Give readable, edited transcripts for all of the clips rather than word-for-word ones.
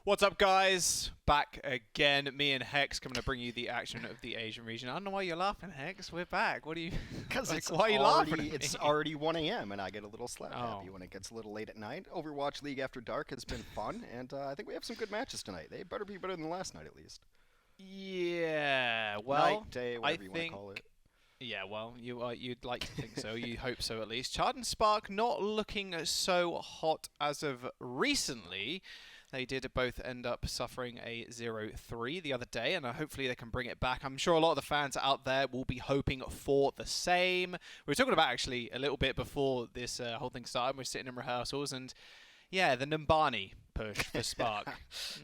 What's up, guys? Back again. Me and Hex coming to bring you the action of the Asian region. I don't know why you're laughing, Hex. We're back. What are you? Because like, it's why are you laughing? It's already 1 a.m. and I get a little slap happy when it gets a little late at night. Overwatch League After Dark has been fun, and I think we have some good matches tonight. They better be better than last night, at least. Yeah. Well, night, day, whatever you want to call it. Yeah, well, you'd like to think so. You hope so, at least. Chengdu Spark not looking so hot as of recently. They did both end up suffering a 0-3 the other day, and hopefully they can bring it back. I'm sure a lot of the fans out there will be hoping for the same. We were talking about, actually, a little bit before this whole thing started. We were sitting in rehearsals, and yeah, the Numbani push for Spark.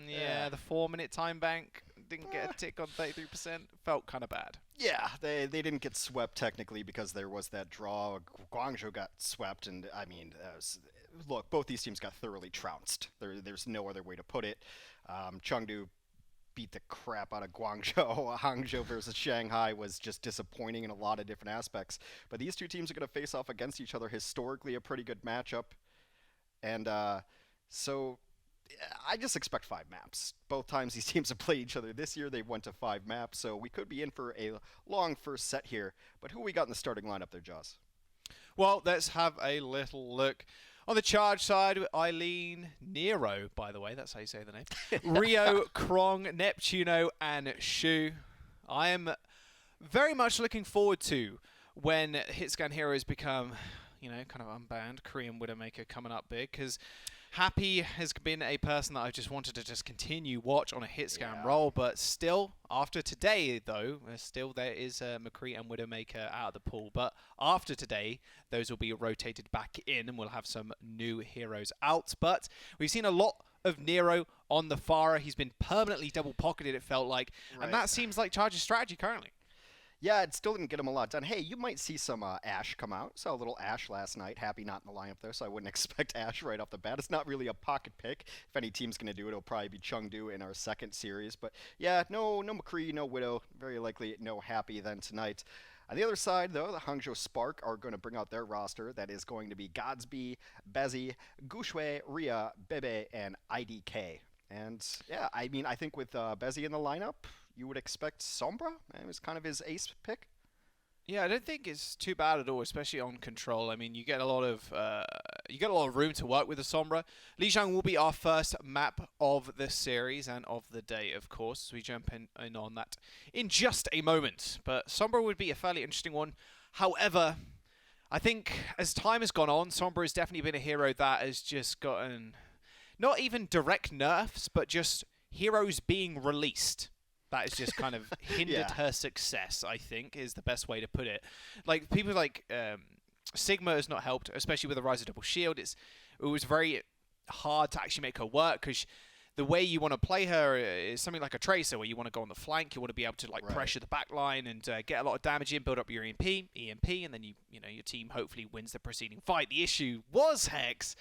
Yeah, the 4-minute time bank didn't get a tick on 33%. Felt kind of bad. Yeah, they didn't get swept technically because there was that draw. Guangzhou got swept, and I mean, look, both these teams got thoroughly trounced. There's no other way to put it. Chengdu beat the crap out of Guangzhou. Hangzhou versus Shanghai was just disappointing in a lot of different aspects. But these two teams are going to face off against each other. Historically, a pretty good matchup. And so I just expect 5 maps. Both times these teams have played each other this year, they went to 5 maps, so we could be in for a long first set here. But who we got in the starting lineup there, Jaws? Well, let's have a little look. On the Charge side, Eileen, Nero, by the way, that's how you say the name. Rio, Krong, Neptuno, and Shu. I am very much looking forward to when Hitscan Heroes become, you know, kind of unbanned. Korean Widowmaker coming up big, because Happy has been a person that I've just wanted to just continue watch on a Hitscan role, but still, after today, though, still there is McCree and Widowmaker out of the pool, but after today, those will be rotated back in, and we'll have some new heroes out, but we've seen a lot of Nero on the Pharah. He's been permanently double-pocketed, it felt like, and that seems like Charge's strategy currently. Yeah, it still didn't get him a lot done. Hey, you might see some Ashe come out. Saw a little Ashe last night. Happy not in the lineup though, so I wouldn't expect Ashe right off the bat. It's not really a pocket pick. If any team's going to do it, it'll probably be Chengdu in our second series. But yeah, no McCree, no Widow. Very likely no Happy then tonight. On the other side, though, the Hangzhou Spark are going to bring out their roster. That is going to be Godsby, Bezzy, Gushui, Ria, Bebe, and IDK. And yeah, I mean, I think with Bezzy in the lineup, you would expect Sombra. It was kind of his ace pick. Yeah, I don't think it's too bad at all, especially on control. I mean, you get a lot of room to work with the Sombra. Lijiang will be our first map of the series and of the day, of course, as we jump in on that in just a moment. But Sombra would be a fairly interesting one. However, I think as time has gone on, Sombra has definitely been a hero that has just gotten not even direct nerfs, but just heroes being released. That has just kind of hindered her success, I think, is the best way to put it. Like, people like Sigma has not helped, especially with the Rise of Double Shield. It was very hard to actually make her work, because the way you want to play her is something like a Tracer, where you want to go on the flank, you want to be able to like pressure the back line and get a lot of damage in, build up your EMP, and then you know your team hopefully wins the preceding fight. The issue was, Hex,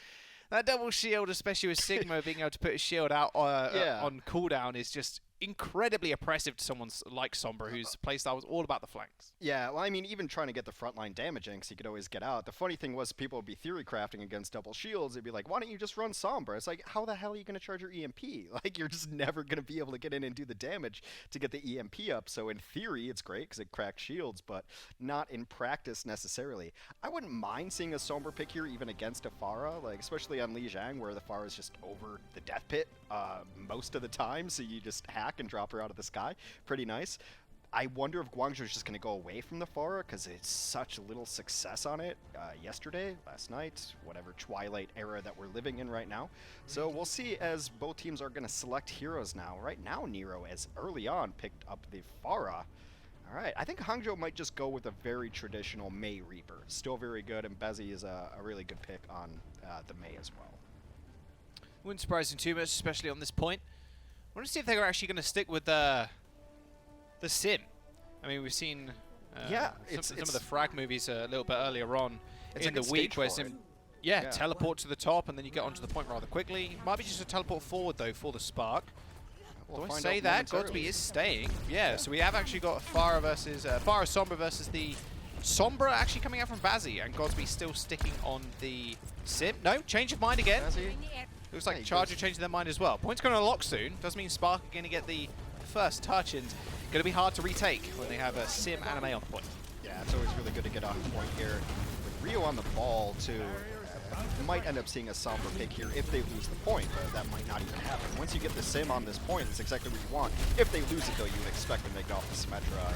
that double shield, especially with Sigma being able to put his shield out on cooldown, is just incredibly oppressive to someone like Sombra, whose playstyle was all about the flanks. Yeah, well, I mean, even trying to get the frontline damage in, because you could always get out. The funny thing was, people would be theory crafting against double shields. It'd be like, why don't you just run Sombra? It's like, how the hell are you going to charge your EMP? Like, you're just never going to be able to get in and do the damage to get the EMP up. So in theory, it's great because it cracks shields, but not in practice necessarily. I wouldn't mind seeing a Sombra pick here, even against a Pharah, like especially on Lijiang, where the Pharah is just over the death pit most of the time, so you just hack and drop her out of the sky. Pretty nice. I wonder if Guangzhou is just going to go away from the Pharah, because it's such little success on it yesterday, last night, whatever Twilight era that we're living in right now. So we'll see, as both teams are going to select heroes now. Right now, Nero, as early on, picked up the Pharah. All right, I think Hangzhou might just go with a very traditional Mei Reaper. Still very good, and Bezzy is a really good pick on the Mei as well. Wouldn't surprise me too much, especially on this point. I want to see if they're actually going to stick with the sim. I mean, we've seen some of the frag movies a little bit earlier on in the week, where sim, teleport to the top and then you get onto the point rather quickly. Might be just a teleport forward though for the Spark. Do I say that? Godsby is staying. Yeah, so we have actually got Pharah versus Pharah Sombra versus the Sombra actually coming out from Bazzi, and Godsby still sticking on the sim. No, change of mind again. Looks like Charge are changing their mind as well. Point's going to unlock soon. Does mean Spark are going to get the first touch, and going to be hard to retake when they have a Sim and a May on the point. Yeah, it's always really good to get on point here. With Rio on the ball, too, might end up seeing a Sombra pick here if they lose the point, but that might not even happen. Once you get the Sim on this point, it's exactly what you want. If they lose it, though, you would expect them to get off the Symmetra,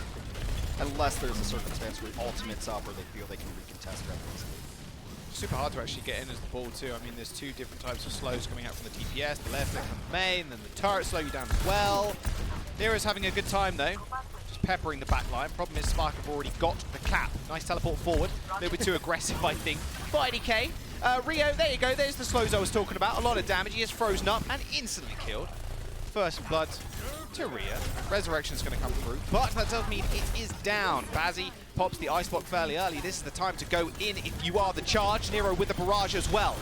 unless there's a circumstance where ultimate's up or they feel they can recontest rather easily. Super hard to actually get in as the ball too. I mean, there's two different types of slows coming out from the TPS, the left click from the main, then the turret slow you down as well. Nero's having a good time though, just peppering the back line. Problem is Spark have already got the cap. Nice teleport forward, a little bit too aggressive I think. But IDK, Rio, there you go, there's the slows I was talking about. A lot of damage, he is frozen up and instantly killed. First blood to Rio. Resurrection's going to come through, but that does mean it is down. Bazzi pops the ice block fairly early. This is the time to go in if you are the Charge. Nero with the barrage as well.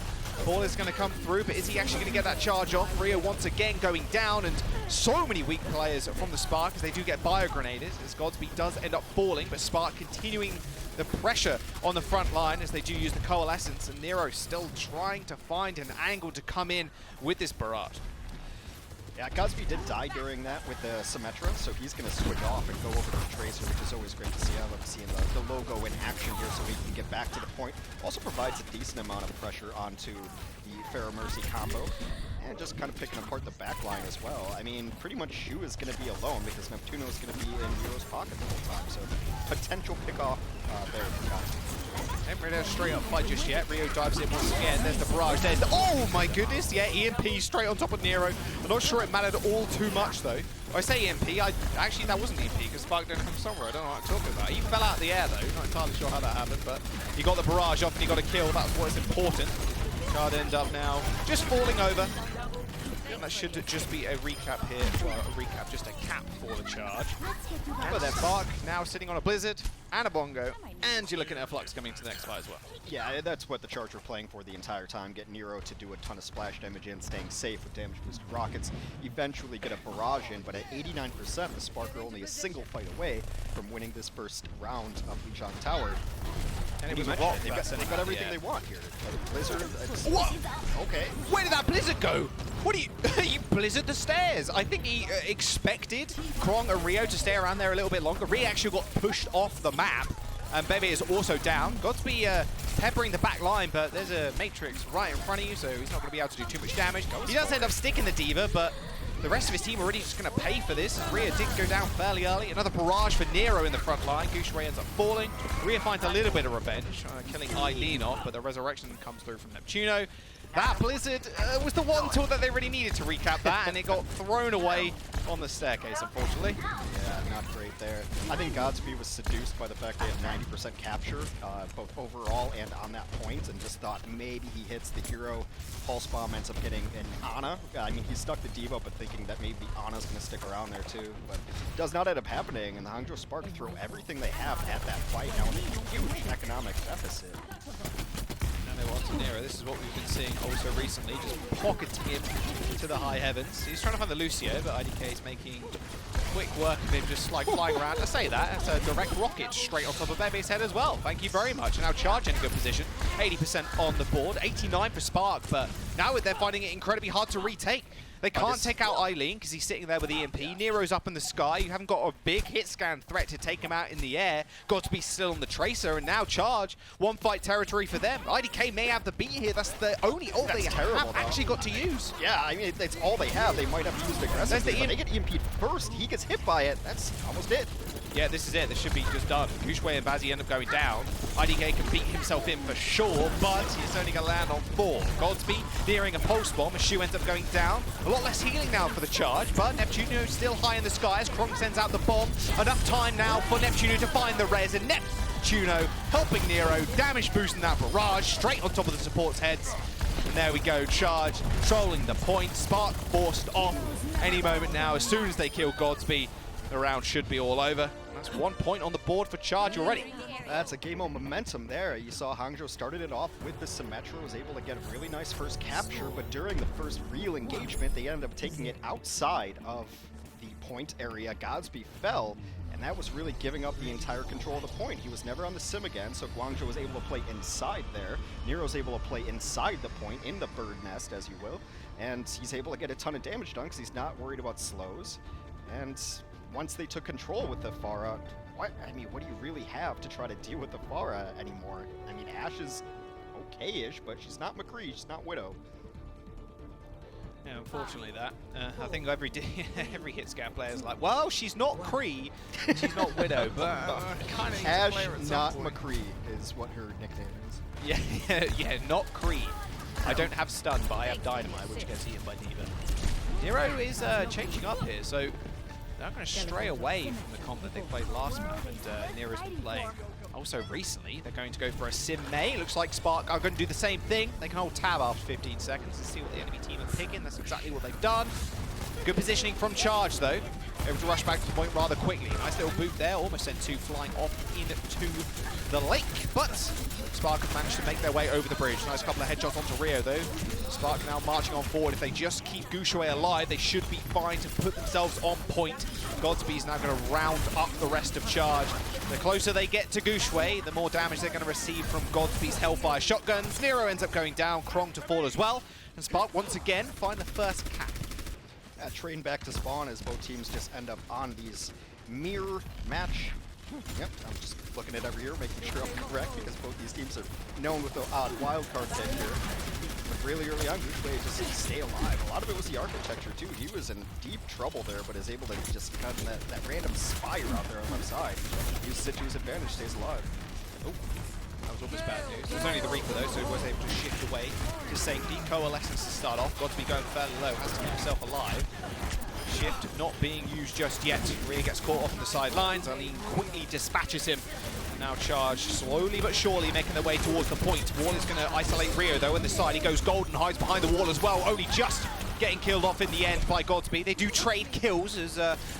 Ball is going to come through, but is he actually going to get that charge off? Rio once again going down, and so many weak players from the Spark as they do get bio-grenaded, as Godspeed does end up falling, but Spark continuing the pressure on the front line as they do use the Coalescence, and Nero still trying to find an angle to come in with this barrage. Yeah, Godspeed did die during that with the Symmetra, so he's going to switch off and go over to the Tracer, which is always great to see. I love seeing the logo in action here so he can get back to the point. Also provides a decent amount of pressure onto the Pharaoh Mercy combo, and just kind of picking apart the back line as well. I mean, pretty much Shu is going to be alone because Neptuno is going to be in Nero's pocket the whole time, so potential pick-off there for Godspeed. Haven't really had a straight up fight just yet. Rio dives in once again. There's the barrage. There's the, oh my goodness, yeah, EMP straight on top of Nero. I'm not sure it mattered all too much though. I say EMP, actually that wasn't EMP because Spark didn't have somewhere. I don't know what I'm talking about. He fell out of the air though. Not entirely sure how that happened, but he got the barrage off and he got a kill. That's what's important. Card end up now just falling over. And that should just be a recap here. Well, a recap, just a cap for the Charge. But then Spark now sitting on a Blizzard and a Bongo, and you're looking at a Flux coming to the next fight as well. Yeah, that's what the Charge were playing for the entire time. Get Nero to do a ton of splash damage in, staying safe with damage boosted rockets. Eventually get a barrage in, but at 89%, the Spark are only a single fight away from winning this first round of Lijiang Tower. And it was a they've got everything they want here. Blizzard. What? Okay. Where did that Blizzard go? What do you... you Blizzard the stairs. I think he expected Krong and Rio to stay around there a little bit longer. Rio actually got pushed off the map. And Bebe is also down. Godspeed peppering the back line, but there's a Matrix right in front of you, so he's not going to be able to do too much damage. He does end up sticking the Diva, but the rest of his team are already just going to pay for this. Rhea did go down fairly early. Another barrage for Nero in the front line. Gushray ends up falling. Rhea finds a little bit of revenge, killing Eileen off, but the resurrection comes through from Neptuno. That Blizzard was the one tool that they really needed to recap that, and it got thrown away on the staircase, unfortunately. Yeah, not great there. I think Godspeed was seduced by the fact they had 90% capture, both overall and on that point, and just thought maybe he hits the hero. Pulse Bomb ends up getting an Ana. I mean, he stuck the Diva, but thinking that maybe Ana's going to stick around there too. But does not end up happening, and the Hangzhou Spark throw everything they have at that fight now in a huge economic deficit. Nero. This is what we've been seeing also recently, just pocketing him to the high heavens. He's trying to find the Lucio, but IDK is making quick work of him just like flying around. I say that, that's a direct rocket straight on top of Bebe's head as well. Thank you very much. And now Charge in a good position. 80% on the board, 89 for Spark, but now they're finding it incredibly hard to retake. They can't take out Eileen because he's sitting there with EMP. Nero's up in the sky. You haven't got a big hit scan threat to take him out in the air. Got to be still on the Tracer, and now Charge. One fight territory for them. IDK may have the beat here. That's the only ult they have actually got to use. Yeah, I mean, it's all they have. They might have used aggressively, but they get EMP'd first. He gets hit by it. That's almost it. Yeah, this is it. This should be just done. Gushway and Bazzi end up going down. IDK can beat himself in for sure, but he's only going to land on 4. Godspeed nearing a pulse bomb as Shu ends up going down. A lot less healing now for the Charge, but Neptuno still high in the sky as Krong sends out the bomb. Enough time now for Neptuno to find the res, and Neptuno helping Nero, damage boosting that barrage straight on top of the support's heads. And there we go, Charge trolling the point. Spark forced off any moment now. As soon as they kill Godspeed, the round should be all over. That's 1 point on the board for Charge already. That's a game of momentum there. You saw Hangzhou started it off with the Symmetra, was able to get a really nice first capture, but during the first real engagement, they ended up taking it outside of the point area. Godspeed fell, And that was really giving up the entire control of the point. He was never on the sim again, so Guangzhou was able to play inside there. Nero's able to play inside the point, in the bird nest, as you will. And he's able to get a ton of damage done because he's not worried about slows. And once they took control with the Pharah, what do you really have to try to deal with the Pharah anymore? I mean, Ashe is okay-ish, but she's not McCree, she's not Widow. Yeah, unfortunately that. I think every hit scout player is like, well, she's not Kree, she's not Widow, but kind of Ashe, not McCree, is what her nickname is. Yeah, not Kree. I don't have stun, but I have dynamite, which gets eaten by D.Va. Nero is changing up here, so they're not going to stray away from the comp that they played last map, and Nero's been playing. Also recently, they're going to go for a Sim May. Looks like Spark are going to do the same thing. They can hold tab after 15 seconds and see what the enemy team are picking. That's exactly what they've done. Good positioning from Charge, though. Able to rush back to the point rather quickly. Nice little boot there. Almost sent two flying off into the lake. But Spark have managed to make their way over the bridge. Nice couple of headshots onto Rio, though. Spark now marching on forward. If they just keep Guangzhou alive, they should be fine to put themselves on point. Godspeed's now going to round up the rest of Charge. The closer they get to Guangzhou, the more damage they're going to receive from Godspeed's Hellfire shotguns. Nero ends up going down, Krong to fall as well. And Spark once again find the first cap. Train back to spawn as both teams just end up on these mirror match. Yep, I'm just looking at every year, making sure I'm correct, because both these teams are known with the odd wildcard pick here. But really early on, Guangzhou just stay alive. A lot of it was the architecture too. He was in deep trouble there, but is able to just cut that random spire out there on the left side. Use Sit to his advantage, stays alive. Oh. That was almost bad news. It was only the Reaper though, so he was able to shift away to safety. Coalescence to start off. Godspeed going fairly low, has to keep himself alive. Shift not being used just yet. Rhea gets caught off on the sidelines. Aline quickly dispatches him. Now Charge slowly but surely making their way towards the point. Wall is going to isolate Rio though on the side. He goes golden, hides behind the wall as well. Only just getting killed off in the end by Godspeed. They do trade kills as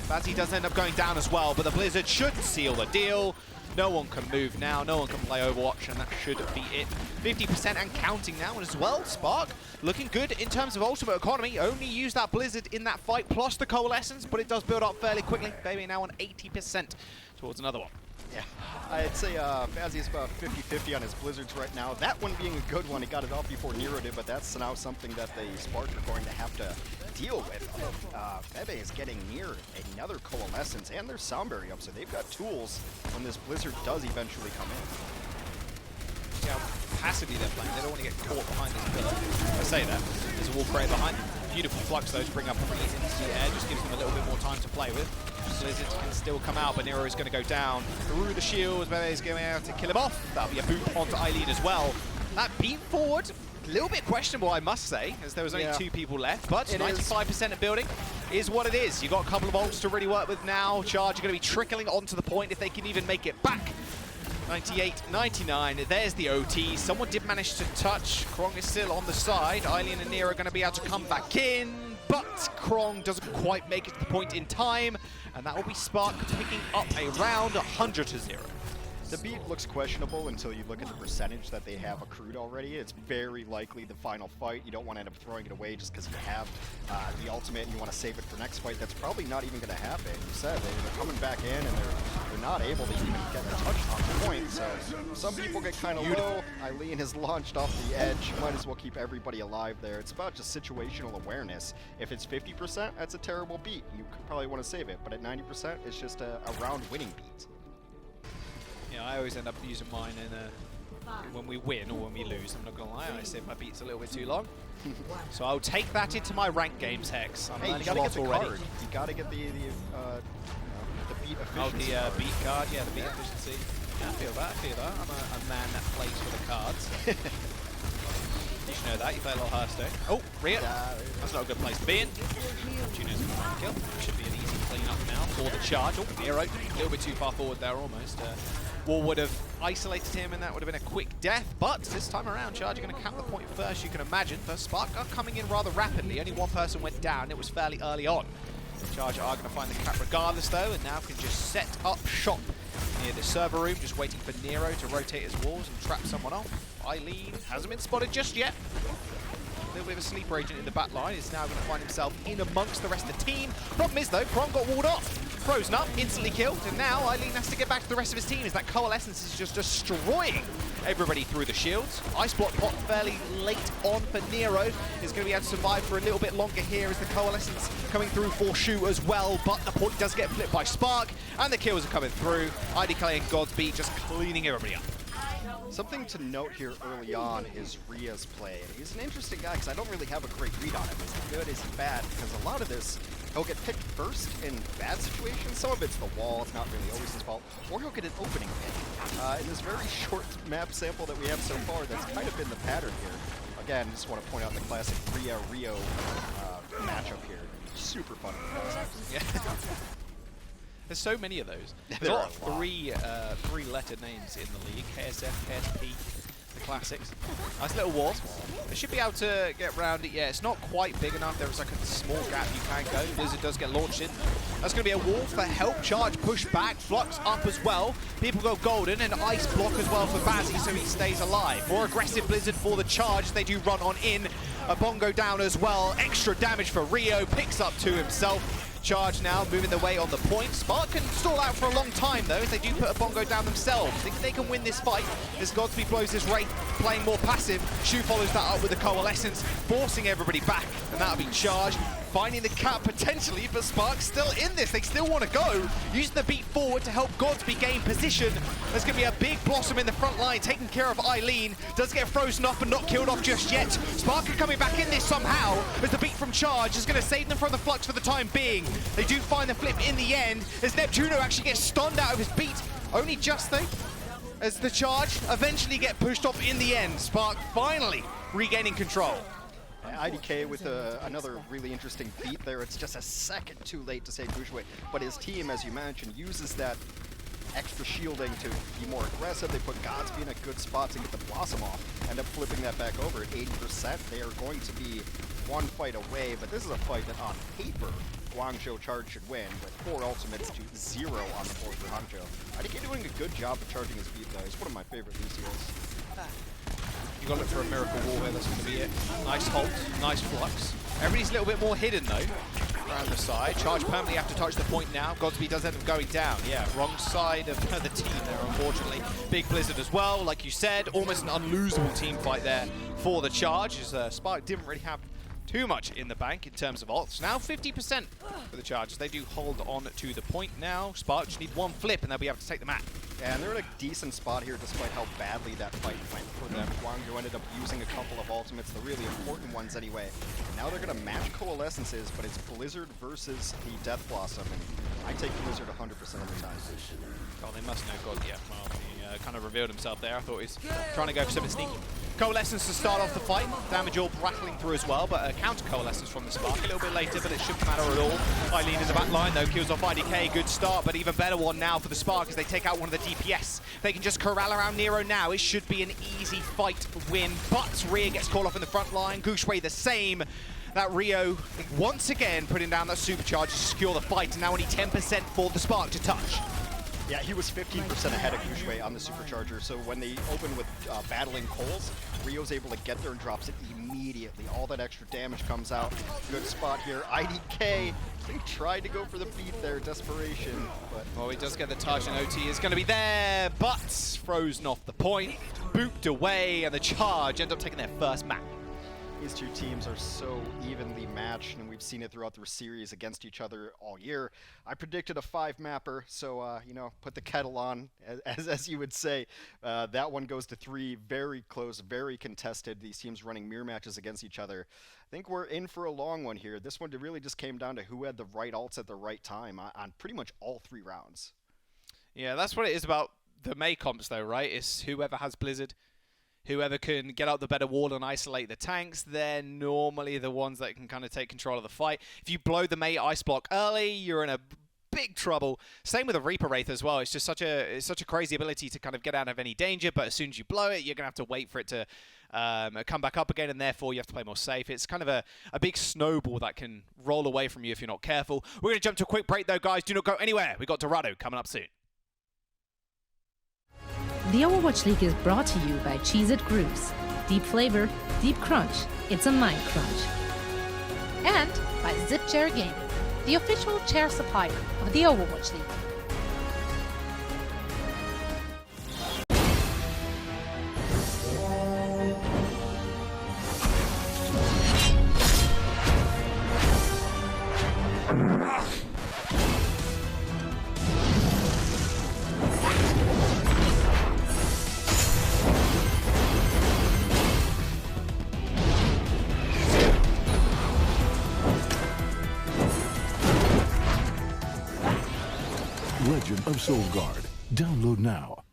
Bazzi does end up going down as well. But the Blizzard should seal the deal. No one can move now, no one can play Overwatch, and that should be it. 50% and counting now as well. Spark looking good in terms of ultimate economy. Only use that Blizzard in that fight, plus the Coalescence, but it does build up fairly quickly. Baby now on 80% towards another one. Yeah, I'd say Bazzi is about 50-50 on his Blizzards right now. That one being a good one, he got it off before Nero did, but that's now something that the Spark are going to have to deal with. Bebe is getting near another Coalescence, and there's Soundberry up, so they've got tools when this Blizzard does eventually come in. See how passively they're playing. They don't want to get caught behind this pillar. I say that. There's a wall crate behind them. Beautiful flux, though, to bring up Freeze into the air. Just gives them a little bit more time to play with. Blizzard can still come out, but Nero is going to go down through the shields. Bebe is going out to kill him off. That'll be a boot onto Eileen as well. That beat forward, a little bit questionable, I must say, as there was only two people left, but 95% of building is what it is. You've got a couple of ults to really work with now. Charge are going to be trickling onto the point if they can even make it back. 98, 99, there's the OT. Someone did manage to touch. Krong is still on the side. Eileen and Nero are going to be able to come back in, but Krong doesn't quite make it to the point in time, and that will be Spark picking up a round 100-0. The beat looks questionable until you look at the percentage that they have accrued already. It's very likely the final fight. You don't want to end up throwing it away just because you have the ultimate and you want to save it for next fight. That's probably not even going to happen. You said they're coming back in and they're not able to even get a touch on the point. So some people get kind of low. Eileen has launched off the edge. Might as well keep everybody alive there. It's about just situational awareness. If it's 50%, that's a terrible beat. You could probably want to save it. But at 90%, it's just a round winning beat. Yeah, I always end up using mine in when we win or when we lose. I'm not gonna lie, I say my beat's a little bit too long. So I'll take that into my rank games, Hex. I'm you gotta get the card. You gotta get the beat efficiency. Oh, the beat card, yeah, the beat efficiency. Yeah, I feel that. I'm a man that plays for the cards. You should know that, you play a lot of Hearthstone. Oh, Rhea. That's not a good place to be in. Juno's gonna try and kill. Should be an easy clean up now for the Charge. Oh, Nero, a little bit too far forward there almost. Wall would have isolated him and that would have been a quick death, but this time around Charge are going to cap the point first, you can imagine. The Spark are coming in rather rapidly. Only one person went down. It was fairly early on. Charge are going to find the cap regardless though, and now can just set up shop near the server room, just waiting for Nero to rotate his walls and trap someone off. Eileen hasn't been spotted just yet. A little bit of a sleeper agent in the back line. Is now going to find himself in amongst the rest of the team. Problem is though, Krong got walled off. Frozen up, instantly killed, and now Eileen has to get back to the rest of his team as that Coalescence is just destroying everybody through the shields. Ice block pot fairly late on for Nero. Is going to be able to survive for a little bit longer here as the Coalescence coming through for Shu as well, but the point does get flipped by Spark, and the kills are coming through. IDK and Godspeed just cleaning everybody up. Something to note here early on is Rhea's play. And he's an interesting guy because I don't really have a great read on him. Is he good? Is he bad? Because a lot of this, he'll get picked first in bad situations. Some of it's the wall. It's not really always his fault. Or he'll get an opening pick. In this very short map sample that we have so far, that's kind of been the pattern here. Again, just want to point out the classic Rhea-Rio matchup here. Super fun. Yeah. There's so many of those. There's a lot of three-letter names in the league. KSF, KSP, the classics. Nice little wall. They should be able to get around it. Yeah, it's not quite big enough. There's like a small gap you can go. Blizzard does get launched in. That's going to be a wall for help. Charge, push back, Flux up as well. People go golden, and ice block as well for Bazzi so he stays alive. More aggressive Blizzard for the Charge. They do run on in. A bongo down as well. Extra damage for Rio. Picks up to himself. Charge now moving the way on the point. Spark can stall out for a long time though as they do put a bongo down themselves. Think they can win this fight as Godspeed blows his Wraith, playing more passive. Shu follows that up with the Coalescence, forcing everybody back, and that'll be Charge. Finding the cap potentially, but Spark's still in this. They still want to go. Using the beat forward to help Godspeed gain position. There's going to be a big Blossom in the front line, taking care of Eileen. Does get frozen off and not killed off just yet. Spark are coming back in this somehow, as the beat from Charge is going to save them from the Flux for the time being. They do find the flip in the end, as Neptuno actually gets stunned out of his beat. Only just though, as the Charge eventually get pushed off in the end. Spark finally regaining control. IDK with another really interesting beat there. It's just a second too late to save Guangzhou, but his team, as you mentioned, uses that extra shielding to be more aggressive. They put Godspeed in a good spot to get the Blossom off. End up flipping that back over at 80%. They are going to be one fight away, but this is a fight that on paper, Guangzhou Charge should win with 4 ultimates to 0 on the board for Hangzhou. IDK doing a good job of charging his beat though. He's one of my favorite Lucios. You got to look for a miracle wall here, that's going to be it. Nice halt, nice Flux. Everybody's a little bit more hidden though, around the side. Charge permanently have to touch the point now. Godspeed does end up going down. Yeah, wrong side of the team there, unfortunately. Big Blizzard as well, like you said. Almost an unlosable team fight there for the Charge, as Spark didn't really have too much in the bank in terms of ults. Now 50% for the Chargers. They do hold on to the point now. Spark just need one flip and they'll be able to take the map. Yeah, and they're in a decent spot here despite how badly that fight went for them. Guangzhou ended up using a couple of ultimates, the really important ones anyway. Now they're going to match Coalescences, but it's Blizzard versus the Death Blossom, and I take Blizzard 100% of the time. Oh, they must know God. Yeah, well, he kind of revealed himself there. I thought he was trying to go for something sneaky. Coalescence to start off the fight. Damage orb rattling through as well, but a counter Coalescence from the Spark. A little bit later, but it shouldn't matter at all. Eileen in the back line, though, kills off IDK. Good start, but even better one now for the Spark as they take out one of the DPS. They can just corral around Nero now. It should be an easy fight win, but Rhea gets called off in the front line. Guangzhou the same. That Rio, once again, putting down that supercharge to secure the fight, and now only 10% for the Spark to touch. Yeah, he was 15% ahead of Guangzhou on the supercharger, so when they open with battling Coles, Rio's able to get there and drops it immediately. All that extra damage comes out. Good spot here. IDK, they tried to go for the beat there, desperation, but... Well, he does get the touch, and OT is going to be there, but frozen off the point, booped away, and the Charge end up taking their first map. These two teams are so evenly matched, and we've seen it throughout the series against each other all year. I predicted a 5-mapper, so, you know, put the kettle on, as you would say. That one goes to 3, very close, very contested. These teams running mirror matches against each other. I think we're in for a long one here. This one really just came down to who had the right ults at the right time on pretty much all 3 rounds. Yeah, that's what it is about the May comps, though, right? It's whoever has Blizzard. Whoever can get out the better wall and isolate the tanks, they're normally the ones that can kind of take control of the fight. If you blow the May ice block early, you're in a big trouble. Same with the Reaper Wraith as well. It's just such a crazy ability to kind of get out of any danger, but as soon as you blow it, you're going to have to wait for it to come back up again, and therefore you have to play more safe. It's kind of a big snowball that can roll away from you if you're not careful. We're going to jump to a quick break though, guys. Do not go anywhere. We got Dorado coming up soon. The Overwatch League is brought to you by Cheez-It Grooves. Deep flavor, deep crunch. It's a mind crunch. And by Zip Chair Gaming. the official chair supplier of the Overwatch League. Legend of Soulguard. Download now.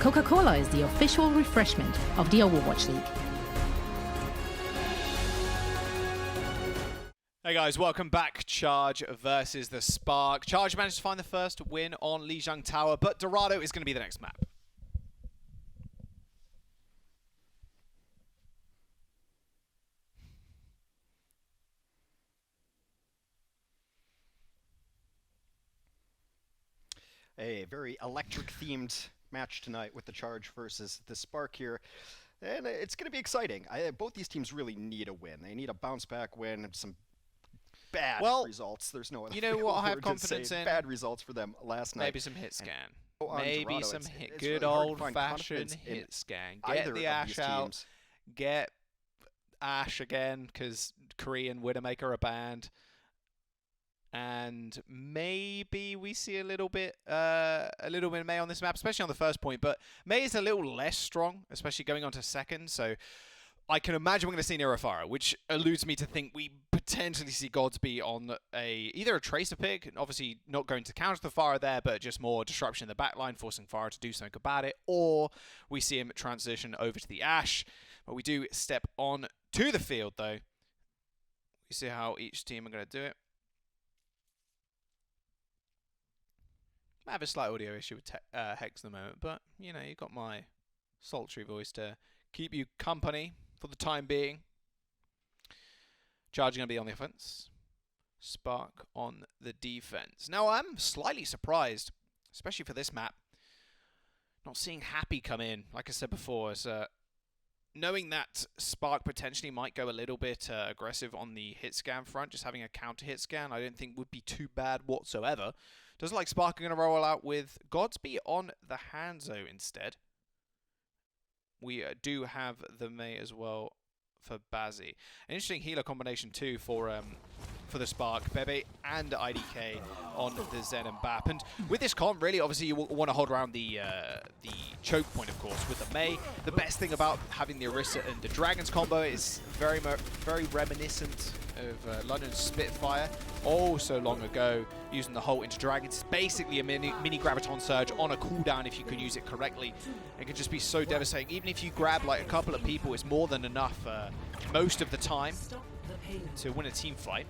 Coca-Cola is the official refreshment of the Overwatch League. Hey guys, welcome back. Charge versus the Spark. Charge managed to find the first win on Lijiang Tower, but Dorado is going to be the next map. A very electric-themed match tonight with the Charge versus the Spark here. And it's going to be exciting. Both these teams really need a win. They need a bounce-back win and some bad results. There's no other you know what I have word confidence to say. in? Bad results for them last night. Maybe some hit scan. Maybe Maybe some some it's good really hard to find old-fashioned confidence in hit scan. either Get of the these Ashe out. teams. Get Ashe again, because Korean Widowmaker are banned. And maybe we see a little bit of May on this map, especially on the first point. But May is a little less strong, especially going on to second. So I can imagine we're going to see Neurofire, which alludes me to think we potentially see Godsby on either a Tracer pick, and obviously not going to counter the Pharah there, but just more disruption in the backline, forcing Pharah to do something about it. Or we see him transition over to the Ashe. But we do step on to the field, though. We see how each team are going to do it. I have a slight audio issue with Hex at the moment, but, you know, you've got my sultry voice to keep you company for the time being. Charge going to be on the offense. Spark on the defense. Now, I'm slightly surprised, especially for this map, not seeing Happy come in, like I said before, as knowing that Spark potentially might go a little bit aggressive on the hit scan front, just having a counter hit scan, I don't think would be too bad whatsoever. Doesn't like Spark are going to roll out with Godsby on the Hangzhou instead. We do have the May as well for Bazzi. An interesting healer combination too for the Spark, Bebe and IDK on the Zen and Bap. And with this comp, really, obviously, you want to hold around the choke point, of course, with the May. The best thing about having the Orisa and the Dragons combo is very reminiscent of London's Spitfire. Oh, so long ago, using the Holt into Dragons. It's basically a mini Graviton Surge on a cooldown if you can use it correctly. It can just be so devastating. Even if you grab like a couple of people, it's more than enough most of the time to win a team fight.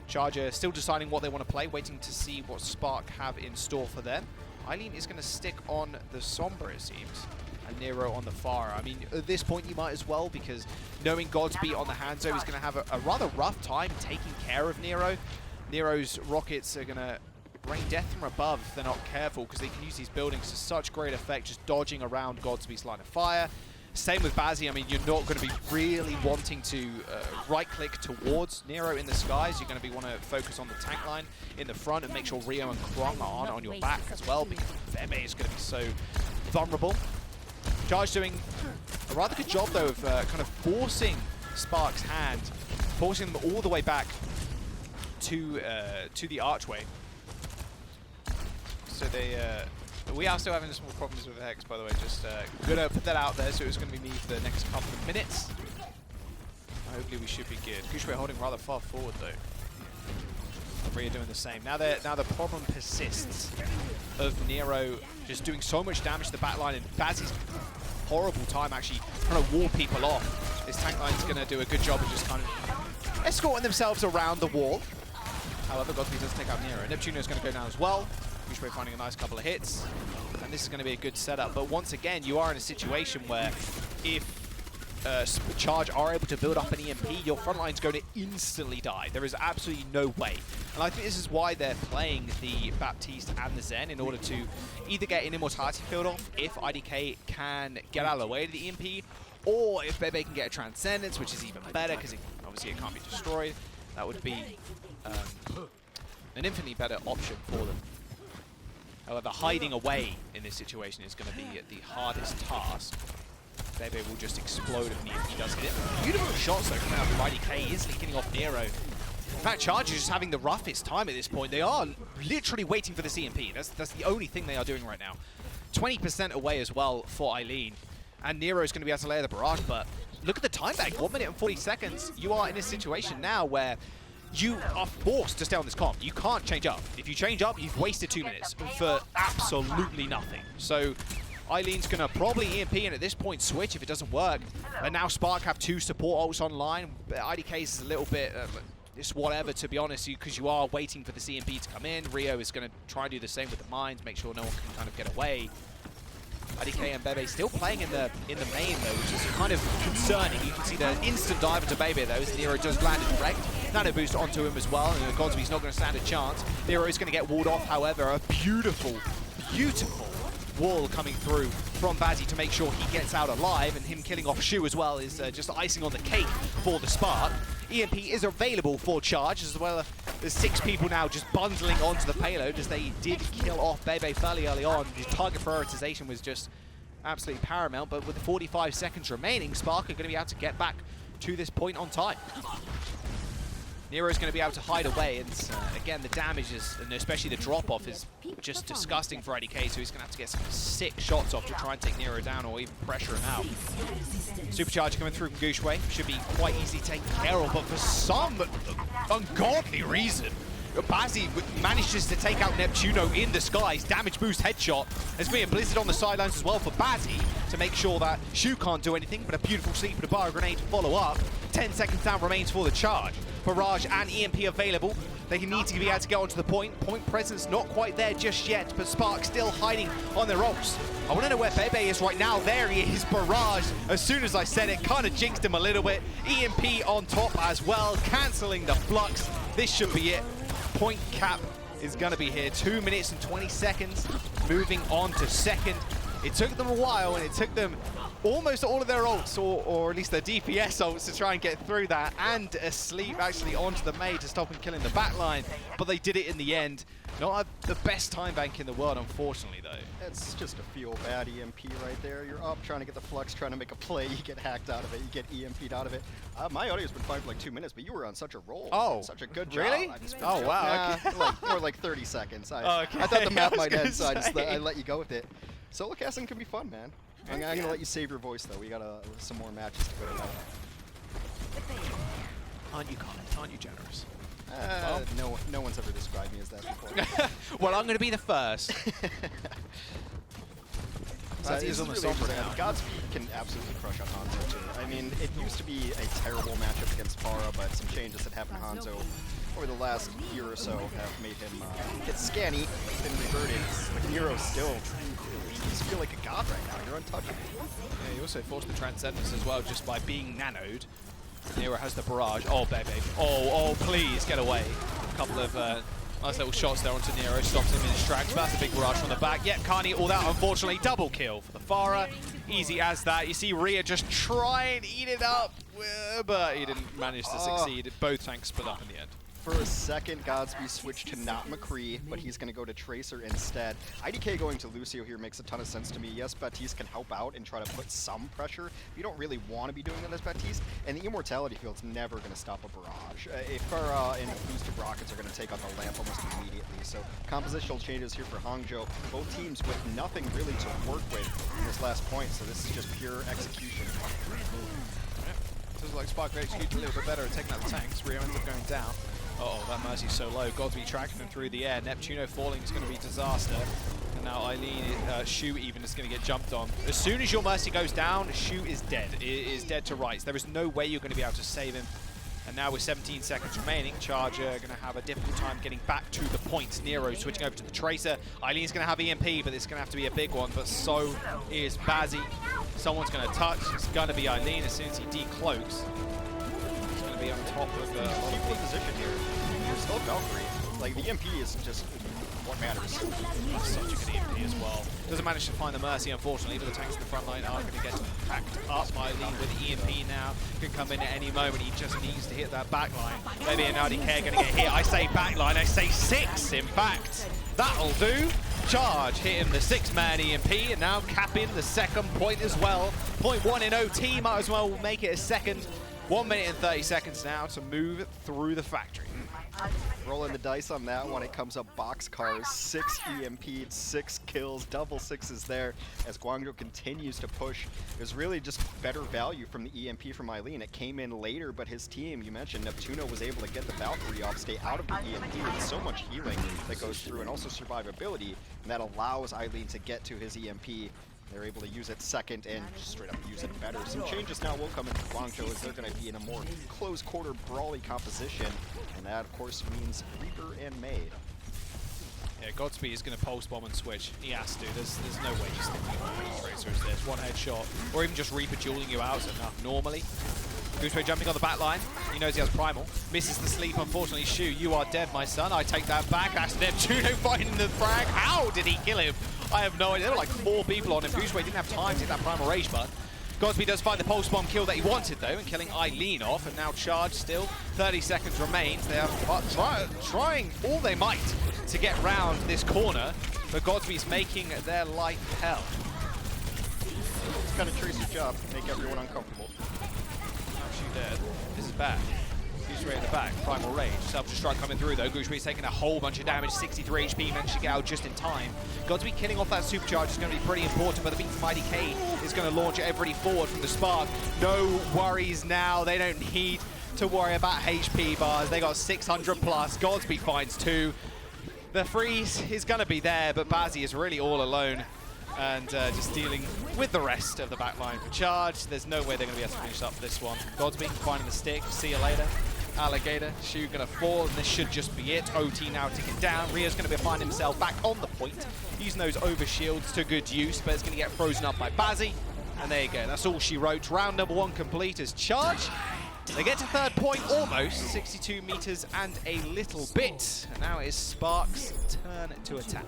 Charger still deciding what they want to play, waiting to see what Spark have in store for them. Eileen is going to stick on the Sombra, it seems. and Nero on the far. I mean, at this point you might as well, because knowing Godspeed on the Hangzhou is going to have a rather rough time taking care of Nero. Nero's rockets are going to rain death from above if they're not careful, because they can use these buildings to such great effect, just dodging around Godspeed's line of fire. Same with Bazzi. I mean, you're not going to be really wanting to right-click towards Nero in the skies. You're going to want to focus on the tank line in the front and make sure Rio and Krong are on your back as well, because Bebe is going to be so vulnerable. Charge doing a rather good job, though, of kind of forcing Spark's hand, forcing them all the way back to the archway. So they... we are still having some problems with Hex, by the way. Just gonna put that out there, so it's gonna be me for the next couple of minutes. Hopefully we should be good. Gushue holding rather far forward though. Rhea doing the same. Now the problem persists of Nero just doing so much damage to the back line, and Bazzi's horrible time actually trying to wall people off. This tank line's gonna do a good job of just kind of escorting themselves around the wall. However, Godspeed does take out Nero. Neptuno's gonna go down as well. Gushue finding a nice couple of hits, and this is going to be a good setup. But once again, you are in a situation where if Charge are able to build up an EMP, your front line's going to instantly die. There is absolutely no way. And I think this is why they're playing the Baptiste and the Zen, in order to either get an Immortality field off if IDK can get out of the way of the EMP, or if Bebe can get a Transcendence, which is even better because obviously it can't be destroyed. That would be an infinitely better option for them. However, hiding away in this situation is going to be the hardest task. Bebe will just explode if he does hit it. Beautiful shots though coming out from IDK, easily killing off Nero. In fact, Charge is just having the roughest time at this point. They are literally waiting for the CMP. That's the only thing they are doing right now. 20% away as well for Eileen. And Nero is going to be able to layer the barrage, but look at the time bank, 1 minute and 40 seconds. You are in a situation now where you are forced to stay on this comp. You can't change up. If you change up, you've wasted 2 minutes for absolutely nothing. So Eileen's going to probably EMP and at this point switch if it doesn't work. And now Spark have 2 support ults online. IDK's is a little bit, it's whatever to be honest, because you are waiting for the CMP to come in. Rio is going to try and do the same with the mines, make sure no one can kind of get away. IDK and Bebe still playing in the main though, which is kind of concerning. You can see the instant dive into Bebe though, as Nero does land it direct. Nano boost onto him as well, and Godspeed's not going to stand a chance. Nero is going to get walled off, however, a beautiful, beautiful wall coming through from Bazzi to make sure he gets out alive, and him killing off Shu as well is just icing on the cake for the Spark. EMP is available for Charge, as well as 6 people now just bundling onto the payload, as they did kill off Bebe fairly early on. The target prioritization was just absolutely paramount, but with the 45 seconds remaining, Spark are going to be able to get back to this point on time. Nero's going to be able to hide away, and again, the damage is, and especially the drop-off, is just disgusting for IDK, so he's going to have to get some sick shots off to try and take Nero down or even pressure him out. Supercharge coming through from Gushue should be quite easy taken care of, but for some ungodly reason, Bazzi manages to take out Neptuno in the skies, damage boost headshot. There's been a Blizzard on the sidelines as well for Bazzi to make sure that Shu can't do anything, but a beautiful sleep with a bar grenade to follow up. 10 seconds down remains for the Charge. Barrage and EMP available. They need to be able to get onto the point. Point presence not quite there just yet, but Spark still hiding on their ults. I want to know where Bebe is right now. There he is, Barrage. As soon as I said it, kind of jinxed him a little bit. EMP on top as well, cancelling the flux. This should be it. Point cap is going to be here. 2 minutes and 20 seconds, moving on to second. It took them a while, and it took them almost all of their ults, or at least their DPS ults, to try and get through that, and a sleep actually onto the May to stop him killing the backline, but they did it in the end. Not the best time bank in the world, unfortunately, though. It's just a feel-bad EMP right there. You're up trying to get the flux, trying to make a play, you get hacked out of it, you get EMP'd out of it. My audio's been fine for like 2 minutes, but you were on such a roll. Oh, such a good job. really? Oh, wow. Nah, okay. More like 30 seconds. Okay. I thought the map might end, so I let you go with it. Solo casting can be fun, man. I'm going to let you save your voice, though. We got some more matches to go to. Aren't you kind? Aren't you generous? No one's ever described me as that before. Well, I'm going to be the first. Is on the Godspeed can absolutely crush on Hangzhou too. I mean, it used to be a terrible matchup against Pharah, but some changes that happened to Hangzhou over the last year or so have made him get scanny, been reverted. Like Nero's still just feel like a god right now. You're untouchable. Yeah, he also forced the Transcendence as well just by being nanoed. Nero has the barrage. Oh, baby. Oh, please get away. A couple of nice little shots there onto Nero. Stops him in his tracks. But that's a big barrage from the back. Yet can't eat all that, unfortunately. Double kill for the Pharah. Easy as that. You see Rhea just try and eat it up, but he didn't manage to succeed. Both tanks split up in the end. For a second, Godsby switched to not McCree, but he's going to go to Tracer instead. IDK going to Lucio here makes a ton of sense to me. Yes, Baptiste can help out and try to put some pressure. You don't really want to be doing that as Baptiste, and the Immortality Field's never going to stop a barrage. If Pharah and boosted rockets are going to take out the lamp almost immediately. So compositional changes here for Hangzhou. Both teams with nothing really to work with in this last point, so this is just pure execution. Feels like Spark executed a little bit better at taking out the tanks. Rio ends up going down. Uh-oh, that Mercy's so low. Godsby tracking him through the air. Neptuno falling is going to be disaster. And now Eileen, Shu even is going to get jumped on. As soon as your Mercy goes down, Shu is dead. It is dead to rights. There is no way you're going to be able to save him. And now with 17 seconds remaining, Charge are going to have a difficult time getting back to the points. Nero switching over to the Tracer. Eileen's going to have EMP, but it's going to have to be a big one. But so is Bazzi. Someone's going to touch. It's going to be Eileen as soon as he decloaks. He's going to be on top of the Keep in position here. You're still Valkyrie. Like, the EMP is just what matters. Such a good EMP as well. Doesn't manage to find the Mercy, unfortunately, but the tanks in the front line are going to get packed up. Eileen with EMP now. Can come in at any moment. He just needs to hit that back line. Maybe an RDK going to get hit. I say back line. I say 6, in fact. That'll do. Charge hitting the 6-man EMP and now capping the second point as well. Point 1 in OT. Might as well make it a second. 1 minute and 30 seconds now to move through the factory. Rolling the dice on that one, it comes up boxcars, 6 EMP'd, 6 kills, double 6s there as Guangzhou continues to push. There's really just better value from the EMP from Eileen. It came in later, but his team, you mentioned, Neptuno was able to get the Valkyrie off, stay out of the EMP with so much healing that goes through and also survivability, and that allows Eileen to get to his EMP. They're able to use it second and straight up use it better. Some changes now will come into Guangzhou as they're going to be in a more close quarter brawly composition. And that, of course, means Reaper and Maid. Yeah, Godsby is going to pulse bomb and switch. He has to. There's no way he's thinking about Tracers. There's one headshot, or even just Reaper dueling you out is enough normally. Gooseray jumping on the back line. He knows he has Primal. Misses the sleep, unfortunately. Shu, you are dead, my son. I take that back. That's Neptuno finding the frag. How did he kill him? I have no idea. There were like 4 people on him. Gooseray didn't have time to hit that Primal Rage button. Godsby does find the pulse bomb kill that he wanted, though, and killing Eileen off. And now Charge still. 30 seconds remains. They are trying all they might to get round this corner, but Godsby's making their life hell. It's kind of Tracer's job, make everyone uncomfortable. Shu dead. This is bad. Gooseray in the back. Primal Rage. Self-destruct coming through, though. Gooseray's taking a whole bunch of damage. 63 HP. Managed to get out just in time. Godsby killing off that supercharge is going to be pretty important, but the beat from IDK is going to launch everybody forward from the Spark. No worries now. They don't need to worry about HP bars. They got 600 plus. Godsby finds 2. The freeze is going to be there, but Bazzi is really all alone and just dealing with the rest of the backline for Charge. There's no way they're going to be able to finish up this one. Godsby finding the stick. See you later. Alligator. Shu going to fall, and this should just be it. OT now ticking down. Rio's going to be finding himself back on the point, using those overshields to good use, but it's going to get frozen up by Bazzi. And there you go. That's all she wrote. Round number 1 complete as Charge. They get to third point almost. 62 meters and a little bit. And now it is Spark's turn to attack.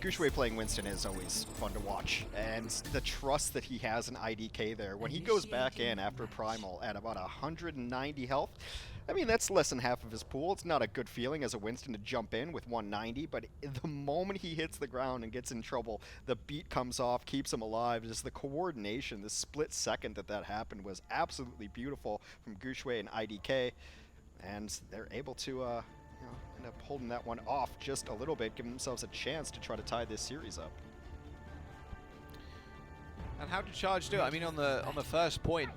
Gushue playing Winston is always fun to watch, and the trust that he has in IDK there. When he goes back in after Primal at about 190 health, I mean, that's less than half of his pool. It's not a good feeling as a Winston to jump in with 190, but the moment he hits the ground and gets in trouble, the beat comes off, keeps him alive. Just the coordination, the split second that happened was absolutely beautiful from Gushue and IDK, and they're able to end up holding that one off just a little bit, giving themselves a chance to try to tie this series up. And how did Charge do it? I mean, on the first point,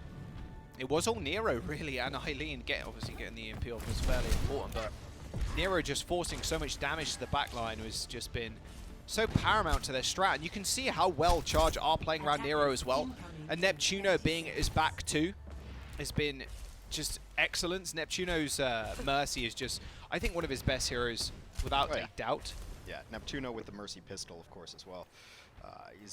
it was all Nero really, and Eileen obviously getting the EMP off was fairly important, but Nero just forcing so much damage to the backline was just been so paramount to their strat. And you can see how well Charge are playing around Nero as well. And Neptuno being at his back too has been just excellence. Neptuno's Mercy is just, I think, one of his best heroes without a doubt. Yeah, Neptuno with the Mercy pistol, of course, as well.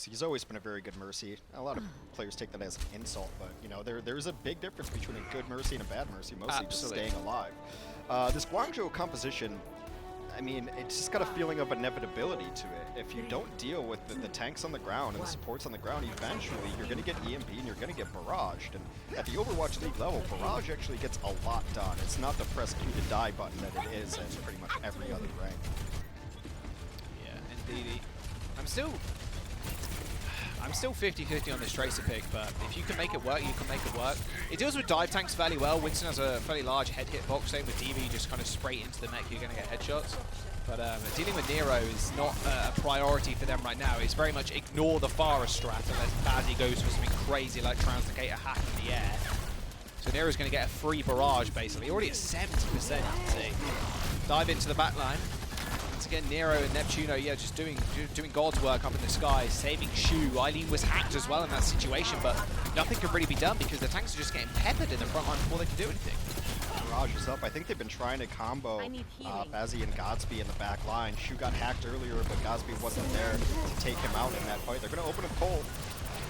He's always been a very good Mercy. A lot of players take that as an insult, but you know there's a big difference between a good Mercy and a bad Mercy. Mostly just staying alive. This Guangzhou composition, I mean, it's just got a feeling of inevitability to it. If you don't deal with the tanks on the ground and the supports on the ground, eventually you're going to get EMP and you're going to get barraged. And at the Overwatch League level, barrage actually gets a lot done. It's not the press Q to die button that it is in pretty much every other rank. Yeah, indeed. I'm still 50-50 on this Tracer pick, but if you can make it work, you can make it work. It deals with dive tanks fairly well. Winston has a fairly large head hit box. Same with DV, just kind of straight into the neck, you're going to get headshots. But dealing with Nero is not a priority for them right now. It's very much ignore the Pharah strat unless Bazzi goes for something crazy like Translocator hack in the air. So Nero's going to get a free barrage, basically. Already at 70%, you can see. Dive into the back line. Once again, Nero and Neptuno, yeah, just doing God's work up in the sky, saving Shu. Eileen was hacked as well in that situation, but nothing can really be done because the tanks are just getting peppered in the front line before they can do anything. Barrage is up. I think they've been trying to combo Bazzi and Godsby in the back line. Shu got hacked earlier, but Godsby wasn't there to take him out in that fight. They're going to open a cold.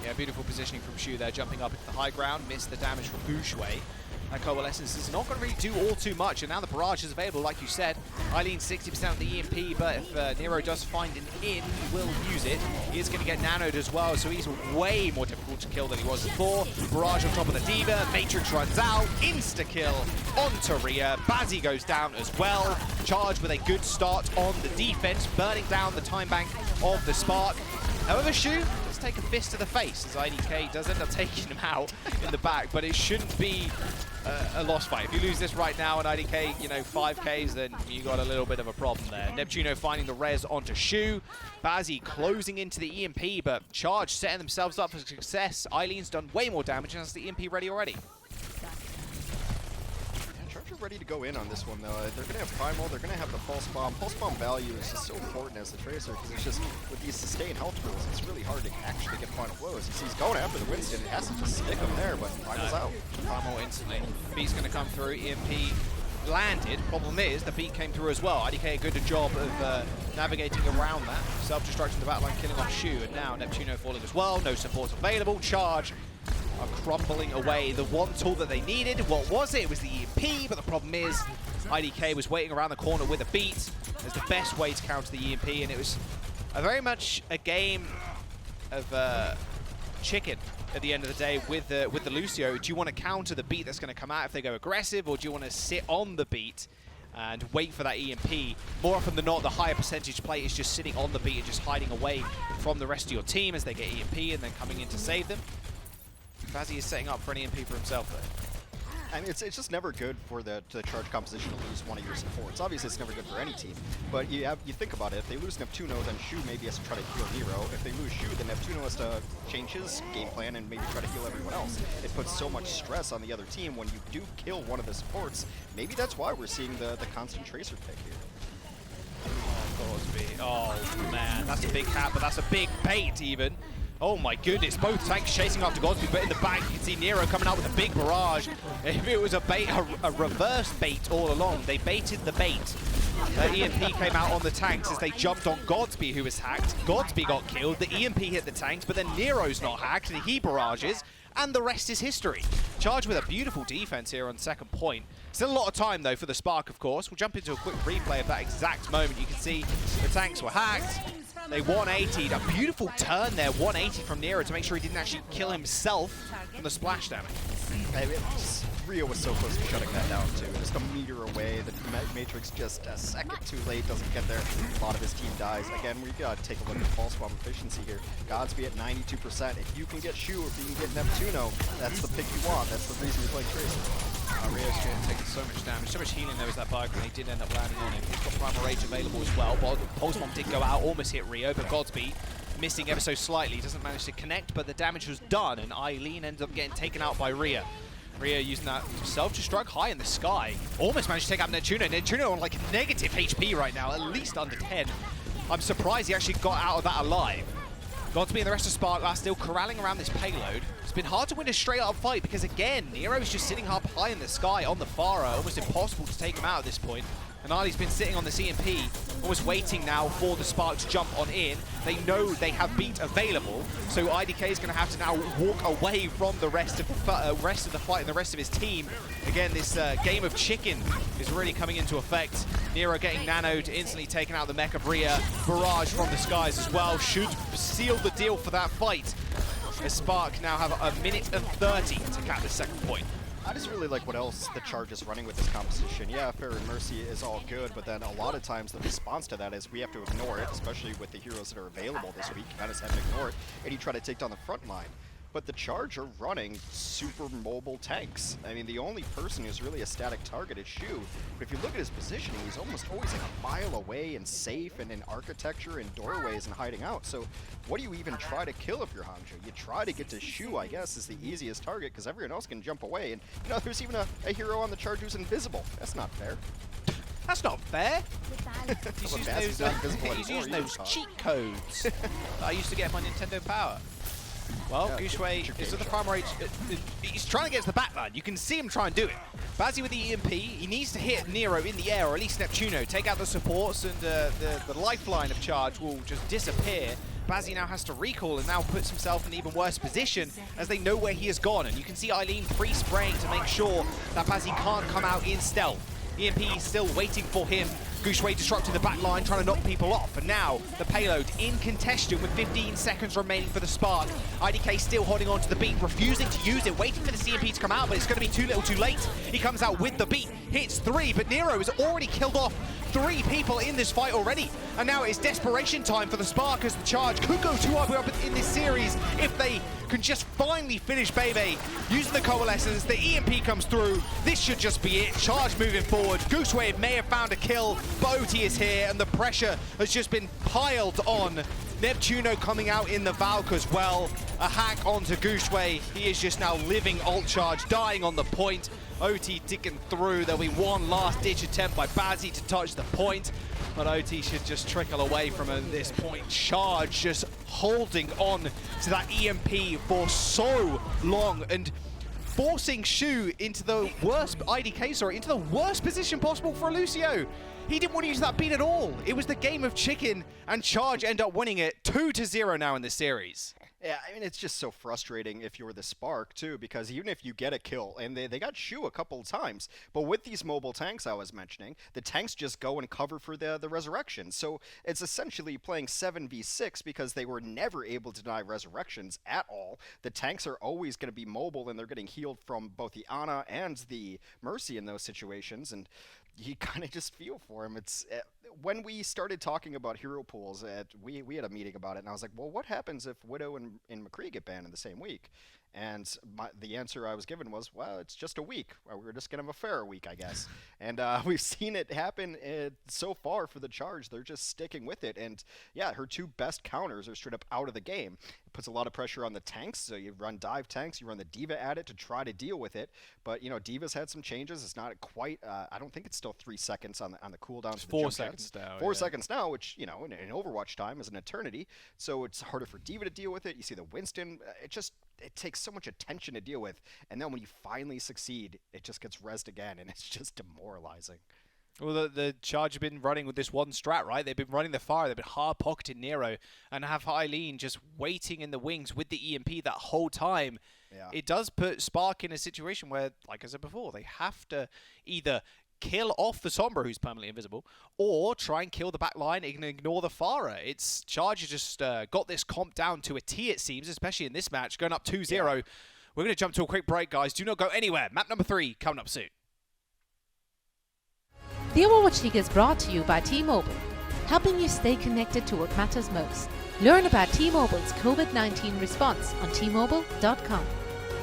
Yeah, beautiful positioning from Shu there, jumping up into the high ground, missed the damage from Bouchway. That Coalescence is not going to really do all too much, and now the barrage is available, like you said. Eileen 60% of the EMP, but if Nero does find an in, he will use it. He is going to get nanoed as well, so he's way more difficult to kill than he was before. Barrage on top of the D.Va, Matrix runs out, insta-kill onto Rhea. Bazzi goes down as well. Charge with a good start on the defense, burning down the time bank of the Spark. However, Shu does take a fist to the face as IDK does end up taking him out in the back, but it shouldn't be a lost fight. If you lose this right now and IDK, you know, 5Ks, then you got a little bit of a problem there. Neptuno finding the res onto Shu. Bazzi closing into the EMP, but Charge setting themselves up for success. Eileen's done way more damage and has the EMP ready already. Charge are ready to go in on this one, though. They're going to have Primal, they're going to have the Pulse Bomb. Pulse Bomb value is just so important as the Tracer, because it's just, with these sustained health rules, it's really hard to actually get final blows. He's going after the Winston, it has to just stick him there, but Primal's out. Primal instantly. Beat's going to come through, EMP landed. Problem is, the beat came through as well. IDK a good job of navigating around that. Self-destruction to the backline, killing off Shu, and now Neptuno falling as well. No support available. Charge are crumbling away the one tool that they needed. What was it? It was the EMP, but the problem is IDK was waiting around the corner with a beat as the best way to counter the EMP, and it was very much a game of chicken at the end of the day with the Lucio. Do you want to counter the beat that's going to come out if they go aggressive, or do you want to sit on the beat and wait for that EMP? More often than not, the higher percentage play is just sitting on the beat and just hiding away from the rest of your team as they get EMP and then coming in to save them. Bazzi is setting up for an EMP for himself there. And it's just never good for the Charge composition to lose one of your supports. Obviously, it's never good for any team. But you think about it, if they lose Neptuno, then Shu maybe has to try to heal Nero. If they lose Shu, then Neptuno has to change his game plan and maybe try to heal everyone else. It puts so much stress on the other team when you do kill one of the supports. Maybe that's why we're seeing the constant Tracer pick here. Oh, man, that's a big hat, but that's a big bait even. Oh my goodness, both tanks chasing after Godsby, but in the back you can see Nero coming out with a big barrage. If it was a bait, a reverse bait all along, they baited the bait. EMP came out on the tanks as they jumped on Godsby, who was hacked. Godsby got killed, the EMP hit the tanks, but then Nero's not hacked, and he barrages, and the rest is history. Charge with a beautiful defense here on second point. Still a lot of time, though, for the Spark, of course. We'll jump into a quick replay of that exact moment. You can see the tanks were hacked. They 180'd. A beautiful turn there, 180 from Nero to make sure he didn't actually kill himself on the splash damage. Rio was so close to shutting that down, too. Just a meter away. The Matrix just a second too late, doesn't get there. A lot of his team dies. Again, we got to take a look at Pulse Bomb efficiency here. Godsby at 92%. If you can get Shu, if you can get Neptuno, that's the pick you want. That's the reason we play Tracer. Rio's taking so much damage, so much healing there was that bike, and he did end up landing on him. He's got Primal Rage available as well. Pulse Bomb did go out, almost hit Rio, but Godsby missing ever so slightly. Doesn't manage to connect, but the damage was done, and Eileen ends up getting taken out by Rhea. Rhea using that self-destruct high in the sky. Almost managed to take out Neptuno. Neptuno on like negative HP right now, at least under 10. I'm surprised he actually got out of that alive. Godsby and the rest of Spark are still corralling around this payload. It's been hard to win a straight-up fight because, again, Nero's just sitting up high in the sky on the Pharah. Almost impossible to take him out at this point. And Ali's been sitting on the CMP, almost waiting now for the Spark to jump on in. They know they have beat available, so IDK is going to have to now walk away from the rest of the fight and the rest of his team. Again, this game of chicken is really coming into effect. Nero getting nanoed, instantly taken out the Mecha Bria. Barrage from the skies as well should seal the deal for that fight. The Spark now have a minute and 30 to cap the second point. I just really like what else the Charge is running with this composition. Yeah, Fair and Mercy is all good, but then a lot of times the response to that is we have to ignore it, especially with the heroes that are available this week. You kind of have to ignore it, and you try to take down the front line. But the Charge are running super mobile tanks. I mean, the only person who's really a static target is Shu. But if you look at his positioning, he's almost always like a mile away and safe and in architecture and doorways and hiding out. So what do you even try to kill if you're Hangzhou? You try to get to Shu, I guess, is the easiest target because everyone else can jump away. And, you know, there's even a hero on the Charge who's invisible. That's not fair. That's not fair. He's using those Utah. cheat codes that I used to get my Nintendo Power. Well, Yeah, Gushwei is at the primary. He's trying to get to the backline. You can see him try and do it. Bazzi with the EMP. He needs to hit Nero in the air, or at least Neptuno. Take out the supports, and the lifeline of Charge will just disappear. Bazzi now has to recall and now puts himself in an even worse position as they know where he has gone. And you can see Eileen pre-spraying to make sure that Bazzi can't come out in stealth. EMP still waiting for him. Gushwei disrupting the back line, trying to knock people off. And now the payload in contention with 15 seconds remaining for the Spark. IDK still holding on to the beat, refusing to use it, waiting for the CMP to come out, but it's going to be too little too late. He comes out with the beat, hits 3, but Nero has already killed off 3 people in this fight already. And now it's desperation time for the Spark as the Charge could go 2-up in this series if they can just finally finish Bebe. Using the Coalescence, the EMP comes through. This should just be it. Charge moving forward. Goosewave may have found a kill, but OT is here, and the pressure has just been piled on. Neptuno coming out in the Valk as well. A hack onto Gooseway. He is just now living ult Charge, dying on the point. OT ticking through. There'll be one last ditch attempt by Bazzi to touch the point, but OT should just trickle away from this point. Charge just holding on to that EMP for so long and forcing Shu into the worst into the worst position possible for Lucio. He didn't want to use that beat at all. It was the game of chicken, and Charge end up winning it 2-0 now in this series. Yeah, I mean, it's just so frustrating if you're the Spark, too, because even if you get a kill, and they got Shu a couple of times, but with these mobile tanks I was mentioning, the tanks just go and cover for the resurrection. So it's essentially playing 7v6 because they were never able to deny resurrections at all. The tanks are always going to be mobile, and they're getting healed from both the Ana and the Mercy in those situations, and you kind of just feel for him. It's when we started talking about hero pools, we had a meeting about it, and I was like, well, what happens if Widow and McCree get banned in the same week? And the answer I was given was, well, it's just a week. We're just going to have a fairer week, I guess. And we've seen it happen so far for the Charge. They're just sticking with it. And yeah, her 2 best counters are straight up out of the game. It puts a lot of pressure on the tanks. So you run dive tanks, you run the D.Va at it to try to deal with it. But, you know, D.Va's had some changes. It's not quite, I don't think it's still 3 seconds on the cooldown. It's 4 seconds now. 4 seconds now, which, you know, in Overwatch time is an eternity. So it's harder for D.Va to deal with it. You see the Winston, it takes so much attention to deal with, and then when you finally succeed, it just gets rezzed again, and it's just demoralizing. Well, the Charge have been running with this one strat, right? They've been running the fire, they've been hard-pocketing Nero, and have Eileen just waiting in the wings with the EMP that whole time. Yeah. It does put Spark in a situation where, like I said before, they have to either kill off the Sombra, who's permanently invisible, or try and kill the back line and ignore the Pharah. It's Charge has just got this comp down to a T, it seems, especially in this match, going up 2-0. Yeah. We're going to jump to a quick break, guys. Do not go anywhere. Map number 3 coming up soon. The Overwatch League is brought to you by T-Mobile, helping you stay connected to what matters most. Learn about T-Mobile's COVID-19 response on T-Mobile.com.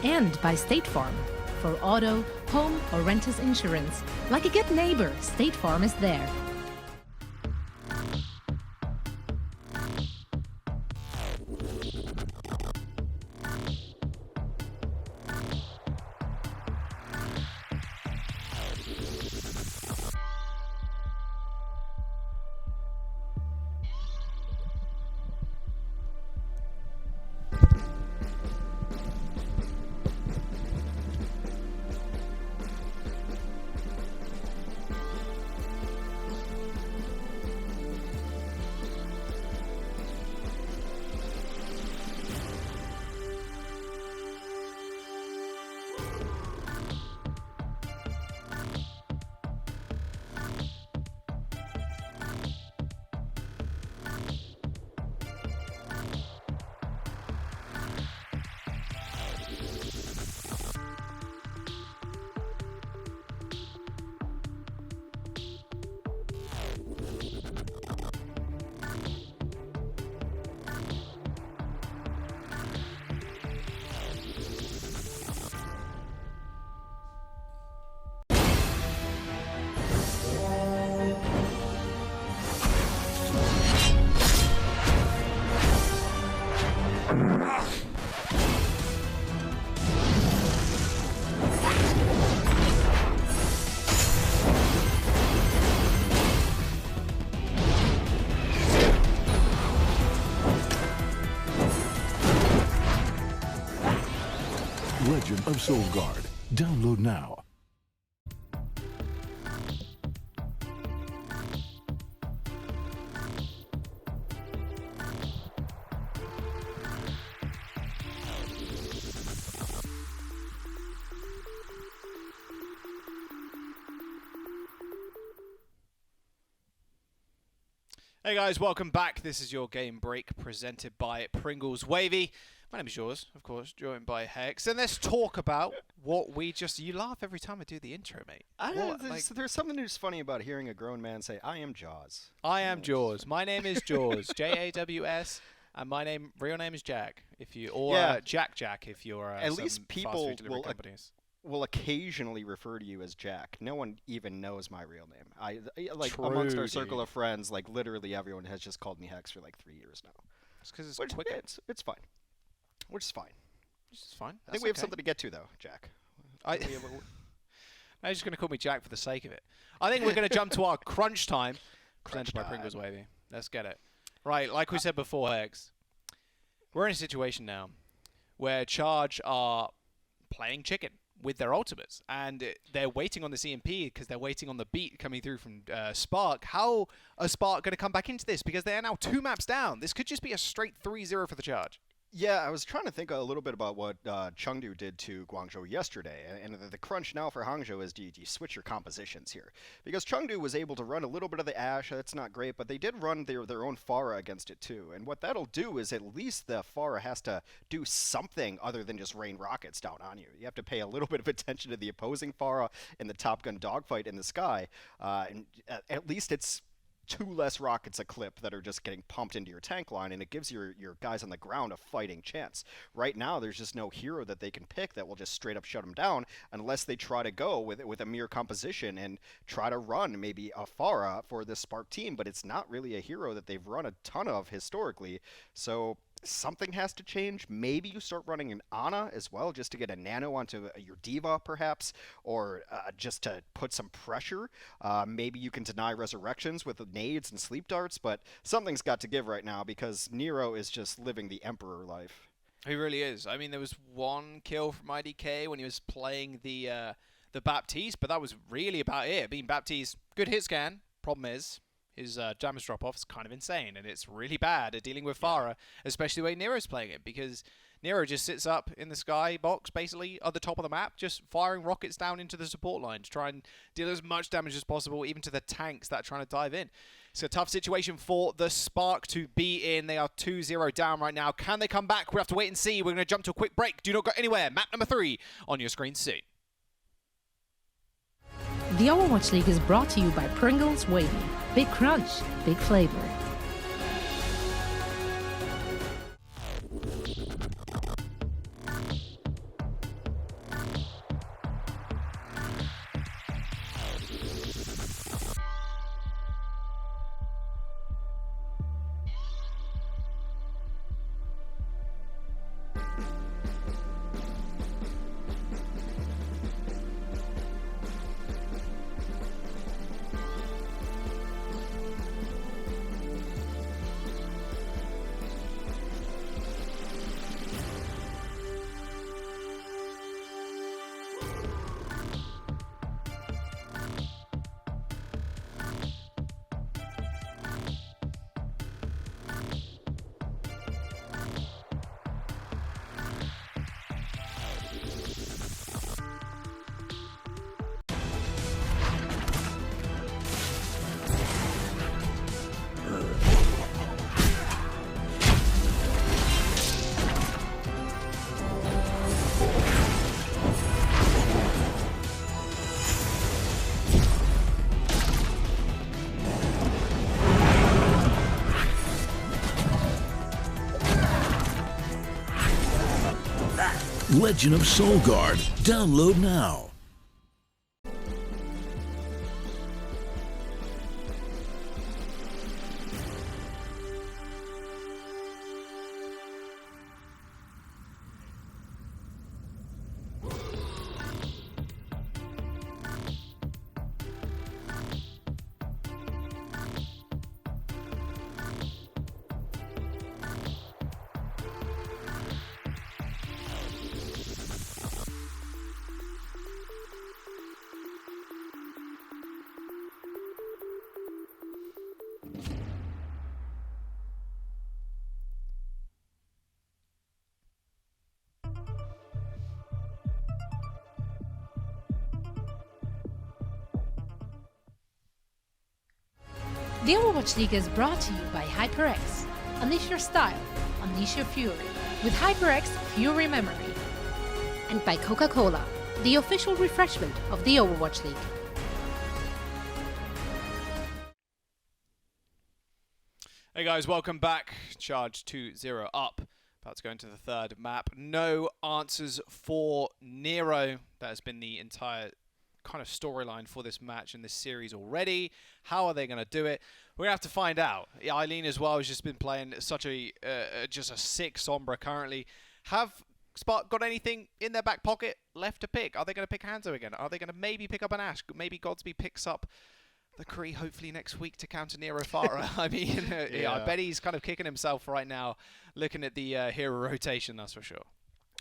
And by State Farm. For auto, home, or renters insurance. Like a good neighbor, State Farm is there. Legend of Soul Guard. Download now. Hey guys, welcome back. This is your game break presented by Pringles Wavy. My name is yours, of course, joined by Hex. And let's talk about what we just... You laugh every time I do the intro, mate. There's something just funny about hearing a grown man say, "I am Jaws." I am Jaws. My name is Jaws. Jaws. And my real name is Jack. Jack if you're at least people fast food delivery companies. Will occasionally refer to you as Jack. No one even knows my real name. True, amongst our circle of friends, like literally everyone has just called me Hex for like 3 years now. It's because it's quicker. It's fine. Which is fine. It's fine. I think we have something to get to though, Jack. I'm just going to call me Jack for the sake of it. I think we're going to jump to our crunch time, presented by Pringles Wavy. Let's get it. Right, like we said before, Hex, we're in a situation now where Charge are playing chicken with their ultimates, and they're waiting on the CMP because they're waiting on the beat coming through from Spark. How are Spark going to come back into this? Because they are now 2 maps down. This could just be a straight 3-0 for the Charge. Yeah, I was trying to think a little bit about what Chengdu did to Guangzhou yesterday, and the crunch now for Hangzhou is do you switch your compositions here? Because Chengdu was able to run a little bit of the Ashe, that's not great, but they did run their own Pharah against it too, and what that'll do is at least the Pharah has to do something other than just rain rockets down on you. You have to pay a little bit of attention to the opposing Pharah in the Top Gun dogfight in the sky, and at least it's 2 less rockets a clip that are just getting pumped into your tank line, and it gives your guys on the ground a fighting chance. Right now, there's just no hero that they can pick that will just straight up shut them down unless they try to go with a mere composition and try to run maybe a Pharah for this Spark team, but it's not really a hero that they've run a ton of historically, so something has to change. Maybe you start running an Ana as well, just to get a nano onto your Diva, perhaps, or just to put some pressure. Maybe you can deny resurrections with nades and sleep darts, but something's got to give right now because Nero is just living the Emperor life. He really is. I mean, there was 1 kill from IDK when he was playing the Baptiste, but that was really about it. Being Baptiste, good hit scan. Problem is, his damage drop-off is kind of insane, and it's really bad at dealing with Pharah, especially the way Nero's playing it, because Nero just sits up in the sky box, basically, at the top of the map, just firing rockets down into the support line to try and deal as much damage as possible, even to the tanks that are trying to dive in. It's a tough situation for the Spark to be in. They are 2-0 down right now. Can they come back? We'll have to wait and see. We're going to jump to a quick break. Do not go anywhere. Map number 3 on your screen soon. The Overwatch League is brought to you by Pringles Wavy. Big crunch, big flavor. Legend of Soul Guard. Download now. The Overwatch League is brought to you by HyperX. Unleash your style, unleash your fury with HyperX Fury Memory. And by Coca-Cola, the official refreshment of the Overwatch League. Hey guys, welcome back. Charge 2-0 up. About to go into the third map. No answers for Nero. That has been the entire kind of storyline for this match and this series already. How are they going to do it? We're going to have to find out. Eileen as well has just been playing such a just a sick Sombra currently. Have Spark got anything in their back pocket left to pick? Are they going to pick Hangzhou again? Are they going to maybe pick up an Ashe? Maybe Godsby picks up the Kree hopefully next week to counter Nero Farah. I mean, yeah, I bet he's kind of kicking himself right now looking at the hero rotation, that's for sure.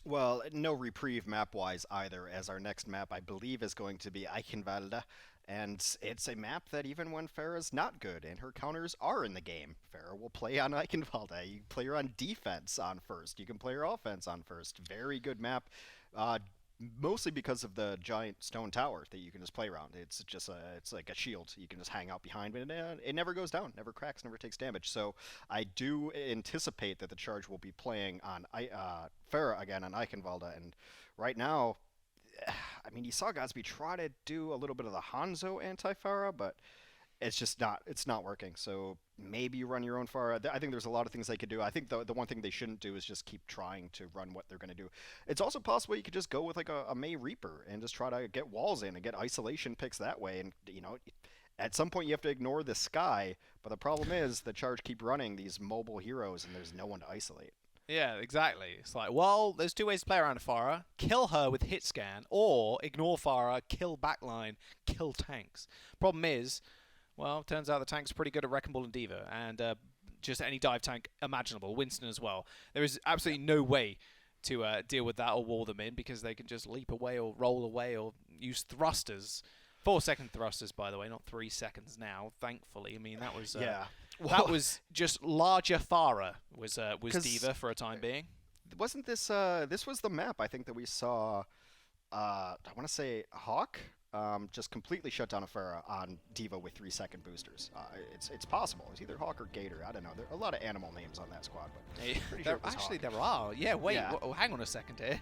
Well, no reprieve map-wise either, as our next map, I believe, is going to be Eichenwalde. And it's a map that even when Farah's not good and her counters are in the game, Farah will play on Eichenwalde. You can play her on defense on first. You can play her offense on first. Very good map. Mostly because of the giant stone tower that you can just play around. It's just it's like a shield. You can just hang out behind it, and it never goes down, never cracks, never takes damage. So I do anticipate that the Charge will be playing on Farah again on Eichenwalde. And right now, I mean, you saw Godsby try to do a little bit of the Hangzhou anti-Farah, but it's just not working. So maybe you run your own Farah. I think there's a lot of things they could do. I think the one thing they shouldn't do is just keep trying to run what they're going to do. It's also possible you could just go with like a May Reaper and just try to get walls in and get isolation picks that way. And, you know, at some point you have to ignore the sky. But the problem is the Charge keep running these mobile heroes and there's no one to isolate. Yeah, exactly. It's like, well, there's two ways to play around Farah. Kill her with hit scan, or ignore Farah, kill backline, kill tanks. Problem is, well, turns out the tank's pretty good at Wrecking Ball and Diva, and just any dive tank imaginable. Winston as well. There is absolutely no way to deal with that or wall them in, because they can just leap away or roll away or use thrusters. 4-second thrusters, by the way, not 3 seconds now, thankfully. I mean, that was yeah. That was just larger Farah was Diva for a time being. Wasn't this this was the map I think that we saw? I want to say Hawk. Just completely shut down a Farah on Diva with 3-second boosters. It's possible. It's either Hawk or Gator. I don't know. There are a lot of animal names on that squad, but pretty sure it was actually Hawk. There are. Yeah, wait. Yeah. Hang on a second here.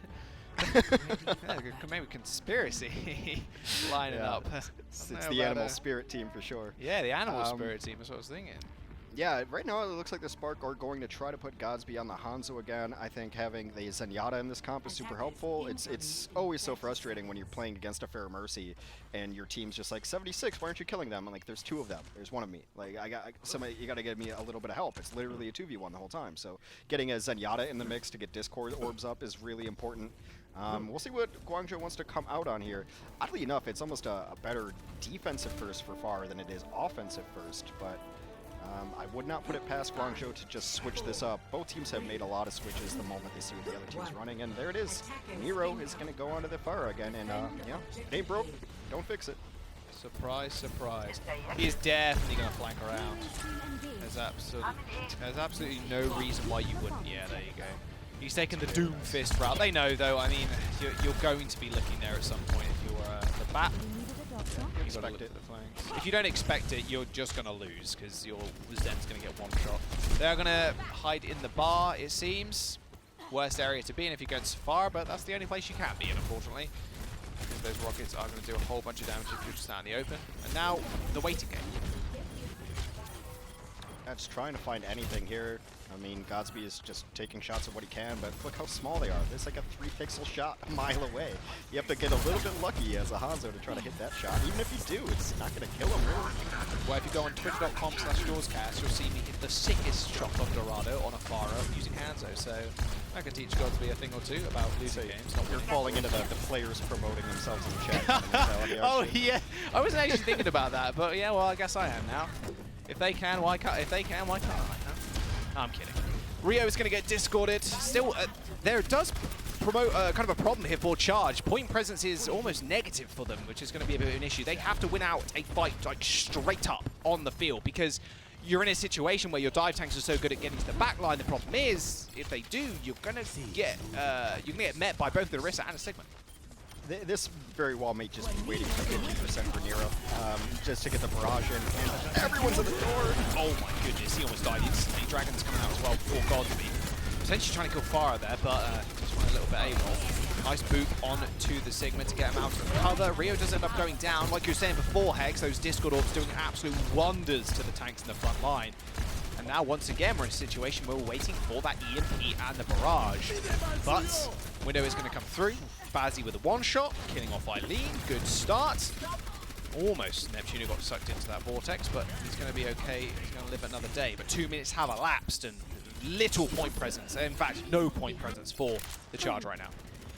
Maybe conspiracy lining up. It's the animal spirit team for sure. Yeah, the animal spirit team is what I was thinking. Yeah, right now it looks like the Spark are going to try to put Godsby on the Hangzhou again. I think having the Zenyatta in this comp is super helpful. It's always so frustrating when you're playing against a Fair Mercy and your team's just like, 76, why aren't you killing them? And like, there's 2 of them. There's 1 of me. Like, somebody, you got to give me a little bit of help. It's literally a 2v1 the whole time. So getting a Zenyatta in the mix to get Discord orbs up is really important. We'll see what Guangzhou wants to come out on here. Oddly enough, it's almost a better defensive first for Farah than it is offensive first, but I would not put it past Guangzhou to just switch this up. Both teams have made a lot of switches the moment they see what the other team's running, and there it is. Nero is going to go onto the Farah again, and yeah, it ain't broke. Don't fix it. Surprise, surprise. He's definitely going to flank around. There's absolutely no reason why you wouldn't. Yeah, there you go. He's taking the Doom Fist route. They know, though. I mean, you're going to be looking there at some point if you're the bat. You gotta look at the flanks. If you don't expect it, you're just gonna lose because your Zen's gonna get one shot. They're gonna hide in the bar, it seems. Worst area to be in if you're going so far, but that's the only place you can be in, unfortunately. Because those rockets are gonna do a whole bunch of damage if you're just out in the open. And now the waiting game. Just trying to find anything here. I mean, Godsby is just taking shots at what he can, but look how small they are. There's like a 3-pixel shot a mile away. You have to get a little bit lucky as a Hangzhou to try to hit that shot. Even if you do, it's not going to kill him, really. Well, if you go on twitter.com/JawsCast, you'll see me hit the sickest shot on Dorado on a Farah using Hangzhou. So I can teach Godsby a thing or two about losing games. You're falling into the players promoting themselves in the chat. Oh, yeah. I wasn't actually thinking about that, but yeah, well, I guess I am now. If they can, why can't? If they can, why can't I? No, I'm kidding. Rio is going to get discorded. Still, there does promote kind of a problem here for Charge. Point presence is almost negative for them, which is going to be a bit of an issue. They have to win out a fight like straight up on the field because you're in a situation where your dive tanks are so good at getting to the back line. The problem is, if they do, you're going to get met by both the Orisa and a Sigma. This very well may just be waiting for 50% for Nero, just to get the barrage in, and everyone's at the door. Oh my goodness, he almost died instantly. Dragons coming out as well before Godsby. Potentially trying to kill Farah there, but just went a little bit AWOL. Nice boot onto the Sigma to get him out of cover. Rio does end up going down. Like you were saying before, Hex, those Discord orbs doing absolute wonders to the tanks in the front line. And now, once again, we're in a situation where we're waiting for that EMP and the barrage. But Window is going to come through. Bazzi with a one-shot, killing off Eileen. Good start. Almost Neptuno got sucked into that vortex, but he's going to be okay. He's going to live another day. But 2 minutes have elapsed, and little point presence. In fact, no point presence for the Charge right now.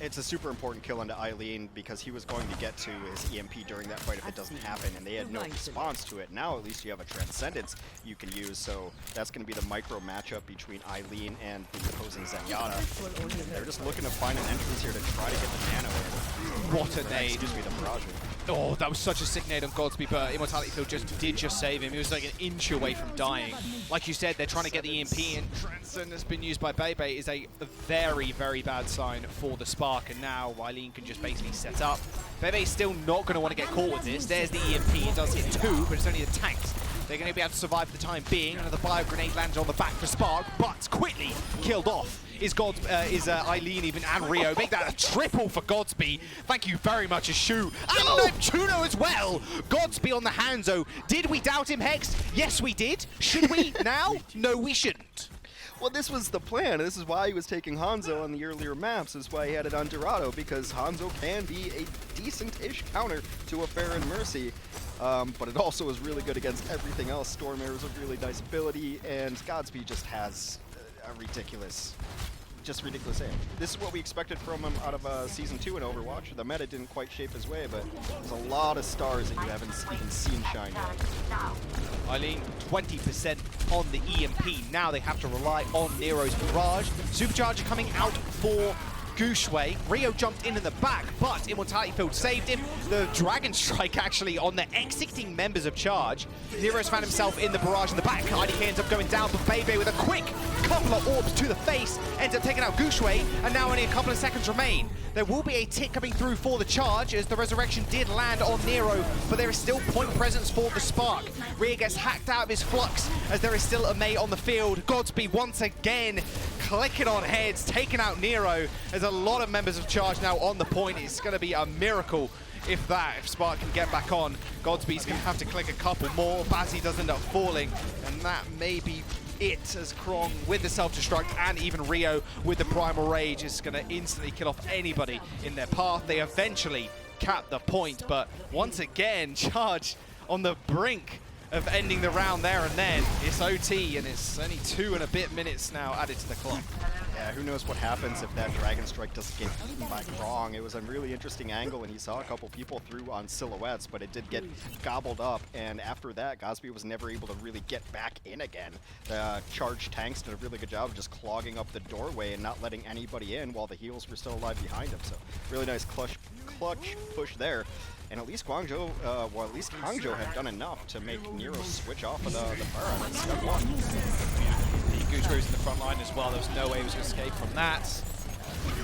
It's a super important kill into Eileen because he was going to get to his EMP during that fight if it doesn't happen, and they had no response to it. Now at least you have a Transcendence you can use, so that's going to be the micro matchup between Eileen and the opposing Zenyatta. They're just looking to find an entrance here to try to get the nano in. What a nade. Excuse me, the barrage. Oh, that was such a sick nade on Godsby, but Immortality Field did just save him. He was like an inch away from dying. Like you said, they're trying to get the EMP in. Transcend has been used by Bebe is a very, very bad sign for the Spark, and now Eileen can just basically set up. Bebe's still not going to want to get caught with this. There's the EMP. It does hit 2, but it's only the tanks. They're going to be able to survive for the time being. Another bio grenade lands on the back for Spark, but quickly killed off. Is Eileen even, and Rio. Make that a triple for Godsby. Thank you very much, Ashu. And Neptuno as well. Godsby on the Hangzhou. Did we doubt him, Hex? Yes, we did. Should we now? No, we shouldn't. Well, this was the plan. This is why he was taking Hangzhou on the earlier maps. This is why he had it on Dorado, because Hangzhou can be a decent-ish counter to a Fair and Mercy. But it also is really good against everything else. Storm Arrow is a really nice ability, and Godsby just has a ridiculous aim. This is what we expected from him out of Season 2 in Overwatch. The meta didn't quite shape his way, but there's a lot of stars that you haven't even seen shine yet. Eileen, 20% on the EMP. Now they have to rely on Nero's barrage. Supercharger coming out for Gushue. Rio jumped in the back, but Immortality Field saved him. The Dragon Strike actually on the exiting members of Charge. Nero's found himself in the barrage in the back. IDK ends up going down, but Bebe with a quick couple of orbs to the face ends up taking out Gushue, and now only a couple of seconds remain. There will be a tick coming through for the Charge as the Resurrection did land on Nero, but there is still point presence for the Spark. Rio gets hacked out of his flux as there is still a May on the field. Godsby once again clicking on heads, taking out Nero. There's a lot of members of Charge now on the point. It's going to be a miracle if Spark can get back on. Godsby's going to have to click a couple more. Bazzi does end up falling, and that may be it, as Krong with the self-destruct and even Rio with the Primal Rage is going to instantly kill off anybody in their path. They eventually cap the point, but once again, Charge on the brink of ending the round there and then. It's OT, and it's only 2 and a bit minutes now added to the clock. Yeah, who knows what happens if that Dragon Strike doesn't get eaten by Krong. It was a really interesting angle, and he saw a couple people through on silhouettes, but it did get gobbled up, and after that, Godsby was never able to really get back in again. The Charge tanks did a really good job of just clogging up the doorway and not letting anybody in while the heals were still alive behind him, so really nice clutch push there. And at least Hangzhou had done enough to make Nero switch off of the fire on step 1. Gucci's in the front line as well. There was no way he was going to escape from that.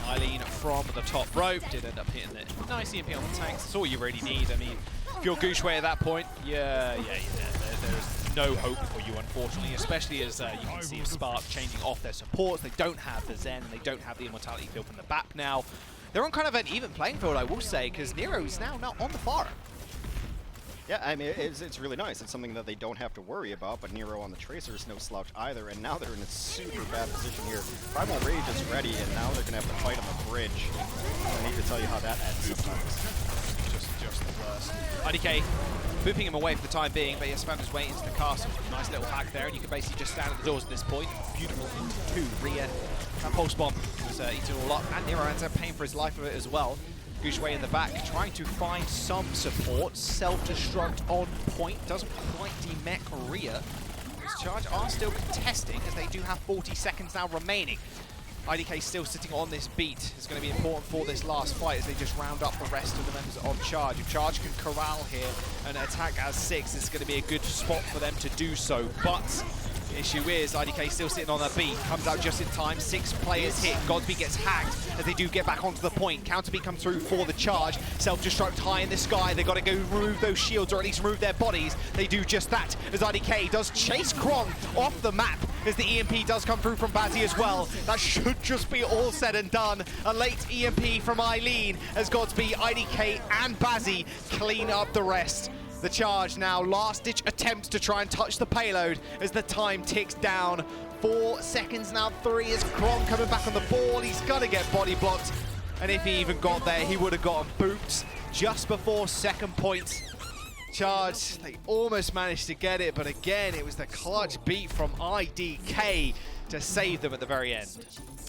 Eileen from the top rope did end up hitting it. Nice EMP on the tanks. That's all you really need. I mean, if you're Gucci at that point, there's no hope for you, unfortunately, especially as you can see Spark changing off their supports. They don't have the Zen, and they don't have the Immortality Field from the back now. They're on kind of an even playing field, I will say, because Nero is now not on the far. Yeah, I mean, it's really nice. It's something that they don't have to worry about, but Nero on the Tracer is no slouch either, and now they're in a super bad position here. Primal Rage is ready, and now they're going to have to fight on the bridge. I need to tell you how that ends sometimes. Just the worst. IDK booping him away for the time being, but he has found his way into the castle. Nice little hack there, and you can basically just stand at the doors at this point. Beautiful into 2. Ria. That pulse bomb was eaten all up, and Nero ends up paying for his life of it as well. Gushue in the back, trying to find some support. Self-destruct on point, doesn't quite demech Ria. This Charge are still contesting, as they do have 40 seconds now remaining. IDK still sitting on this beat. It's going to be important for this last fight as they just round up the rest of the members of Charge. If Charge can corral here and attack as 6, it's going to be a good spot for them to do so. But Issue is, IDK still sitting on their beat, comes out just in time, 6 players hit, Godsby gets hacked as they do get back onto the point. Counter beat comes through for the charge, self-destruct high in the sky, they got to go remove those shields or at least remove their bodies. They do just that as IDK does chase Krong off the map as the EMP does come through from Bazzi as well. That should just be all said and done. A late EMP from Eileen as Godsby, IDK and Bazzi clean up the rest. The charge now, last-ditch attempt to try and touch the payload as the time ticks down. 4 seconds now, 3 is Krong coming back on the ball. He's gonna get body blocked. And if he even got there, he would have gotten booped just before second point. Charge, they almost managed to get it, but again, it was the clutch beat from IDK to save them at the very end.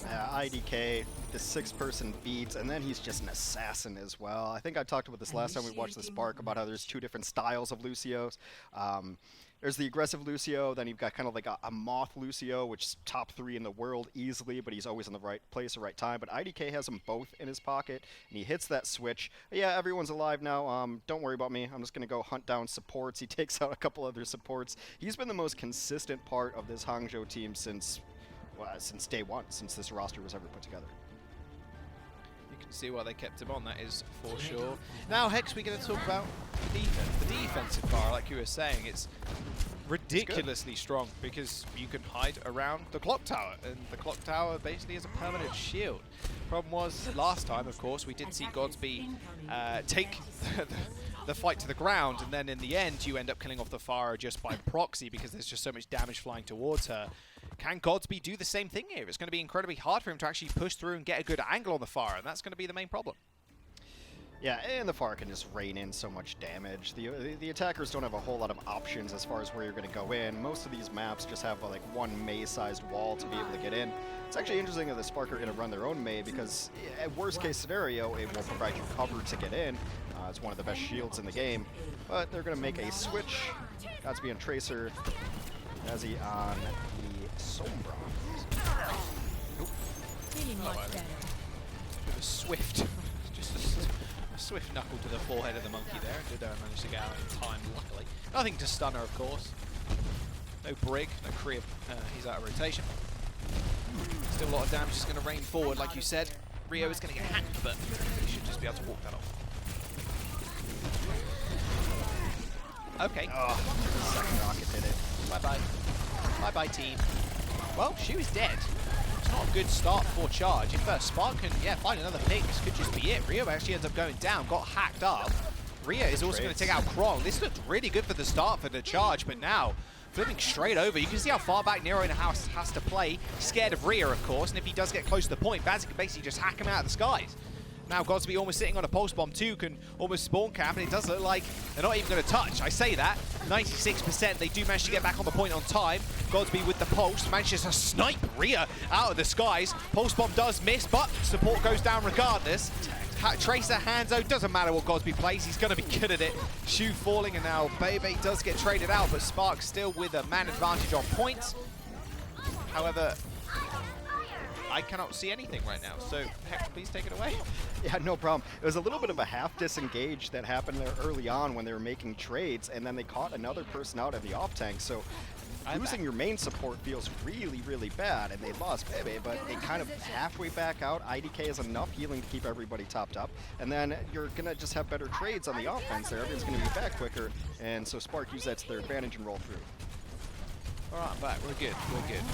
IDK, the 6-person beat, and then he's just an assassin as well. I think I talked about this last time we watched the Spark, about how there's 2 different styles of Lucios. There's the aggressive Lucio, then you've got kind of like a Moth Lucio, which is top 3 in the world easily, but he's always in the right place at the right time. But IDK has them both in his pocket, and he hits that switch. Yeah, everyone's alive now. Don't worry about me. I'm just going to go hunt down supports. He takes out a couple other supports. He's been the most consistent part of this Hangzhou team since day one, since this roster was ever put together. You can see why they kept him on, that is for sure. Now, Hex, we're going to talk about the defense. The defensive bar, like you were saying, it's ridiculously strong because you can hide around the clock tower, and the clock tower basically is a permanent shield. Problem was, last time, of course, we did see Godsby take the fight to the ground, and then in the end, you end up killing off the Pharah just by proxy because there's just so much damage flying towards her. Can Godsby do the same thing here? It's going to be incredibly hard for him to actually push through and get a good angle on the Pharah, and that's going to be the main problem. Yeah, and the Pharah can just rain in so much damage. The attackers don't have a whole lot of options as far as where you're going to go in. Most of these maps just have like one Mei-sized wall to be able to get in. It's actually interesting that the Spark are going to run their own Mei because at worst case scenario, it will provide you cover to get in. It's one of the best shields in the game, but they're going to make a switch. Godsby on Tracer, Bazzi on the Sombra. Nope. With a swift, just a swift knuckle to the forehead of the monkey there. Did manage to get out in time, luckily. Nothing to stun her, of course. No Brig, no Kree, he's out of rotation. Still a lot of damage is going to rain forward, like you said. Rio is going to get hacked, but he should just be able to walk that off. Okay. Oh, second rocket did it. Bye-bye. Bye-bye, team. Well, she was dead. It's not a good start for Charge. If Spark can, find another pick, this could just be it. Rio actually ends up going down, got hacked up. Rio is also going to take out Krong. This looked really good for the start for the Charge, but now, flipping straight over, you can see how far back Nero in the house has to play. Scared of Rio, of course, and if he does get close to the point, Bazzi can basically just hack him out of the skies. Now Godsby almost sitting on a pulse bomb too, can almost spawn camp, and it does look like they're not even going to touch. I say that, 96%, they do manage to get back on the point on time. Godsby with the pulse, manages to snipe Rhea out of the skies. Pulse bomb does miss, but support goes down regardless. Tracer, Hangzhou, doesn't matter what Godsby plays, he's going to be good at it. Shoe falling, and now Bebe does get traded out, but Spark still with a man advantage on points. However, I cannot see anything right now, so Hex, please take it away. Yeah, no problem. It was a little bit of a half disengage that happened there early on when they were making trades, and then they caught another person out of the off tank, so losing your main support feels really, really bad, and they lost Bebe, but they kind of halfway back out. IDK has enough healing to keep everybody topped up, and then you're going to just have better trades on the offense there. Everyone's going to be back quicker, and so Spark use that to their advantage and roll through. Alright, I'm back. We're good. We're good.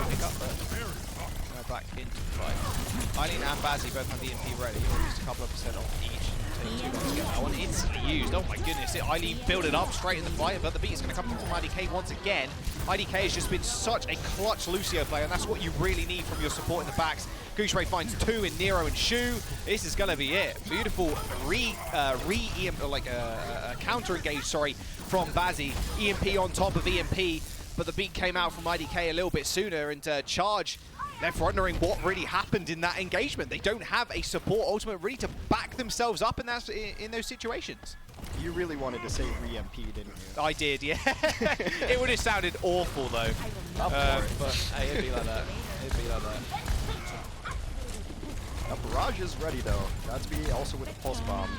Pick up we're back into the fight. Eileen and Bazzi both have the MP ready, or just a couple of percent off each. Take 2 to get that one instantly used. Oh my goodness, Eileen built it up straight in the fight, but the beat is going to come from IDK once again. IDK has just been such a clutch Lucio player, and that's what you really need from your support in the backs. Goose Ray finds 2 in Nero and Shu. This is going to be it. Beautiful counter engage, from Bazzi. EMP on top of EMP, but the beat came out from IDK a little bit sooner, and Charge left wondering what really happened in that engagement. They don't have a support ultimate really to back themselves up in those situations. You really wanted to say re-MP, didn't you? I did, yeah. It would have sounded awful, though. But hey, it'd be like that. It'd be like that. Barrage is ready, though. Godsby also with the Pulse Bomb.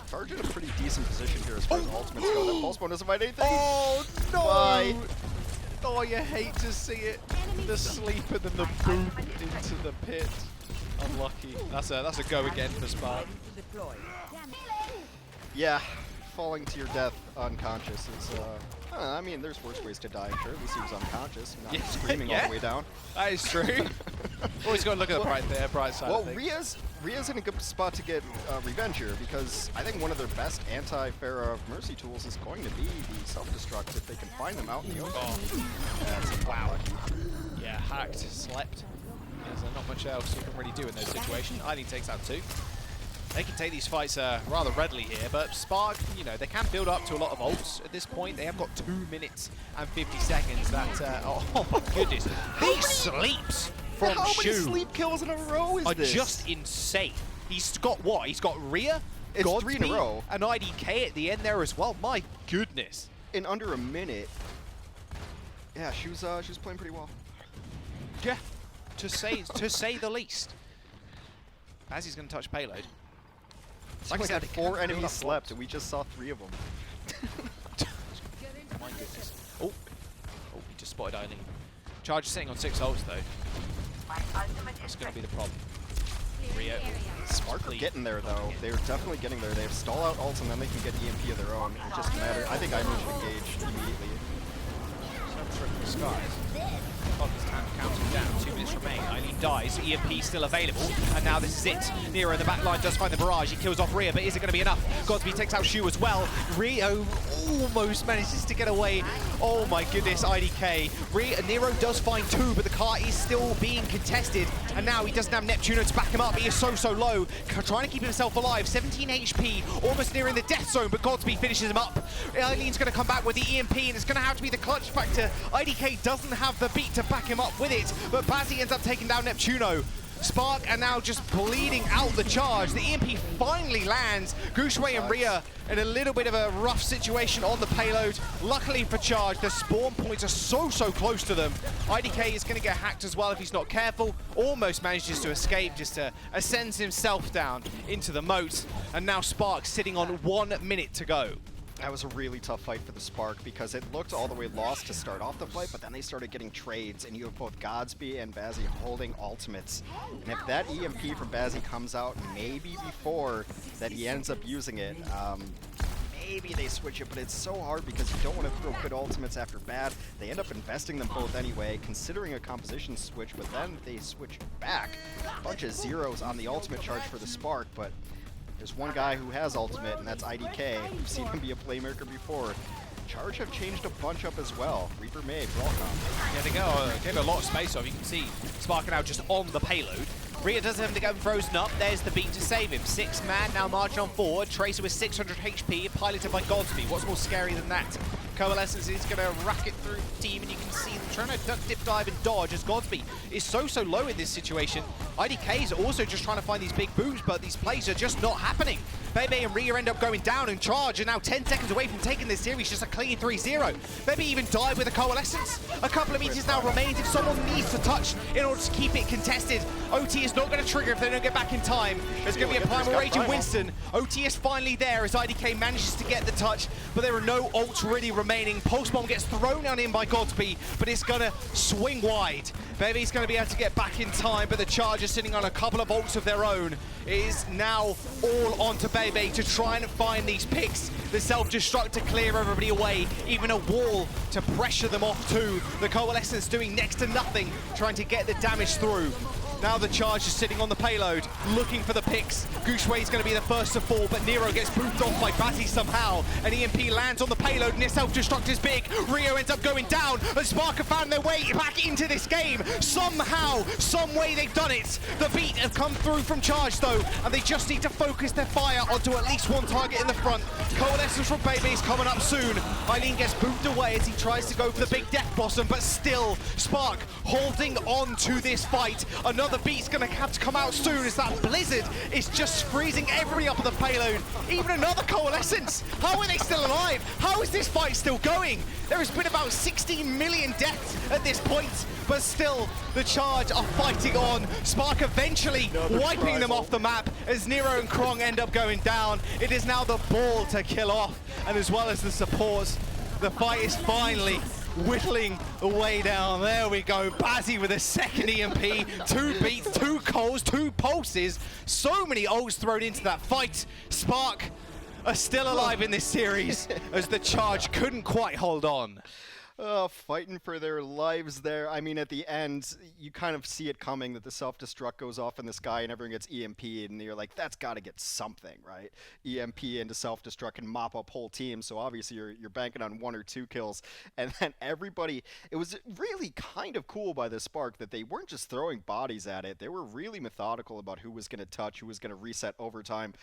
Charge in a pretty decent position here as far as ultimates go. That Pulse Bomb doesn't find anything. Oh, no! Bye. Oh, you hate to see it. The sleep and then the boom into the pit. Unlucky. That's a go again for Spark. Yeah, falling to your death unconscious is, I mean, there's worse ways to die, I'm sure. At least he was unconscious, not screaming all the way down. That is true. Always got to look at the bright side of things. Rhea's in a good spot to get revenge here, because I think one of their best anti-Pharah Mercy tools is going to be the self-destruct if they can find them out in the open. That's wow. Yeah, hacked, slept. There's not much else you can really do in those situations. Eileen takes out 2. They can take these fights rather readily here, but Spark, you know, they can build up to a lot of ults at this point. They have got 2 minutes and 50 seconds. That oh my goodness, these sleeps from How Shu many sleep kills in a row is are this? just insane. He's got what? He's got Rhea, It's Godspeed, 3 in a row, and IDK at the end there as well. My goodness. in under a minute. Yeah, she was playing pretty well. Yeah, to say the least. Bazzi's going to touch payload. Like I said, they 4 can't build enemies up slept, blocks. and we just saw 3 of them. My goodness. Oh, he just spotted Eileen. Charge is sitting on 6 ults though. That's going to be the problem. Rio. Spark are getting there though. They're definitely getting there. They have stall out ults and then they can get EMP of their own. It just matters. I think Eileen should engage immediately. Some trick from the skies. Clock's time counting down. 2 minutes remain. Eileen dies. EMP still available. And now this is it. Nero in the back line does find the barrage. He kills off Rhea, but is it going to be enough? Godspeed takes out Shu as well. Rio almost manages to get away. Oh my goodness, IDK. Nero does find 2, but the car is still being contested. And now he doesn't have Neptuno to back him up. He is so low. Trying to keep himself alive. 17 HP. Almost nearing the death zone, but Godspeed finishes him up. Eileen's going to come back with the EMP, and it's going to have to be the clutch factor. IDK doesn't have the beat to back him up with it, but Bazzi ends up taking down Neptuno. Spark are now just bleeding out the charge. The EMP finally lands. Guangzhou and Rhea in a little bit of a rough situation on the payload. Luckily for Charge, the spawn points are so close to them. IDK is going to get hacked as well if he's not careful. Almost manages to escape, just ascends himself down into the moat. And now Spark sitting on 1 minute to go. That was a really tough fight for the Spark because it looked all the way lost to start off the fight, but then they started getting trades, and you have both Godspeed and Bazzi holding ultimates. And if that EMP from Bazzi comes out maybe before that he ends up using it, maybe they switch it, but it's so hard because you don't want to throw good ultimates after bad. They end up investing them both anyway, considering a composition switch, but then they switch back. A bunch of zeros on the ultimate charge for the Spark, but there's one guy who has ultimate, and that's IDK. We've seen him be a playmaker before. Charge have changed a bunch up as well. Reaper May, Brawlcom. Yeah, they gave a lot of space off. You can see Spark now just on the payload. Rhea doesn't have to get frozen up. There's the beat to save him. 6 man now marching on forward. Tracer with 600 HP, piloted by Godspeed. What's more scary than that? Coalescence is going to rack it through the team, and you can see them trying to duck, dip, dive, and dodge as Godspeed is so low in this situation. IDK is also just trying to find these big booms, but these plays are just not happening. Bebe and Rhea end up going down, and Charge are now 10 seconds away from taking this series, just a clean 3-0. Bebe even died with a Coalescence. A couple of meters now remains if someone needs to touch in order to keep it contested. OT is not going to trigger if they don't get back in time. There's going to be a Primal Rage in Winston. OT is finally there as IDK manages to get the touch, but there are no ults really remaining. Pulse Bomb gets thrown on in by Godspeed, but it's going to swing wide. Bebe's going to be able to get back in time, but the Charge is sitting on a couple of ults of their own. It is now all on to Bebe to try and find these picks. The self-destruct to clear everybody away, even a wall to pressure them off too. The Coalescence doing next to nothing, trying to get the damage through. Now the Charge is sitting on the payload, looking for the picks. Guangzhou is going to be the first to fall, but Nero gets booped off by Bazzi somehow. An EMP lands on the payload, and his self-destruct is big. Rio ends up going down, and Spark have found their way back into this game. Somehow, some way they've done it. The beat have come through from Charge though, and they just need to focus their fire onto at least one target in the front. Coalescence from Baby is coming up soon. Eileen gets booped away as he tries to go for the big Death Blossom, but still, Spark holding on to this fight. Another beat's gonna have to come out soon as that Blizzard is just freezing everybody up on the payload. Even another Coalescence. How are they still alive? How is this fight still going? There has been about 16 million deaths at this point, but still the Charge are fighting on. Spark eventually wiping them off the map as Nero and Krong end up going down. It is now the ball to kill off, and as well as the supports, the fight is finally whittling away down. There we go. Bazzi with a second EMP, 2 beats, 2 calls, 2 pulses. So many ults thrown into that fight. Spark are still alive in this series as the Charge couldn't quite hold on. Fighting for their lives there. I mean, at the end, you kind of see it coming that the self-destruct goes off in the sky and everyone gets EMP'd, and you're like, that's got to get something, right? EMP into self-destruct and mop up whole teams, so obviously you're banking on 1 or 2 kills. And then everybody, it was really kind of cool by the Spark that they weren't just throwing bodies at it. They were really methodical about who was going to touch, who was going to reset overtime.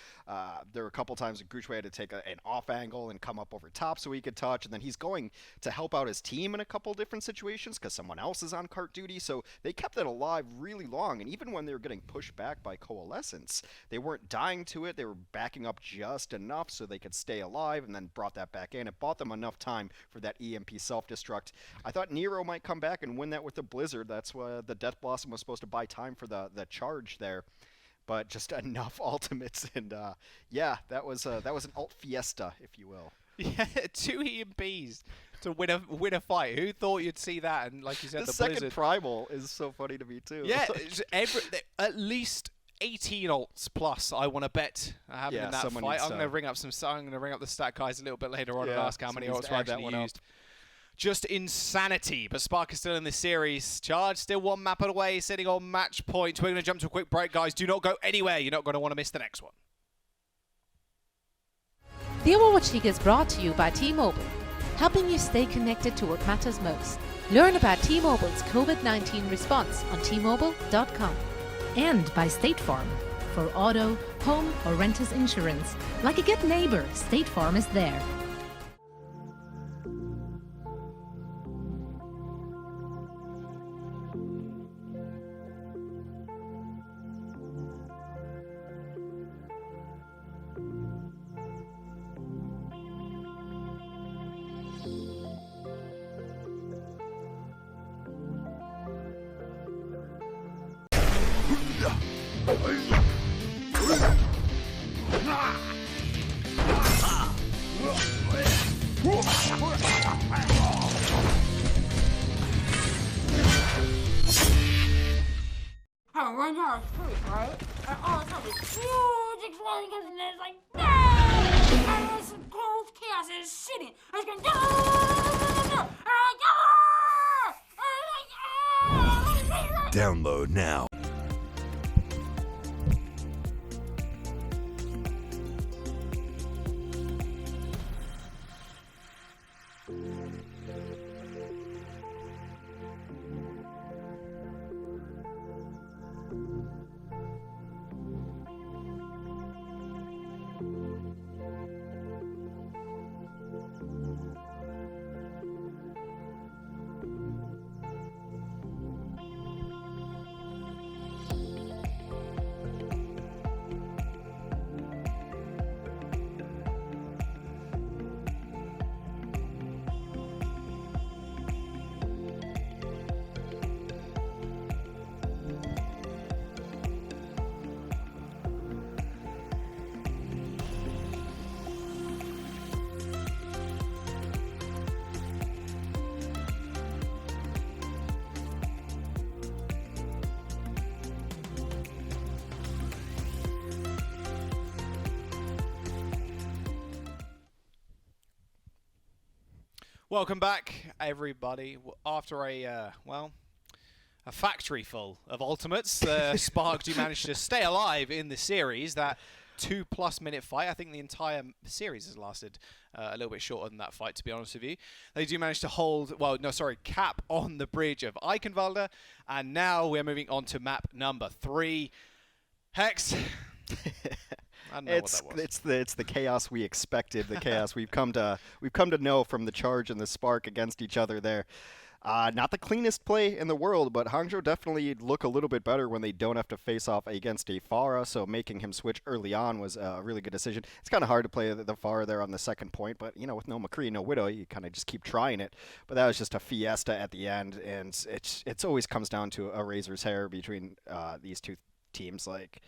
There were a couple times that Gucci had to take an off angle and come up over top so he could touch, and then he's going to help out his team in a couple different situations because someone else is on cart duty, so they kept it alive really long. And even when they were getting pushed back by Coalescence, they weren't dying to it. They were backing up just enough so they could stay alive, and then brought that back in. It bought them enough time for that EMP self-destruct. I thought Nero might come back and win that with the Blizzard. That's why the Death Blossom was supposed to buy time for the Charge there, but just enough ultimates. And yeah, that was an ult fiesta, if you will. Yeah, 2 EMPs to win a fight. Who thought you'd see that? And like you said, the second Blizzard Primal is so funny to me too. Yeah, at least 18 ults plus. I want to bet happened in that fight. I'm going to ring up the stat guys a little bit later on and ask how many ults were actually used. Just insanity. But Spark is still in this series. Charge still 1 map away, sitting on match point. We're going to jump to a quick break, guys. Do not go anywhere. You're not going to want to miss the next one. The Overwatch League is brought to you by T-Mobile, helping you stay connected to what matters most. Learn about T-Mobile's COVID-19 response on T-Mobile.com. And by State Farm. For auto, home or renters insurance. Like a good neighbor, State Farm is there. I run down the street, right? And all of a sudden, this huge explosion comes in, and it's like, no! And this growth chaos is shitting. I was going, no! And I'm like, Download now. Welcome back, everybody. After a factory full of ultimates, Spark do manage to stay alive in the series. That 2+ minute fight. I think the entire series has lasted a little bit shorter than that fight, to be honest with you. They do manage to hold, cap on the bridge of Eichenwalde. And now we're moving on to map number 3. Hex. I don't know what that was. It's the chaos we expected, the chaos we've come to know from the Charge and the Spark against each other there. Not the cleanest play in the world, but Hangzhou definitely look a little bit better when they don't have to face off against a Pharah, so making him switch early on was a really good decision. It's kind of hard to play the Pharah there on the second point, but, with no McCree, no Widow, you kind of just keep trying it. But that was just a fiesta at the end, and it's always comes down to a razor's hair between these two teams. Like,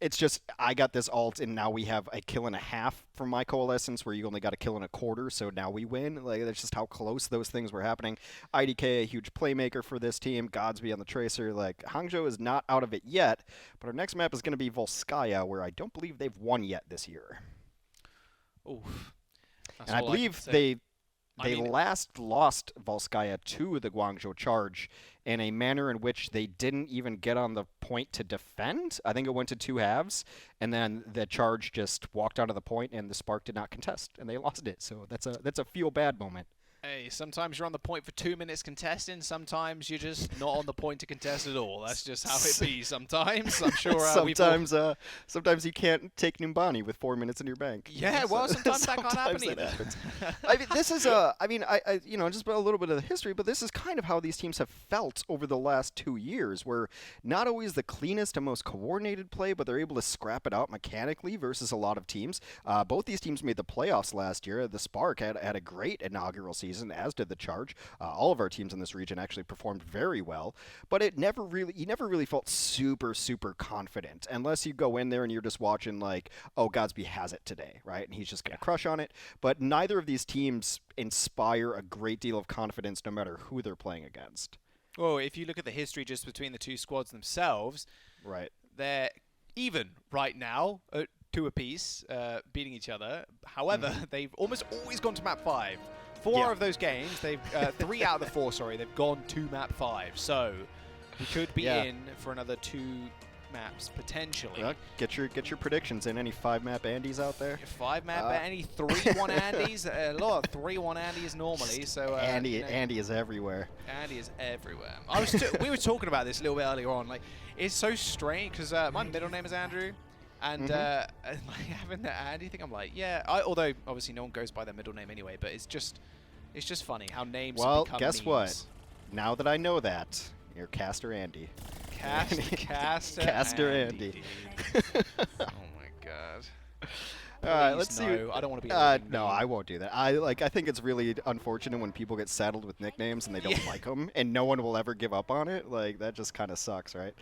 it's just I got this ult, and now we have a kill and a half from my coalescence, where you only got a kill and a quarter, so now we win. Like, that's just how close those things were happening. IDK, a huge playmaker for this team. Godsby on the Tracer. Like, Hangzhou is not out of it yet, but our next map is going to be Volskaya, where I don't believe they've won yet this year. Oof. And I believe they last lost Volskaya to the Guangzhou Charge in a manner in which they didn't even get on the point to defend. I think it went to 2 halves, and then the Charge just walked onto the point, and the Spark did not contest, and they lost it. So that's a feel-bad moment. Hey, sometimes you're on the point for 2 minutes contesting. Sometimes you're just not on the point to contest at all. That's just how it be sometimes. I'm sure sometimes you can't take Numbani with 4 minutes in your bank. Yeah, well, sometimes that can't happen that either. happens. I mean, this is you know, just a little bit of the history, but this is kind of how these teams have felt over the last 2 years, where not always the cleanest and most coordinated play, but they're able to scrap it out mechanically versus a lot of teams. Both these teams made the playoffs last year. The Spark had a great inaugural season, as did the Charge. All of our teams in this region actually performed very well, but you never really felt super confident, unless you go in there and you're just watching like, oh, Godsby has it today, right? And he's just gonna crush on it. But neither of these teams inspire a great deal of confidence, no matter who they're playing against. Well, if you look at the history just between the two squads themselves, right, they're even right now at 2 apiece, beating each other. However, they've almost always gone to map 5. 4 of those games, they've 3 out of the 4. Sorry, they've gone to map 5. So we could be in for another 2 maps potentially. Well, get your predictions in. Any 5-map Andes out there? 5-map Andy, 3-1 Andes. A lot of 3-1 Andes normally. So Andy is everywhere. Andy is everywhere. We were talking about this a little bit earlier on. Like, it's so strange because my middle name is Andrew. And like having the Andy thing, I'm like, yeah. Although obviously no one goes by their middle name anyway, but it's just funny how names have become guess memes. what? Now that I know that, you're Caster Andy. Caster Andy. Oh my god. All right, let's see. I don't want to be. No, I won't do that. I think it's really unfortunate when people get saddled with nicknames and they don't like them, and no one will ever give up on it. Like, that just kind of sucks, right?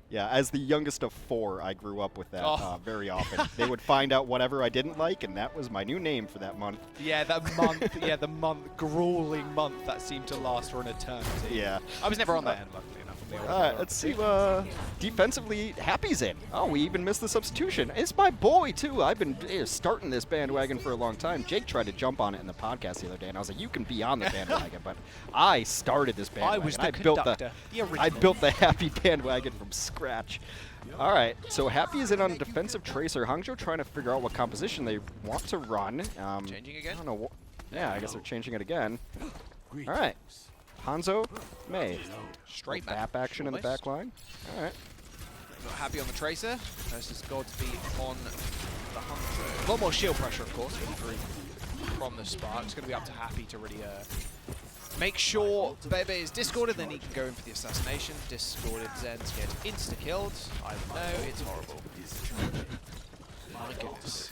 Yeah. As the youngest of 4, I grew up with that very often. They would find out whatever I didn't like, and that was my new name for that month. Yeah, that month. The grueling month that seemed to last for an eternity. Yeah. I was never on that end, luckily enough. All right, let's see. Defensively, Happy's in. Oh, we even missed the substitution. It's my boy, too. I've been starting this bandwagon for a long time. Jake tried to jump on it in the podcast the other day, and I was like, you can be on the bandwagon, but I started this bandwagon. I was the conductor. I built the Happy bandwagon from scratch. All right, so Happy is in on a defensive Tracer. Hangzhou trying to figure out what composition they want to run. Changing again? I don't know. Yeah, I guess they're changing it again. All right. Hanzo, May. Straight map action in the back line. All right. Got Happy on the Tracer. This is going to be on the Hunter. A lot more shield pressure, of course, from the Spark. It's going to be up to Happy to really make sure Bebe is discorded, then he can go in for the assassination. Discorded Zens get insta-killed. I know, it's horrible. My goodness.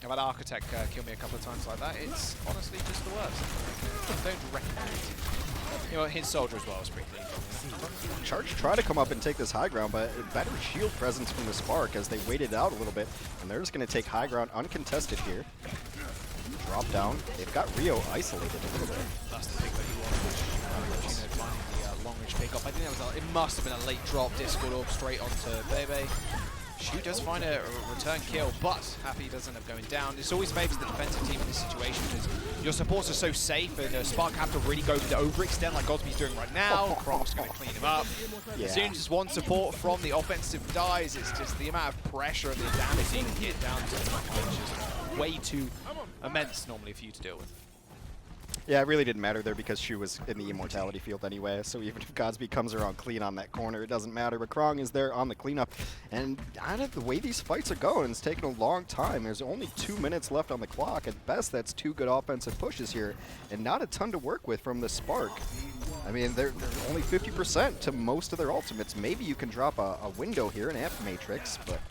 I've had Architect kill me a couple of times like that. It's honestly just the worst. Don't recommend it. You know, his soldier as well is pretty clean. Charge try to come up and take this high ground, but better shield presence from the Spark as they waited out a little bit, and they're just going to take high ground uncontested here. Drop down. They've got Rio isolated a little bit. That's the pick that you want. Finding the long-range pick up. I think that was it must have been a late drop. Discord orb straight onto Bebe. Shu does find a return kill, but Happy doesn't end up going down. This always favours the defensive team in this situation because your supports are so safe, and Spark have to really go to overextend like Godsby's doing right now. Krong's going to clean him up. Yeah. As soon as one support from the offensive dies, it's just the amount of pressure and the damage you can get down to the which is way too immense normally for you to deal with. Yeah, it really didn't matter there because Shu was in the immortality field anyway, so even if Godsby comes around clean on that corner, it doesn't matter. But Krong is there on the cleanup, and out of the way these fights are going, it's taken a long time. There's only 2 minutes left on the clock. At best, that's 2 good offensive pushes here, and not a ton to work with from the Spark. I mean, they're only 50% to most of their ultimates. Maybe you can drop a window here, an Amp Matrix, but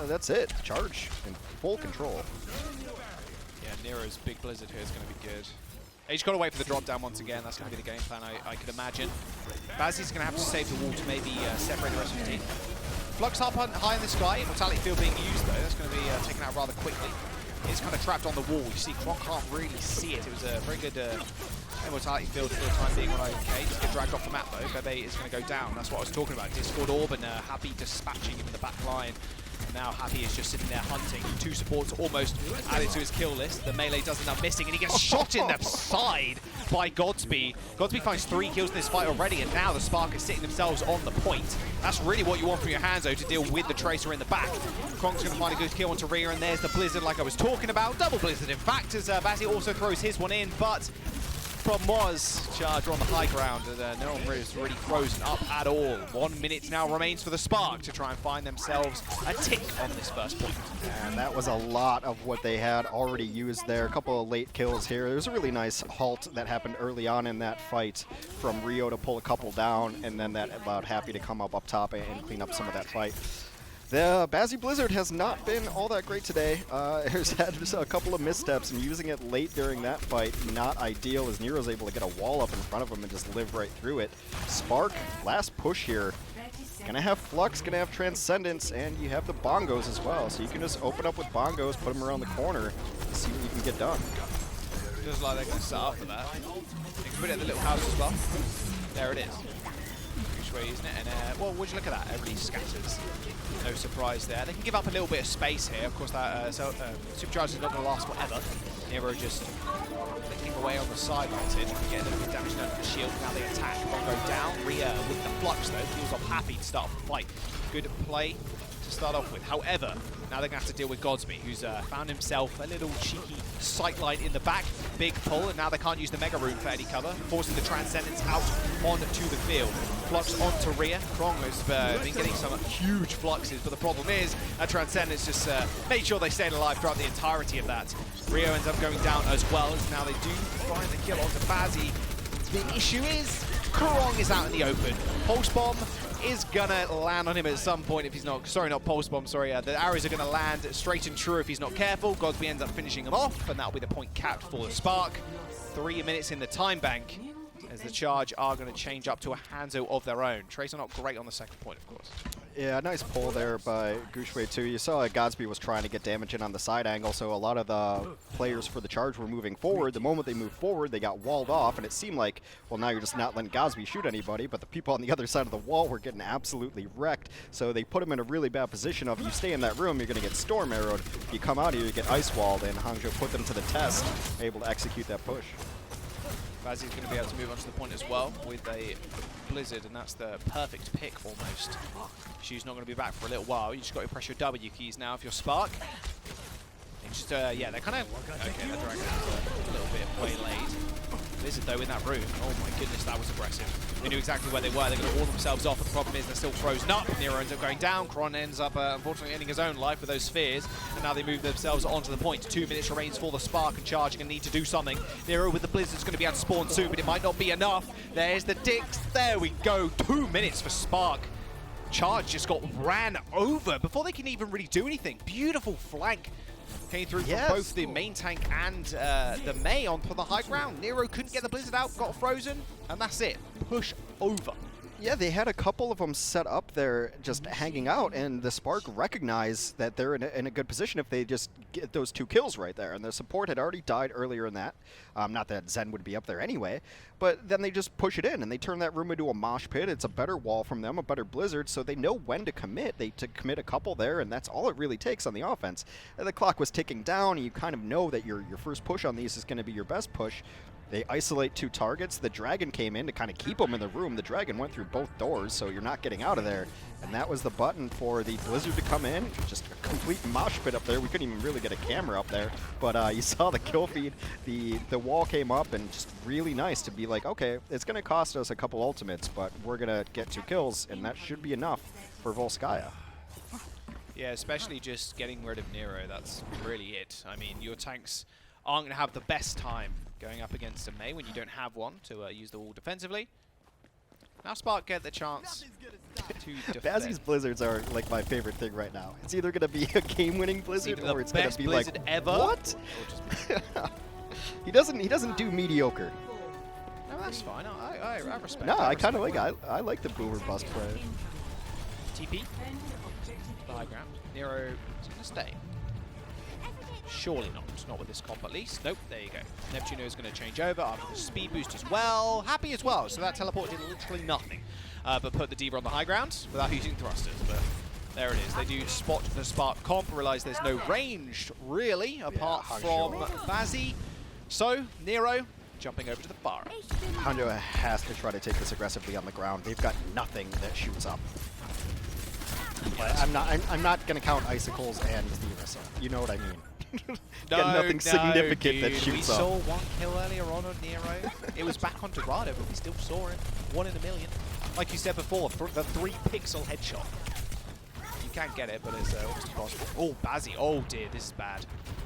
that's it. Charge in full control. Nero's big blizzard here is going to be good. He's got to wait for the drop down once again. That's going to be the game plan, I could imagine. Bazzi's going to have to save the wall to maybe separate the rest of his team. Flux up high in the sky. Immortality Field being used though. That's going to be taken out rather quickly. It's kind of trapped on the wall. You see, Kron can't really see it. It was a very good Immortality Field for the time being. Okay, just get dragged off the map though. Bebe is going to go down. That's what I was talking about. Discord Orb and Happy dispatching him in the back line. And now Happy is just sitting there hunting. 2 supports almost added to his kill list. The melee does end up missing, and he gets shot in the side by Godsby. Godsby finds 3 kills in this fight already, and now the Spark is sitting themselves on the point. That's really what you want from your Hangzhou, to deal with the Tracer in the back. Kronk's going to find a good kill onto Rhea, and there's the Blizzard like I was talking about. Double Blizzard, in fact, as Bazzi also throws his one in, but problem was, Charge were on the high ground, and no one is really frozen up at all. 1 minute now remains for the Spark to try and find themselves a tick on this first point. And that was a lot of what they had already used there. A couple of late kills here. There was a really nice halt that happened early on in that fight from Rio to pull a couple down, and then that allowed Happy to come up top and clean up some of that fight. The Bazzi Blizzard has not been all that great today. Has had just a couple of missteps, and using it late during that fight, not ideal, as Nero's able to get a wall up in front of him and just live right through it. Spark, last push here. Gonna have Flux, gonna have Transcendence, and you have the Bongos as well. So you can just open up with Bongos, put them around the corner, and see what you can get done. Feels like they're gonna set up for that. They can put it in the little house as well. There it is. Which way, isn't it? And well, would you look at that? Everybody scatters. No surprise there. They can give up a little bit of space here. Of course, that Supercharge is not going to last forever. Nero just clicking away on the sidelines here, trying to get a little bit of damage done to the shield. Now they attack. Bongo down. Rhea with the Flux, though, feels off Happy to start off the fight. Good play to start off with. However, now they're going to have to deal with Godsby, who's found himself a little cheeky sightline in the back. Big pull, and now they can't use the Mega Rune for any cover, forcing the Transcendence out onto the field. Flux onto Rhea. Krong has been getting some huge fluxes, but the problem is that Transcendence just made sure they stayed alive throughout the entirety of that. Rio ends up going down as well, as now they do find the kill onto Bazzi. The issue is, Krong is out in the open. Pulse Bomb is gonna land on him at some point if he's not, sorry, not Pulse Bomb, sorry, the arrows are gonna land straight and true if he's not careful. Godsby ends up finishing him off, and that'll be the point capped for the Spark. 3 minutes in the time bank, as the Charge are gonna change up to a Hangzhou of their own. Tracer not great on the second point, of course. Yeah, nice pull there by Gushue too. You saw Godsby was trying to get damage in on the side angle, so a lot of the players for the Charge were moving forward. The moment they moved forward, they got walled off, and it seemed like, well, now you're just not letting Godsby shoot anybody, but the people on the other side of the wall were getting absolutely wrecked, so they put him in a really bad position of, you stay in that room, you're going to get storm arrowed. If you come out here, you get ice walled, and Hangzhou put them to the test, able to execute that push. Bazzi's going to be able to move on to the point as well with a Blizzard, and that's the perfect pick almost. She's not going to be back for a little while. You just got to press your W keys now if you're Spark. And just, yeah, they're kind of, okay, they're dragging out a little bit waylaid. Blizzard though in that room, oh my goodness, that was aggressive. They knew exactly where they were. They're going to wall themselves off, but the problem is they're still frozen up. Nero ends up going down. Kron ends up, unfortunately, ending his own life with those spheres. And now they move themselves onto the point. 2 minutes remains for the Spark, and Charge are going to need to do something. Nero with the Blizzard's going to be able to spawn soon, but it might not be enough. There's the Dix. There we go. 2 minutes for Spark. Charge just got ran over before they can even really do anything. Beautiful flank came through from both the main tank and the May onto the high ground. Nero couldn't get the Blizzard out, got frozen, and that's it. Push over. Yeah, they had a couple of them set up there just hanging out, and the Spark recognized that they're in a good position if they just get those 2 kills right there. And the support had already died earlier in that. Not that Zen would be up there anyway, but then they just push it in, and they turn that room into a mosh pit. It's a better wall from them, a better Blizzard, so they know when to commit. They commit a couple there, and that's all it really takes on the offense. And the clock was ticking down, and you kind of know that your first push on these is going to be your best push. They isolate 2 targets. The Dragon came in to kind of keep them in the room. The Dragon went through both doors, so you're not getting out of there. And that was the button for the Blizzard to come in. Just a complete mosh pit up there. We couldn't even really get a camera up there. But you saw the kill feed. The wall came up, and just really nice to be like, okay, it's going to cost us a couple ultimates, but we're going to get 2 kills, and that should be enough for Volskaya. Yeah, especially just getting rid of Nero. That's really it. I mean, your tanks aren't going to have the best time going up against a May when you don't have one to use the wall defensively. Now Spark get the chance to defend. Bazzi's Blizzards are like my favorite thing right now. It's either going to be a game-winning Blizzard, or it's going to be Blizzard like, ever. What? He doesn't do mediocre. No, that's fine. I respect. No, I kind of like. I like the boomer bust play. TP. high ground. Nero is going to stay. Surely not with this comp at least. Nope, there you go. Neptuno is going to change over after the speed boost as well. Happy as well, so that teleport did literally nothing. But put the Diva on the high ground without using thrusters. But there it is. They do spot the Spark comp, realize there's no range really, apart from Vazzy. So, Nero jumping over to the Pharah. Hangzhou has to try to take this aggressively on the ground. They've got nothing that shoots up. I'm not going to count Icicles and Diva, so you know what I mean. Got nothing significant that shoots up. We saw one kill earlier on Nero. It was back on Dorado, but we still saw it. 1 in a million. Like you said before, the 3-pixel headshot. You can't get it, but it's almost impossible. Oh, Bazzi. Oh dear, this is bad.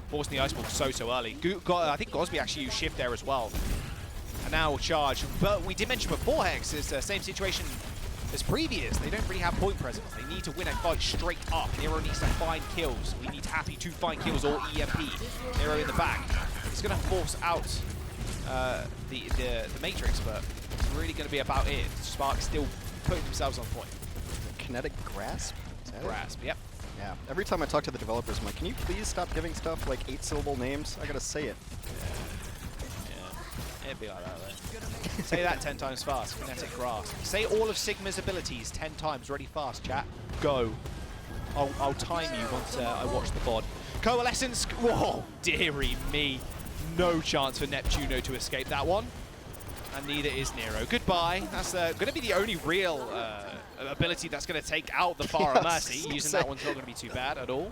Forcing the Iceball so early. I think Gosby actually used shift there as well. And now Charge. But we did mention before, Hex, it's the same situation as previous. They don't really have point presence. They need to win a fight straight up. Nero needs to find kills. We need Happy to find kills or EMP. Nero in the back. It's going to force out the Matrix, but it's really going to be about it. Spark still putting themselves on point. Kinetic Grasp? Grasp, yep. Yeah. Every time I talk to the developers, I'm like, can you please stop giving stuff like 8-syllable names? I gotta say it. Yeah. It'd be like that, though. Say that 10 times fast. Kinetic Grasp. Say all of Sigma's abilities 10 times. Ready, fast, chat. Go. I'll time you once I watch the VOD. Coalescence. Whoa, dearie me. No chance for Neptuno to escape that one. And neither is Nero. Goodbye. That's going to be the only real ability that's going to take out the Pharah Mercy. Using that one's not going to be too bad at all.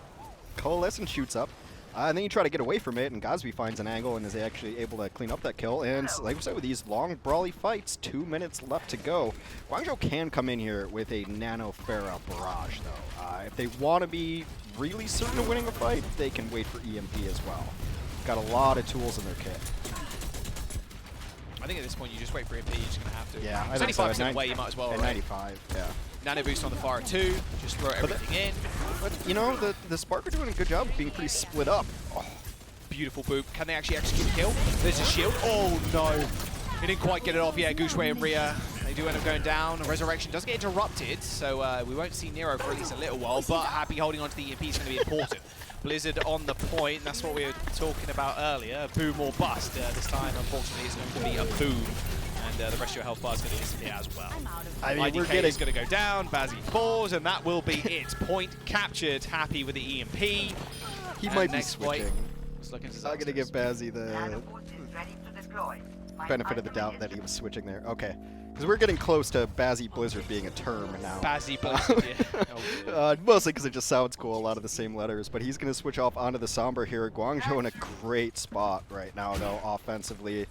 Coalescence shoots up. And then you try to get away from it, and Gosby finds an angle and is actually able to clean up that kill. And like we said, with these long, brawly fights, 2 minutes left to go. Guangzhou can come in here with a Nano Pharah barrage, though. If they want to be really certain of winning a fight, they can wait for EMP as well. Got a lot of tools in their kit. I think at this point you just wait for EMP, you're just going to have to. Yeah, it's only 5% away, you might as well, at right? 95, yeah. Nano boost on the Pharah too, just throw everything in. But, you know, the Spark are doing a good job of being pretty split up. Oh. Beautiful boop. Can they actually execute the kill? There's a shield. Oh, no. He didn't quite get it off. Yeah, Gushue and Rhea, they do end up going down. Resurrection does get interrupted, so we won't see Nero for at least a little while, but Happy holding on to the EMP is going to be important. Blizzard on the point, that's what we were talking about earlier. Boom or bust. This time, unfortunately, it's going to be a boom. And the rest of your health bar is going to disappear as well. I mean, IDK is going to go down, Bazzi falls, and that will be it. Point captured, Happy with the EMP. He might be switching. I'm going to give Bazzi the benefit of the doubt that he was switching there. Okay. Because we're getting close to Bazzi Blizzard being a term now. Bazzi Blizzard, yeah. Mostly because it just sounds cool, a lot of the same letters. But he's going to switch off onto the Sombra here. Guangzhou in a great spot right now, though, offensively.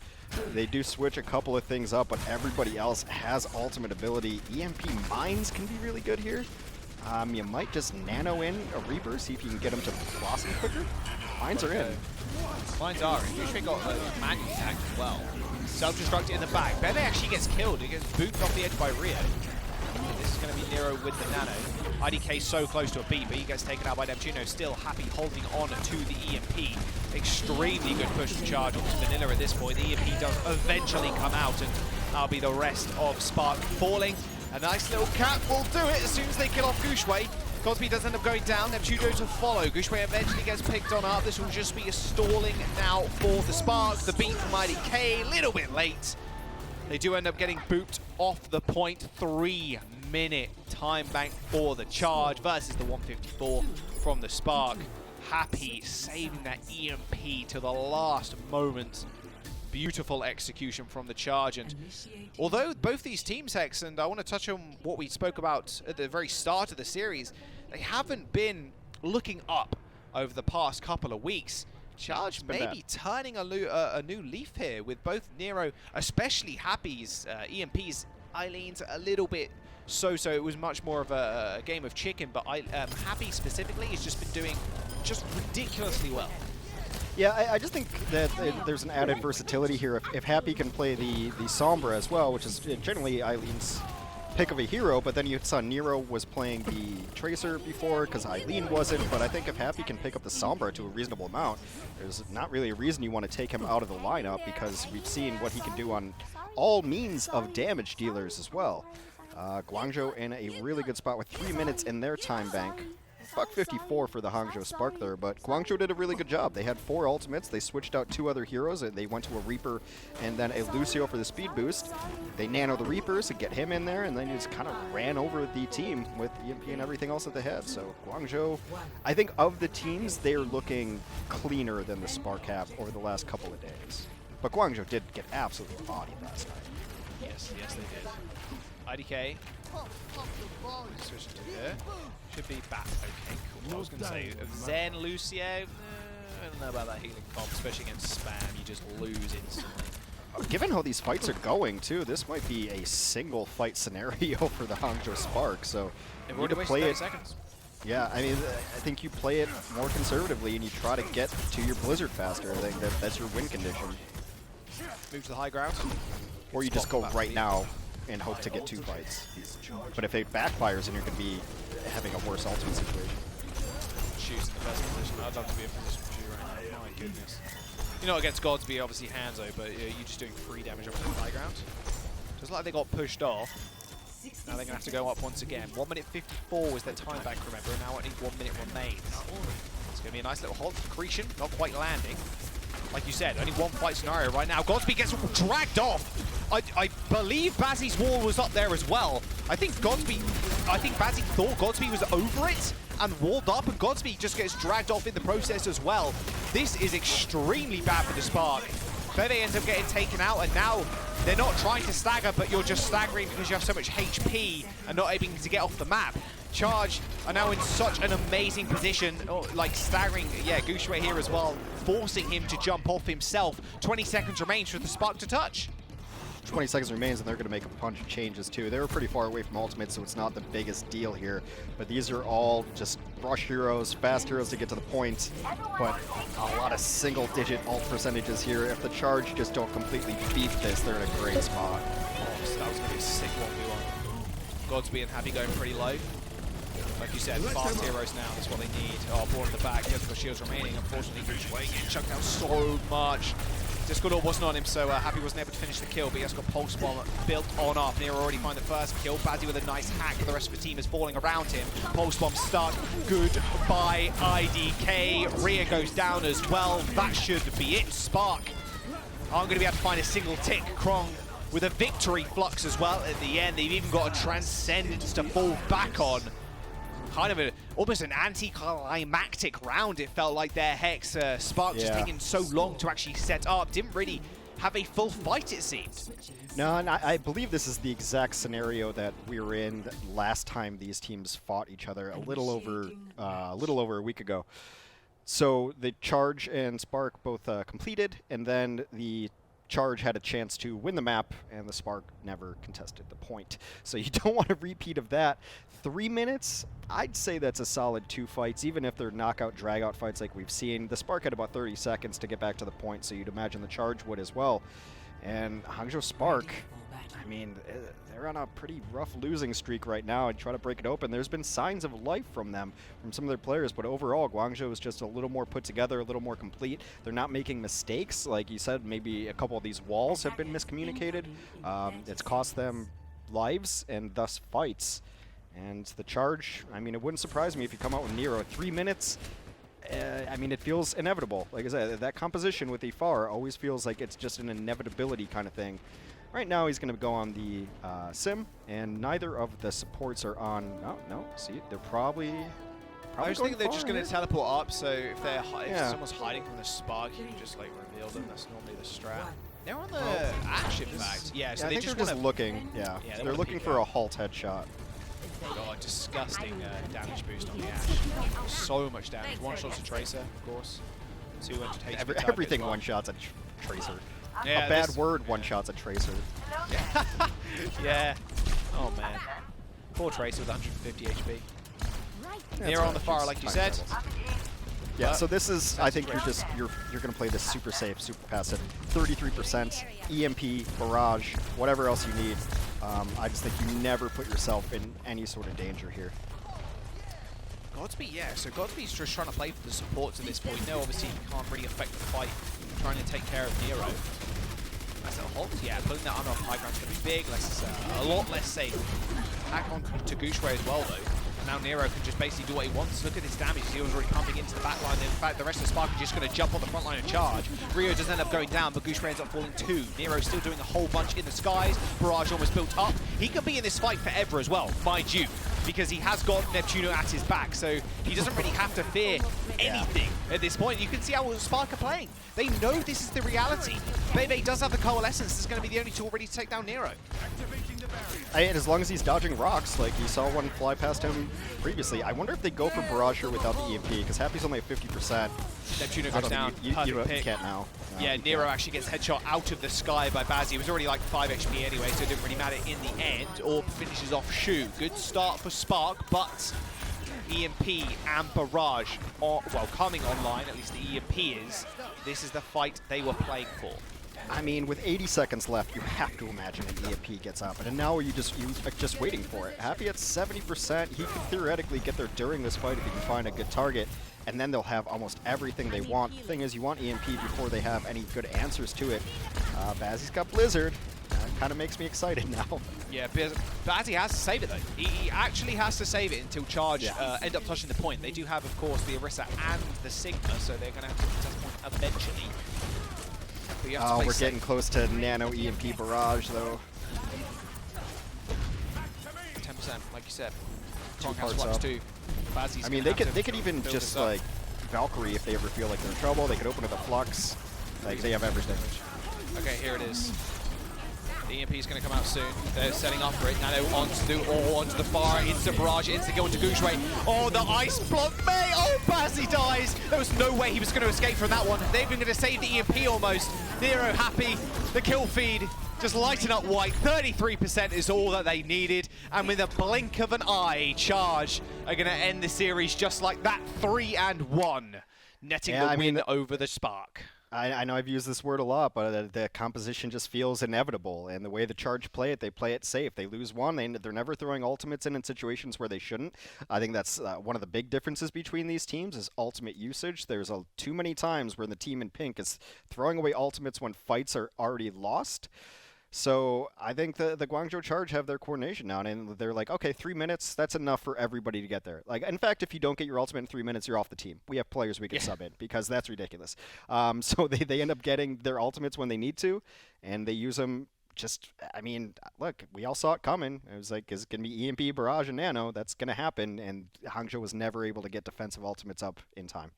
They do switch a couple of things up, but everybody else has ultimate ability. EMP Mines can be really good here. You might just nano in a Reaper, see if you can get him to blossom quicker. Mines are in. Mines are in. Usually got a manual attack as well. Self-destruct in the back. Bene actually gets killed. He gets booted off the edge by Rhea. This is going to be Nero with the nano. IDK so close to a beat, but he gets taken out by Neptuno. Still Happy holding on to the EMP. Extremely good push to charge onto Vanilla at this point. The EMP does eventually come out, and that'll be the rest of Spark falling. A nice little cap will do it as soon as they kill off Gushue. Cosby does end up going down. Neptuno to follow. Gushue eventually gets picked on up. This will just be a stalling now for the Spark. The beat from IDK, a little bit late. They do end up getting booped off the point. 3-minute time bank for the Charge versus the 154 from the Spark. Happy saving that EMP to the last moment. Beautiful execution from the Charge. And although both these teams, Hex, and I want to touch on what we spoke about at the very start of the series, they haven't been looking up over the past couple of weeks. Charge maybe turning a new leaf here with both Nero, especially Happy's EMPs. Eileen's a little bit so-so. It was much more of a game of chicken, but Happy specifically has just been doing just ridiculously well. Yeah, I just think that there's an added versatility here. If Happy can play the Sombra as well, which is generally Eileen's pick of a hero, but then you saw Nero was playing the Tracer before because Eileen wasn't, but I think if Happy can pick up the Sombra to a reasonable amount, there's not really a reason you want to take him out of the lineup because we've seen what he can do on all means of damage dealers as well. Guangzhou in a really good spot with 3 minutes in their time bank. buck 54 for the Hangzhou Spark there, but Guangzhou did a really good job. They had 4 ultimates. They switched out 2 other heroes. They went to a Reaper and then a Lucio for the speed boost. They nano the Reapers to get him in there, and then just kind of ran over the team with EMP and everything else that they had. So Guangzhou, I think of the teams, they're looking cleaner than the Spark have over the last couple of days. But Guangzhou did get absolutely bodied last night. Yes, they did. IDK. Switch to here. Should be back. Okay, cool. I was going to say Zen, Lucio. I don't know about that healing comp, especially against spam. You just lose instantly. Given how these fights are going, too, this might be a single fight scenario for the Hangzhou Spark. So you need to play it. Seconds. Yeah, I mean, I think you play it more conservatively and you try to get to your Blizzard faster. I think that's your win condition. Move to the high ground. Or you just go right now and hope to get 2 fights. But if it backfires, then you're going to be having a worse ultimate situation. Shoes in the best position. I'd love to be in position for Shoe right now. My goodness. You know, against Godsby, obviously Hangzhou, but you're just doing 3 damage up to the high ground. Just like they got pushed off. Now they're going to have to go up once again. 1 minute 54 was their time back, remember, and now only 1 minute remains. It's going to be a nice little hold. Accretion, not quite landing. Like you said, only 1 fight scenario right now. Godsby gets dragged off. I believe Bazzy's wall was up there as well. I think Bazzy thought Godsby was over it and walled up, and Godsby just gets dragged off in the process as well. This is extremely bad for the Spark. Beve ends up getting taken out, and now they're not trying to stagger, but you're just staggering because you have so much HP and not able to get off the map. Charge are now in such an amazing position, like staggering, yeah, Gushue here as well, forcing him to jump off himself. 20 seconds remains for the Spark to touch. 20 seconds remains, and they're going to make a bunch of changes too. They were pretty far away from ultimate, so it's not the biggest deal here. But these are all just rush heroes, fast heroes to get to the point. But a lot of single-digit ult percentages here. If the Charge just don't completely beat this, they're in a great spot. Oh, so that was going to be a sick 1v1. Godsby and Happy going pretty low. Like you said, fast heroes now, that's what they need. Oh, Born in the back, he has got shields remaining. Unfortunately, Gushue getting chucked out so much. Discord wasn't on him, so Happy wasn't able to finish the kill, but he has got Pulse Bomb built on up. Nero already find the first kill. Bazzy with a nice hack, but the rest of the team is falling around him. Pulse Bomb stuck. Goodbye, IDK. Rhea goes down as well. That should be it. Spark aren't going to be able to find a single tick. Krong with a victory flux as well at the end. They've even got a Transcendence to fall back on. Kind of almost an anticlimactic round, it felt like there. Hex, Spark just taking so long to actually set up. Didn't really have a full fight, it seemed. No, and I believe this is the exact scenario that we were in last time these teams fought each other a little over a week ago. So the Charge and Spark both completed, and then the Charge had a chance to win the map, and the Spark never contested the point. So you don't want a repeat of that. 3 minutes, I'd say that's a solid 2 fights, even if they're knockout, drag-out fights like we've seen. The Spark had about 30 seconds to get back to the point, so you'd imagine the Charge would as well. And Hangzhou Spark, I mean, they're on a pretty rough losing streak right now and try to break it open. There's been signs of life from them, from some of their players, but overall, Guangzhou is just a little more put together, a little more complete. They're not making mistakes. Like you said, maybe a couple of these walls have been miscommunicated. It's cost them lives and thus fights. And the Charge, I mean, it wouldn't surprise me if you come out with Nero 3 minutes. I mean, it feels inevitable. Like I said, that composition with Ifar always feels like it's just an inevitability kind of thing. Right now, he's going to go on the Sim, and neither of the supports are on. No. See, they're probably I was thinking they're just going to here. teleport up, so if they're if someone's hiding from the Spark, you can just like reveal them. That's normally the strat. They're on the Ash, in fact. Yeah, so I they think just they're just looking. Yeah, they they're wanna looking peek for out. a halt headshot. God, disgusting damage boost on the Ash. So much damage. One shot's a Tracer, of course. 2 went to take Everything one shot's a Tracer. Yeah, a bad word one shot's a Tracer. Yeah. Oh man. Poor Tracer with 150 HP. Yeah, Nero on the far, like you said. Yeah, so this is, I think you're going to play this super safe, super passive. 33%, EMP, barrage, whatever else you need. I just think you never put yourself in any sort of danger here. Godsby, yeah, so Godsby's just trying to play for the supports at this point. No, obviously he can't really affect the fight, trying to take care of Nero. Nice little halt, yeah, putting that on off high ground's going to be big, a lot less safe. Hack on to Gushue as well, though. And now Nero can just basically do what he wants. Look at this damage. He was already pumping into the back line. In fact, the rest of Spark are just going to jump on the front line and charge. Rio does end up going down, but Gooseberry ends up falling 2. Nero still doing a whole bunch in the skies. Barrage almost built up. He could be in this fight forever as well, mind you, because he has got Neptuno at his back, so he doesn't really have to fear anything at this point. You can see how Spark are playing. They know this is the reality. Bebe does have the Coalescence. This is going to be the only tool ready to take down Nero. And as long as he's dodging rocks, like you saw one fly past him previously, I wonder if they go for Barrage here without the EMP, because Happy's only at 50%. Neptuno goes down. You Perfect pick. can't now. No, Yeah, Nero actually gets headshot out of the sky by Bazzi. He was already like 5 HP anyway, so it didn't really matter in the end. Orb finishes off Shu. Good start for Spark, but EMP and Barrage are, well, coming online, at least the EMP is. This is the fight they were playing for. I mean, with 80 seconds left, you have to imagine an EMP gets up, and now you're just waiting for it. Happy at 70%, he could theoretically get there during this fight if he can find a good target, and then they'll have almost everything they want. The thing is, you want EMP before they have any good answers to it. Bazzi's got Blizzard. That kind of makes me excited now. Yeah, Bazzi has to save it though. He actually has to save it until Charge end up touching the point. They do have, of course, the Orisa and the Sigma, so they're going to have to touch the point eventually. Oh, we're getting close to Nano EMP Barrage, though. 10%, like you said. Two Kong has parts Flux up. too. Bazzi's I mean, they could even just like Valkyrie if they ever feel like they're in trouble. They could open with a Flux. Like they have everything. Okay, here it is. The EMP is going to come out soon. They're setting up for it. Nano onto the far, instant barrage, instant go into Guangzhou. Oh, the ice block, May! Oh, Bazzi dies! There was no way he was going to escape from that one. They're even going to save the EMP almost. Nero happy. The kill feed just lighting up white. 33% is all that they needed. And with a blink of an eye, Charge are going to end the series just like that. 3-1. Netting the win over the Spark. I know I've used this word a lot, but the composition just feels inevitable. And the way the Charge play it safe. They lose one, they're never throwing ultimates in situations where they shouldn't. I think that's one of the big differences between these teams is ultimate usage. There's too many times where the team in pink is throwing away ultimates when fights are already lost. So I think the Guangzhou Charge have their coordination now, and they're like, okay, 3 minutes, that's enough for everybody to get there. Like, in fact, if you don't get your ultimate in 3 minutes, you're off the team. We have players we can sub in because that's ridiculous. So they end up getting their ultimates when they need to, and they use them just, I mean, look, we all saw it coming. It was like, is it going to be EMP, Barrage, and Nano? That's going to happen, and Hangzhou was never able to get defensive ultimates up in time.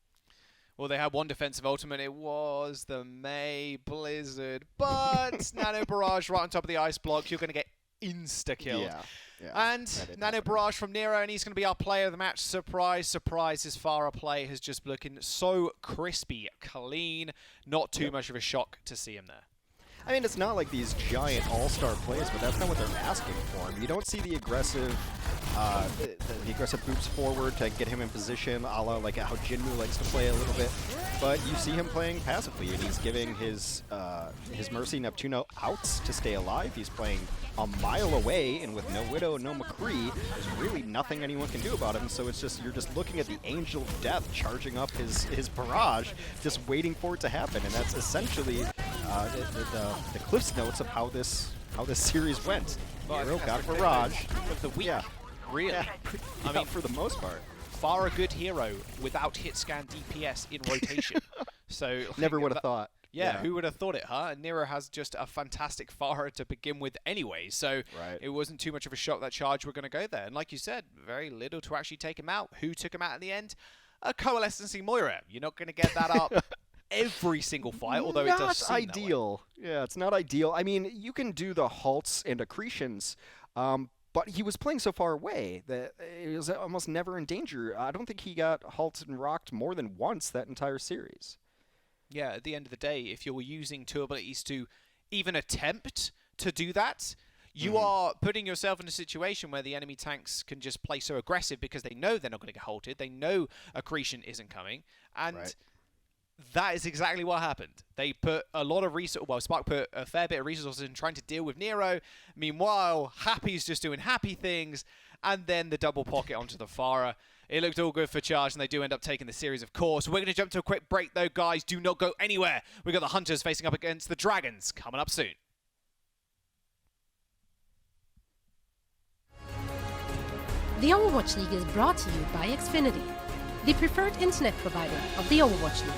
Well, they had one defensive ultimate. It was the May Blizzard. But Nano Barrage right on top of the ice block. You're going to get insta-killed. Yeah, and Nano Barrage from Nero, and he's going to be our player of the match. Surprise, surprise. His Farah play has just looking so crispy, clean. Not too much of a shock to see him there. I mean, it's not like these giant all-star plays, but that's not what they're asking for. You don't see the aggressive, the aggressive boops forward to get him in position, a la like how Jinmu likes to play a little bit. But you see him playing passively, and he's giving his Mercy Neptuno outs to stay alive. He's playing a mile away, and with no Widow, no McCree, there's really nothing anyone can do about him. So it's just you're just looking at the Angel of Death charging up his barrage, just waiting for it to happen, and that's essentially the Cliff's Notes of how this series went. Nero got Barrage of the week, really. Yeah. I mean, for the most part. Far a good hero without hit scan DPS in rotation. So never would have thought. Yeah, who would have thought it, huh? And Nero has just a fantastic Farah to begin with anyway, so it wasn't too much of a shock that Charge were going to go there. And like you said, very little to actually take him out. Who took him out in the end? A coalescing Moira. You're not going to get that up every single fight, although it does seem ideal. Yeah, it's not ideal. I mean, you can do the halts and accretions, but he was playing so far away that he was almost never in danger. I don't think he got halted and rocked more than once that entire series. Yeah, at the end of the day, if you're using two abilities to even attempt to do that, you are putting yourself in a situation where the enemy tanks can just play so aggressive because they know they're not going to get halted. They know accretion isn't coming. And that is exactly what happened. They put a lot of resources, well, Spark put a fair bit of resources in trying to deal with Nero. Meanwhile, Happy's just doing happy things, and then the double pocket onto the Farah. It looked all good for Charge, and they do end up taking the series, of course. We're going to jump to a quick break, though, guys. Do not go anywhere. We've got the Hunters facing up against the Dragons coming up soon. The Overwatch League is brought to you by Xfinity, the preferred internet provider of the Overwatch League.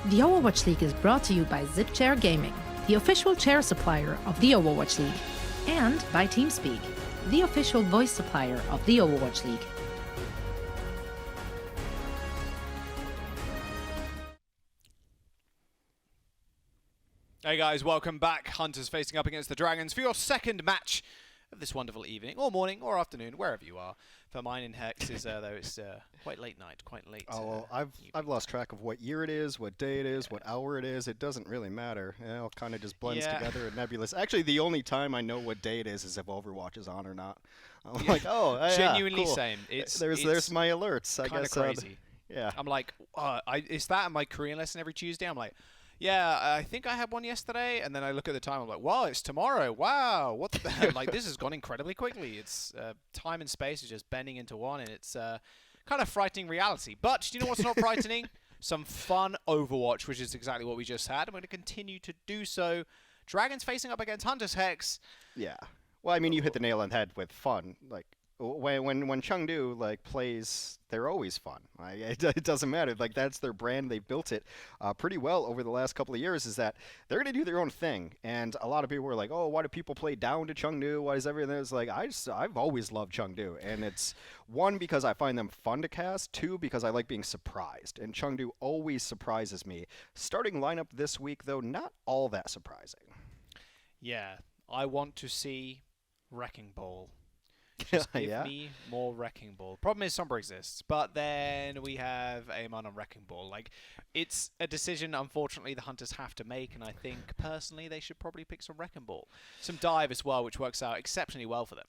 The Overwatch League is brought to you by ZipChair Gaming, the official chair supplier of the Overwatch League, and by TeamSpeak, the official voice supplier of the Overwatch League. Hey guys, welcome back. Hunters facing up against the Dragons for your second match of this wonderful evening, or morning, or afternoon, wherever you are. For mine in Hex is though it's quite late night, quite late. Oh, well, I've lost track of what year it is, what day it is, what hour it is. It doesn't really matter. It all kind of just blends together and nebulous. Actually, the only time I know what day it is if Overwatch is on or not. I'm like, oh, genuinely cool. Same. There's my alerts. I guess crazy. Yeah. I'm like, it's that in my Korean lesson every Tuesday. I'm like, yeah, I think I had one yesterday, and then I look at the time. I'm like, wow, it's tomorrow. Wow, what the hell? Like, this has gone incredibly quickly. It's time and space is just bending into one, and it's kind of frightening reality. But do you know what's not frightening? Some fun Overwatch, which is exactly what we just had. I'm going to continue to do so. Dragons facing up against Hunters Hex. Yeah. Well, I mean, you hit the nail on the head with fun. Like, when Chengdu like plays, they're always fun. It doesn't matter. Like, that's their brand. They built it pretty well over the last couple of years. Is that they're gonna do their own thing. And a lot of people were like, "Oh, why do people play down to Chengdu? Why is everything?" It's like I've always loved Chengdu, and it's one because I find them fun to cast. Two because I like being surprised, and Chengdu always surprises me. Starting lineup this week though, not all that surprising. Yeah, I want to see Wrecking Ball. Just give Yeah. me more Wrecking Ball. Problem is Sombra exists, but then we have Amon on Wrecking Ball. Like, it's a decision, unfortunately, the Hunters have to make, and I think, personally, they should probably pick some Wrecking Ball. Some Dive as well, which works out exceptionally well for them.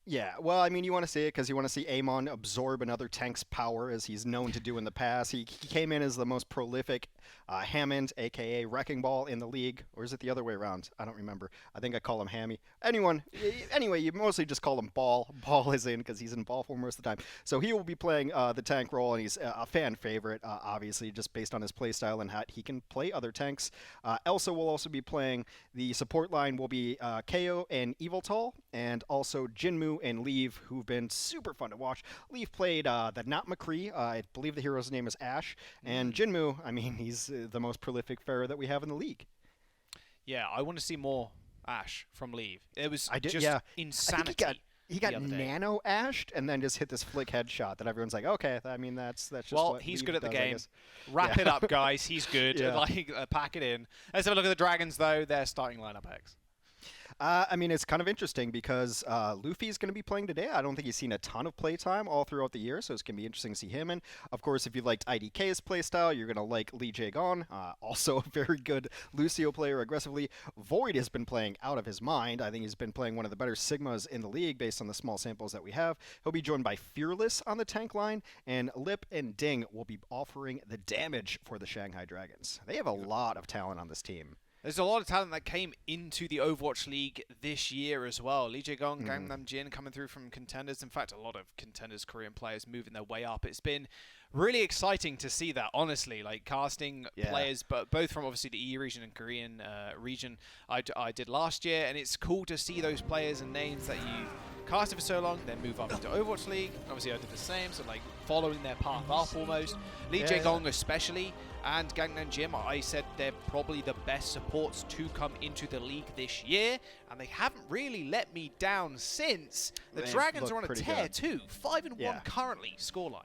Yeah, well, I mean, you want to see it because you want to see Amon absorb another tank's power, as he's known to do in the past. He came in as the most prolific Hammond, a.k.a. Wrecking Ball, in the league. Or is it the other way around? I don't remember. I think I call him Hammy. Anyway, you mostly just call him Ball. Ball is in because he's in ball form most of the time. So he will be playing the tank role, and he's a fan favorite, obviously, just based on his playstyle and how he can play other tanks. Elsa will also be playing. The support line will be KO and Eviltall, and also Jinmu and Leave, who've been super fun to watch. Leave played the Not McCree. I believe the hero's name is Ash. And Jinmu, I mean, he's the most prolific Pharah that we have in the league. Yeah, I want to see more Ash from Leave. It was just yeah. insanity. I think he got nano ashed and then just hit this flick headshot that everyone's like, okay, I mean, that's just what he's Leave good at the does, I game. guess. Wrap it up, guys. He's good. Yeah. Like, pack it in. Let's have a look at the Dragons, though. Their starting lineup, X. I mean, it's kind of interesting because Luffy's going to be playing today. I don't think he's seen a ton of playtime all throughout the year, so it's going to be interesting to see him. And, of course, if you liked IDK's playstyle, you're going to like Lee Jae-gon, also a very good Lucio player aggressively. Void has been playing out of his mind. I think he's been playing one of the better Sigmas in the league based on the small samples that we have. He'll be joined by Fearless on the tank line, and Lip and Ding will be offering the damage for the Shanghai Dragons. They have a lot of talent on this team. There's a lot of talent that came into the Overwatch League this year as well. Lee Jae-gon, Gangnam Jin coming through from contenders. In fact, a lot of contenders, Korean players moving their way up. It's been really exciting to see that, honestly. Like, casting players, but both from obviously the EU region and Korean region I did last year. And it's cool to see those players and names that you casted for so long, then move up into Overwatch League. Obviously, I did the same, so like following their path up almost. Lee Jae-gong especially, and Gangnam Jim, I said they're probably the best supports to come into the league this year, and they haven't really let me down since. The Dragons are on a tear too, 5-1 currently scoreline.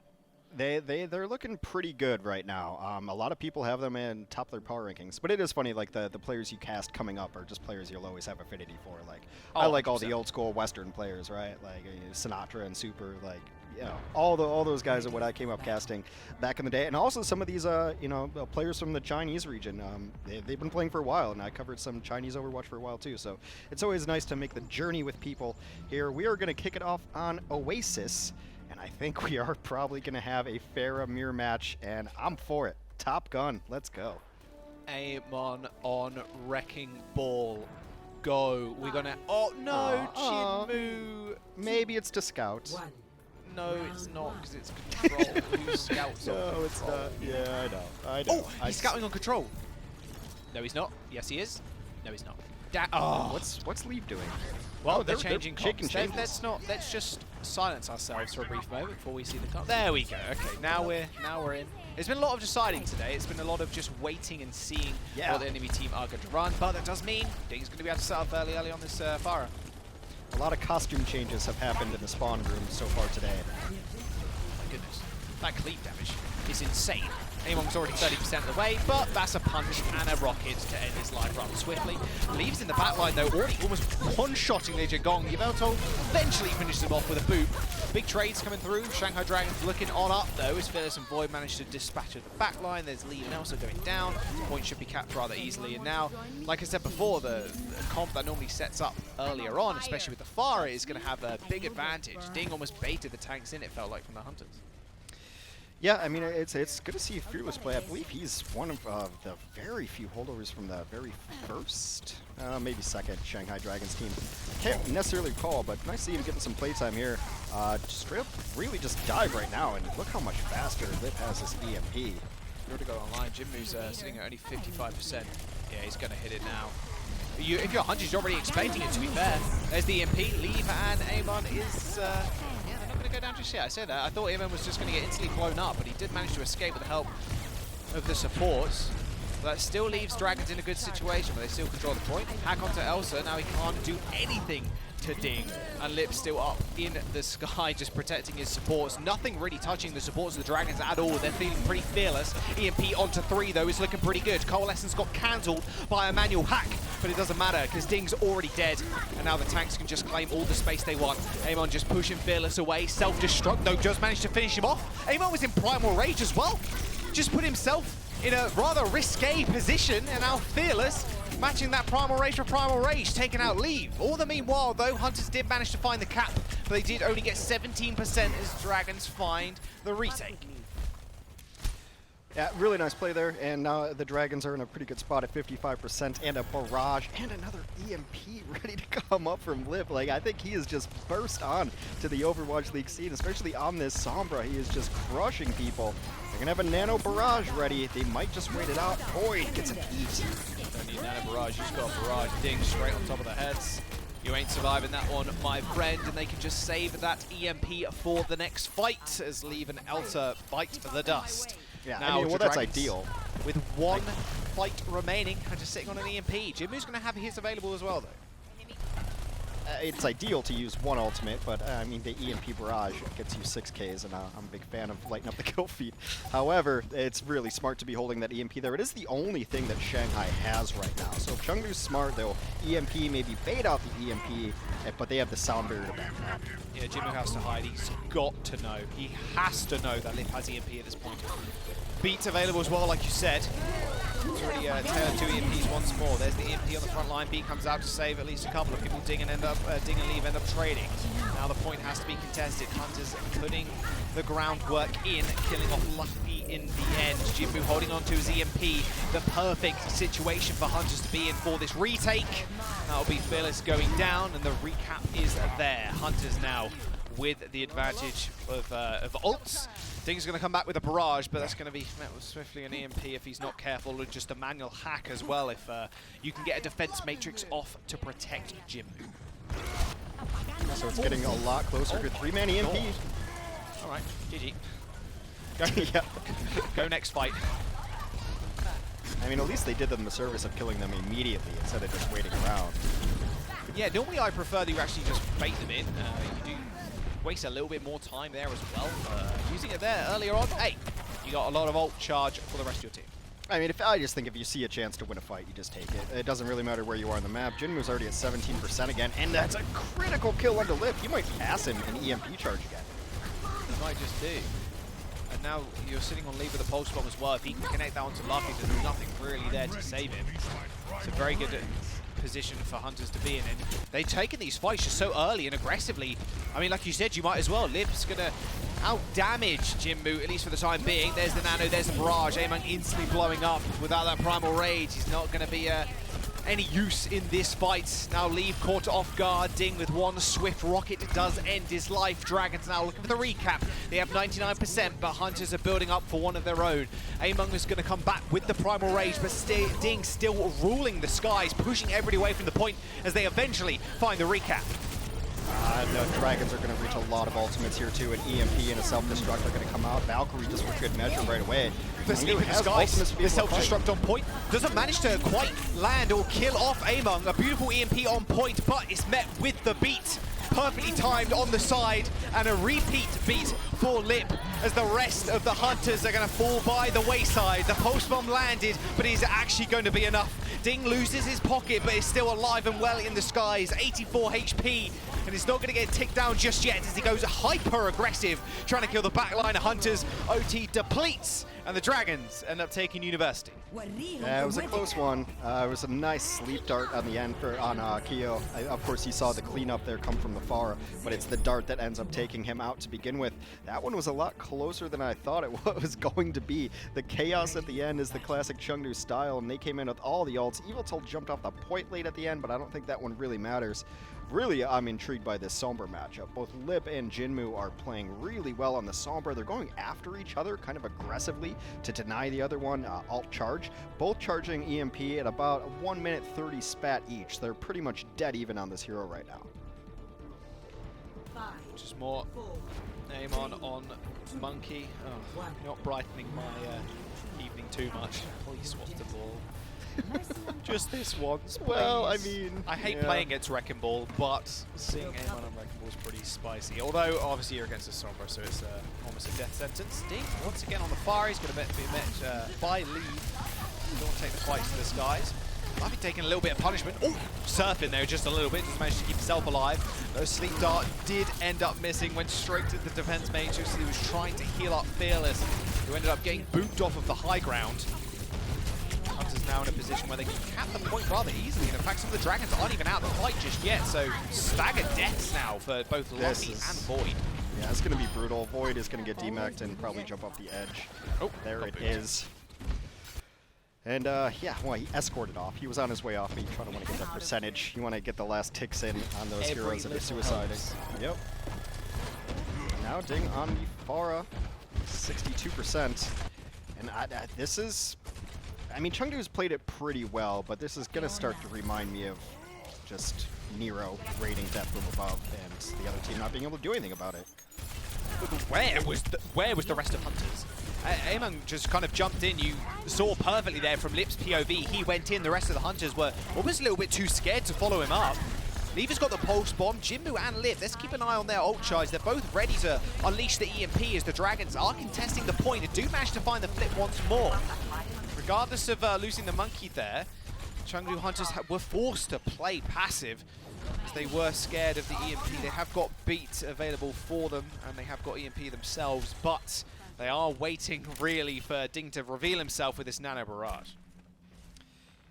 They're looking pretty good right now. A lot of people have them in top of their power rankings, but it is funny, like the players you cast coming up are just players you'll always have affinity for. Like I like 100%. All the old school Western players, right? Like Sinatra and Super, like all those guys are what I came up casting back in the day, and also some of these players from the Chinese region. They've been playing for a while, and I covered some Chinese Overwatch for a while too. So it's always nice to make the journey with people here. We are going to kick it off on Oasis. And I think we are probably going to have a Pharah mirror match, and I'm for it. Top Gun, let's go. Amon on Wrecking Ball. Go. We're going to... Oh, no, Jinmu. Maybe it's to scout. No, it's not, because it's control. Who scouts on No, it's not. Yeah, I know. Oh, he's scouting on control. No, he's not. Yes, he is. No, he's not. What's Leave doing? Well, they're changing comms. Let's just silence ourselves for a brief moment before we see the comms. There we go. Okay, now we're in. There's been a lot of deciding today. It's been a lot of just waiting and seeing what the enemy team are going to run. But that does mean Ding's going to be able to set up early on this Pharah. A lot of costume changes have happened in the spawn room so far today. Oh my goodness, that cleave damage is insane. Amon's already 30% of the way, but that's a punch and a rocket to end his life rather swiftly. Leaves in the backline though, already almost one-shotting Lee Jae-gong. Yveltal eventually finishes him off with a boot. Big trades coming through. Shanghai Dragons looking on up though, as Phyllis and Void managed to dispatch at the backline. There's Lee and Elsa going down. Point should be capped rather easily. And now, like I said before, the comp that normally sets up earlier on, especially with the Pharah, is going to have a big advantage. Ding almost baited the tanks in, it felt like, from the Hunters. Yeah, I mean, it's good to see Fearless play. I believe he's one of the very few holdovers from the very first, maybe second Shanghai Dragons team. Can't necessarily recall, but nice to see him getting some playtime here. Straight up, really just dive right now, and look how much faster Lip has his EMP. In order to go online, Jinmu's sitting at only 55%. Yeah, he's going to hit it now. If you're 100, you're already expecting it, to be fair. There's the EMP. Leave and Amon is... they're not going to go down just yet. I said that. I thought Amon was just going to get instantly blown up, but he did manage to escape with the help of the supports. But that still leaves Dragons in a good situation, but they still control the point. Hack onto Elsa. Now he can't do anything to Ding. And Lip's still up in the sky, just protecting his supports. Nothing really touching the supports of the Dragons at all. They're feeling pretty fearless. EMP onto 3, though, is looking pretty good. Coalescence got cancelled by a manual hack but it doesn't matter because Ding's already dead, and now the tanks can just claim all the space they want. Amon just pushing Fearless away, self-destruct though, just managed to finish him off. Amon was in Primal Rage as well, just put himself in a rather risque position, and now Fearless matching that Primal Rage for Primal Rage, taking out Leave. All the meanwhile though, Hunters did manage to find the cap, but they did only get 17% as Dragons find the retake. Yeah, really nice play there, and now the Dragons are in a pretty good spot at 55% and a barrage and another EMP ready to come up from Lip. Like, I think he has just burst on to the Overwatch League scene, especially on this Sombra. He is just crushing people. They're gonna have a Nano Barrage ready. They might just wait it out. Void gets an eat. Don't need Nano Barrage, you just got a Barrage. Ding straight on top of the heads. You ain't surviving that one, my friend, and they can just save that EMP for the next fight as Leave and Elta bite the dust. Yeah, now, I mean, well, that's ideal. With one fight remaining and just sitting on an EMP. Jimmu's going to have his available as well, though. It's ideal to use one ultimate, but I mean, the EMP Barrage gets you 6Ks, and I'm a big fan of lighting up the kill feed. However, it's really smart to be holding that EMP there. It is the only thing that Shanghai has right now. So if Chengdu's smart, they'll EMP, maybe bait out the EMP, but they have the sound barrier to back up. Yeah, Jimmu has to hide. He's got to know. He has to know that Lip has EMP at this point. Beats available as well, like you said. It's already tailored 2 EMPs once more. There's the EMP on the front line. Beat comes out to save at least a couple of people. Ding and Leave end up trading. Now the point has to be contested. Hunters putting the groundwork in, killing off Luffy in the end. Jimmu holding on to his EMP. The perfect situation for Hunters to be in for this retake. That'll be Fearless going down, and the recap is there. Hunters now with the advantage of ults. Ding's going to come back with a barrage, but that's going to be met with swiftly an EMP if he's not careful, or just a manual hack as well if you can get a defense matrix off to protect Jimmu. So it's getting a lot closer to 3-man EMP. All right, GG. Go, Yeah. go next fight. I mean, at least they did them the service of killing them immediately instead of just waiting around. Yeah, normally I prefer that you actually just bait them in. You do waste a little bit more time there as well. Using it there earlier on, hey, you got a lot of ult charge for the rest of your team. I mean, I just think if you see a chance to win a fight, you just take it. It doesn't really matter where you are on the map. Jinmu's already at 17% again, and that's a critical kill on the Lip. You might pass him an EMP charge again. You might just do. And now you're sitting on Leave with a pulse bomb as well. If he can connect that onto Luffy, there's nothing really there to save him. It's a very good position for Hunters to be in, and they've taken these fights just so early and aggressively. I mean, like you said, you might as well. Lip's gonna out-damage Jinmu, at least for the time being. There's the Nano, there's the Barrage. Amon instantly blowing up without that Primal Rage. He's not gonna be any use in this fight. Now Leave caught off guard. Ding with one swift rocket does end his life. Dragons now looking for the recap. They have 99%, but Hunters are building up for one of their own. Amon is going to come back with the Primal Rage, but Ding still ruling the skies, pushing everybody away from the point as they eventually find the recap. The Dragons are going to reach a lot of ultimates here too. An EMP and a self-destruct are going to come out. Valkyrie just for good measure right away. The sleep in the skies, the self-destruct on point. Doesn't manage to quite land or kill off Amon. A beautiful EMP on point, but it's met with the beat. Perfectly timed on the side, and a repeat beat for Lip as the rest of the Hunters are going to fall by the wayside. The post bomb landed, but is it actually going to be enough? Ding loses his pocket, but is still alive and well in the skies. 84 HP, and it's not going to get ticked down just yet as he goes hyper-aggressive, trying to kill the backline of Hunters. OT depletes, and the Dragons end up taking University. Yeah, it was a close one. It was a nice sleep dart on the end on Kyo. Of course, he saw the cleanup there come from the far, but it's the dart that ends up taking him out to begin with. That one was a lot closer than I thought it was going to be. The chaos at the end is the classic Chengdu style, and they came in with all the ults. Eviltold jumped off the point late at the end, but I don't think that one really matters. Really, I'm intrigued by this Sombra matchup. Both Lip and Jinmu are playing really well on the Sombra. They're going after each other kind of aggressively to deny the other one alt charge. Both charging EMP at about 1 minute 30 spat each. They're pretty much dead even on this hero right now. Just more aim on Monkey. Oh, not brightening my evening too much. Please swap the ball. Just this once, please. Well, I mean, I hate playing against Wrecking Ball, but seeing aim on Wrecking Ball is pretty spicy. Although, obviously, you're against a Sombra, so it's almost a death sentence. Ding, once again on the fire, he's going to be met by Leave. Don't take the fight to the skies. Luffy taking a little bit of punishment. Oh, surfing there just a little bit, just managed to keep himself alive. The sleep dart did end up missing, went straight to the defense matrix. He was trying to heal up Fearless, who ended up getting booped off of the high ground. Hunters now in a position where they can cap the point rather easily. And in fact, some of the Dragons aren't even out of the fight just yet, so staggered deaths now for both Luffy and Void. Yeah, it's going to be brutal. Void is going to get demeched and probably jump off the edge. Oh, there it is. And yeah, well, he escorted off. He was on his way off, but you try to want to get that percentage. You want to get the last ticks in on those heroes that are suiciding. Yep. Now Ding on the Pharah, 62%. And this is, I mean, Chengdu's played it pretty well, but this is going to start to remind me of just Nero raiding death from above and the other team not being able to do anything about it. Where was the rest of Hunters? Amon just kind of jumped in. You saw perfectly there from Lip's POV. He went in. The rest of the Hunters were almost a little bit too scared to follow him up. Lever's got the pulse bomb. Jinmu and Lip, let's keep an eye on their ult charge. They're both ready to unleash the EMP as the Dragons are contesting the point and do manage to find the flip once more. Regardless of losing the monkey there, Chengdu Hunters were forced to play passive as they were scared of the EMP. They have got beat available for them and they have got EMP themselves, but they are waiting really for Ding to reveal himself with this Nano Barrage.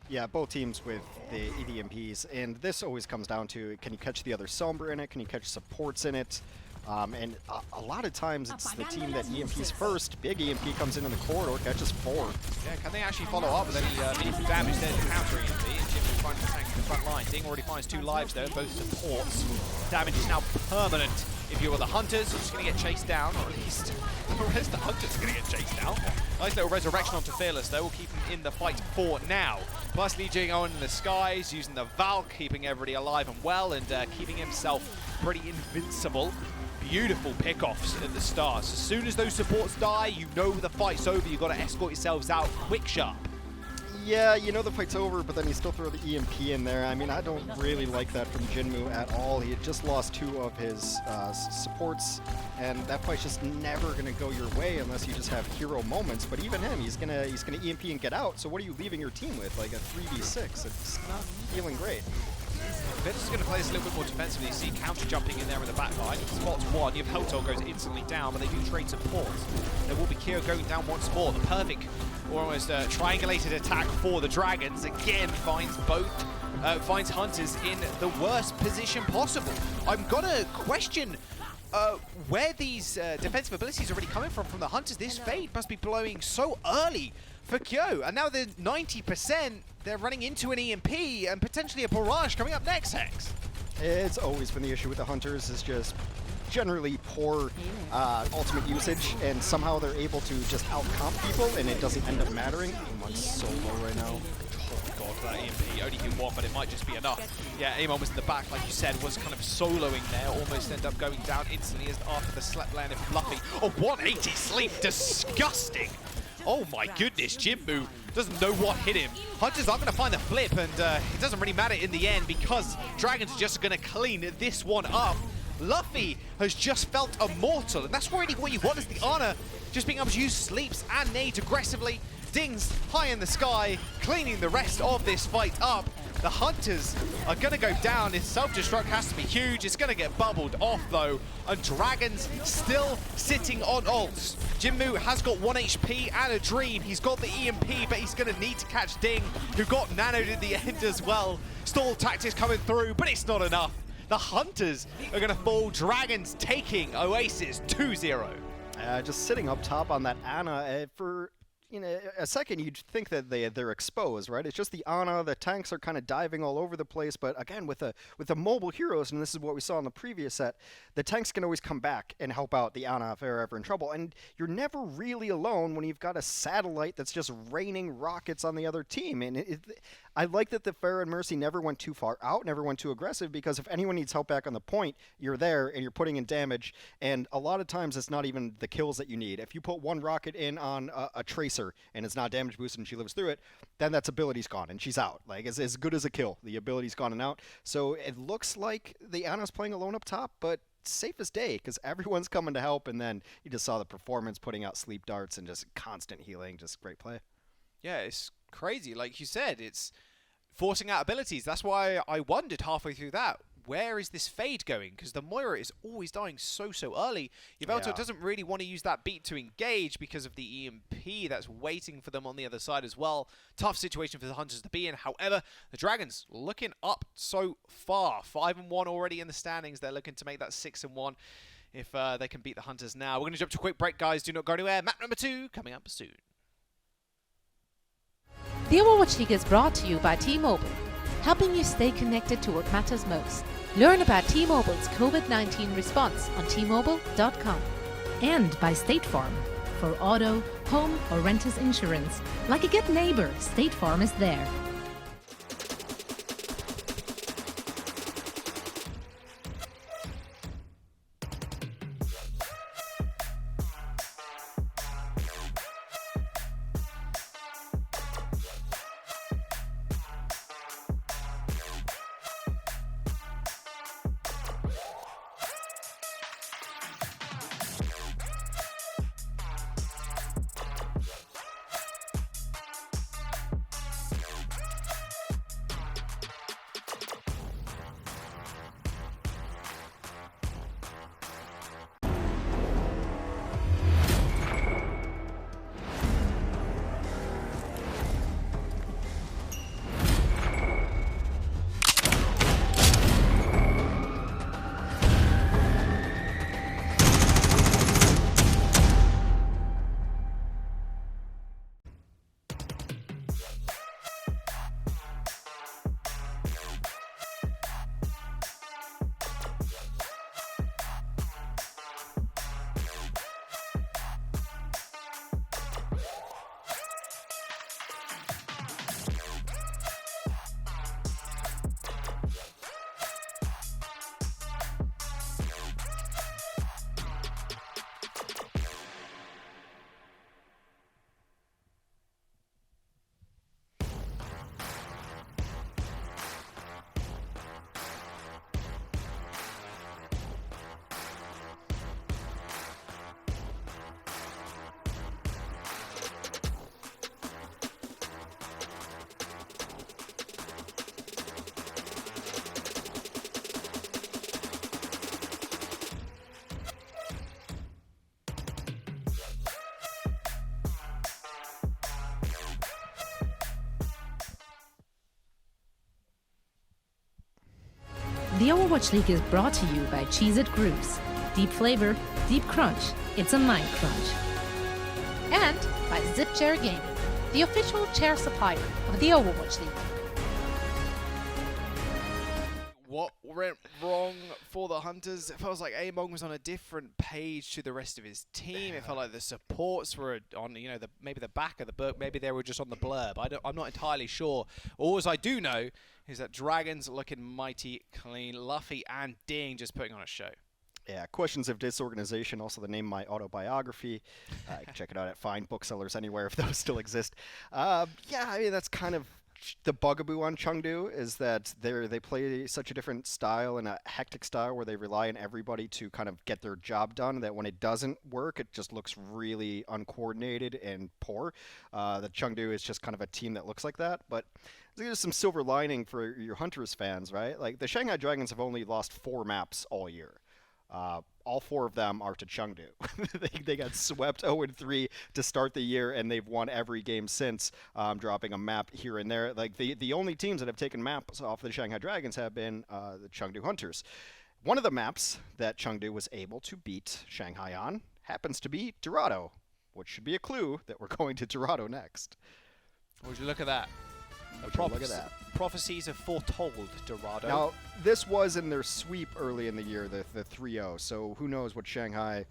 Yeah, both teams with the EMPs, and this always comes down to, can you catch the other Sombra in it? Can you catch supports in it? And a lot of times it's the team that EMPs first. Big EMP comes in the corridor, catches 4. Yeah, can they actually follow up with any meaningful damage there to counter EMP? And Jim is trying to tank the front line. Ding already finds 2 lives though, both supports. Damage is now permanent. If you were the Hunters, you're just going to get chased down, or at least the rest of the Hunters are going to get chased down. Nice little resurrection onto Fearless though, will keep him in the fight for now. Plus Li Jing on in the skies, using the Valk, keeping everybody alive and well, and keeping himself pretty invincible. Beautiful pickoffs at the start. As soon as those supports die, you know the fight's over. You've got to escort yourselves out quick sharp. Yeah, you know the fight's over, but then you still throw the EMP in there. I mean, I don't really like that from Jinmu at all. He had just lost 2 of his supports, and that fight's just never going to go your way unless you just have hero moments. But even him, he's gonna EMP and get out. So what are you leaving your team with? Like a 3v6? It's not feeling great. Ventus is going to play this a little bit more defensively. You see counter jumping in there in the back line. He spots one. You have Heltor goes instantly down, but they do trade supports. There will be Kyo going down once more. The perfect, or almost triangulated attack for the Dragons. Again, finds Hunters in the worst position possible. I'm going to question where these defensive abilities are really coming from the Hunters. This Fade must be blowing so early for Kyo. And now they're 90%. They're running into an EMP and potentially a barrage coming up next, Hex. It's always been the issue with the Hunters, is just generally poor ultimate usage, and somehow they're able to just out-comp people, and it doesn't end up mattering. Amon's so low right now. Oh god, that EMP, only do one, but it might just be enough. Yeah, Amon was in the back, like you said, was kind of soloing there, almost end up going down instantly as after the slap landed from Luffy. Oh, 180 sleep, disgusting! Oh my goodness, Jinmu doesn't know what hit him. Hunters are going to find the flip, and it doesn't really matter in the end because Dragons are just going to clean this one up. Luffy has just felt immortal, and that's really what you want, is the honor, just being able to use sleeps and nades aggressively. Ding's high in the sky, cleaning the rest of this fight up. The Hunters are going to go down. His self-destruct has to be huge. It's going to get bubbled off, though. And Dragons still sitting on ults. Jinmu has got 1 HP and a dream. He's got the EMP, but he's going to need to catch Ding, who got nanoed in the end as well. Stall tactics coming through, but it's not enough. The Hunters are going to fall. Dragons taking Oasis 2-0. Just sitting up top on that Ana for a second, you'd think that they're exposed, right? It's just the Ana. The tanks are kind of diving all over the place, but again, with the mobile heroes, and this is what we saw in the previous set, the tanks can always come back and help out the Ana if they're ever in trouble. And you're never really alone when you've got a satellite that's just raining rockets on the other team. And I like that the Pharah and Mercy never went too far out, never went too aggressive, because if anyone needs help back on the point, you're there and you're putting in damage. And a lot of times it's not even the kills that you need. If you put 1 rocket in on a Tracer and it's not damage boosted and she lives through it, then that ability's gone and she's out. Like, it's as good as a kill. The ability's gone and out. So it looks like the Ana's playing alone up top, but safe as day because everyone's coming to help. And then you just saw the performance putting out sleep darts and just constant healing. Just great play. Yeah, it's crazy. Like you said, it's forcing out abilities. That's why I wondered halfway through that, where is this fade going? Because the Moira is always dying so early. Yveltal doesn't really want to use that beat to engage because of the EMP that's waiting for them on the other side as well. Tough situation for the Hunters to be in. However, the Dragons looking up so far. 5-1 already in the standings. They're looking to make that 6-1 if they can beat the Hunters now. We're going to jump to a quick break, guys. Do not go anywhere. Map number 2 coming up soon. The Overwatch League is brought to you by T-Mobile, helping you stay connected to what matters most. Learn about T-Mobile's COVID-19 response on T-Mobile.com. And by State Farm. For auto, home or renters insurance, like a good neighbor, State Farm is there. The Overwatch League is brought to you by Cheez-It Grooves. Deep flavor, deep crunch. It's a mind crunch. And by Zip Chair Gaming, the official chair supplier of the Overwatch League. What went wrong for the Hunters? It feels like Among was on a different page to the rest of his team. It felt like the supports were on, maybe the back of the book. Maybe they were just on the blurb. I'm not entirely sure. All I do know is that Dragons looking mighty clean. Luffy and Ding just putting on a show. Yeah, Questions of Disorganization, also the name of my autobiography. You can check it out at fine booksellers anywhere if those still exist. Yeah, I mean, that's kind of the bugaboo on Chengdu, is that they play such a different style and a hectic style where they rely on everybody to kind of get their job done, that when it doesn't work, it just looks really uncoordinated and poor. The Chengdu is just kind of a team that looks like that, but there's some silver lining for your Hunters fans, right? Like, the Shanghai Dragons have only lost 4 maps all year. All 4 of them are to Chengdu. they got swept 0-3 to start the year, and they've won every game since, dropping a map here and there. Like, the only teams that have taken maps off the Shanghai Dragons have been the Chengdu Hunters. One of the maps that Chengdu was able to beat Shanghai on happens to be Dorado, which should be a clue that we're going to Dorado next. Would you look at that? Look at that. Prophecies have foretold Dorado. Now, this was in their sweep early in the year, the 3-0, so who knows what Shanghai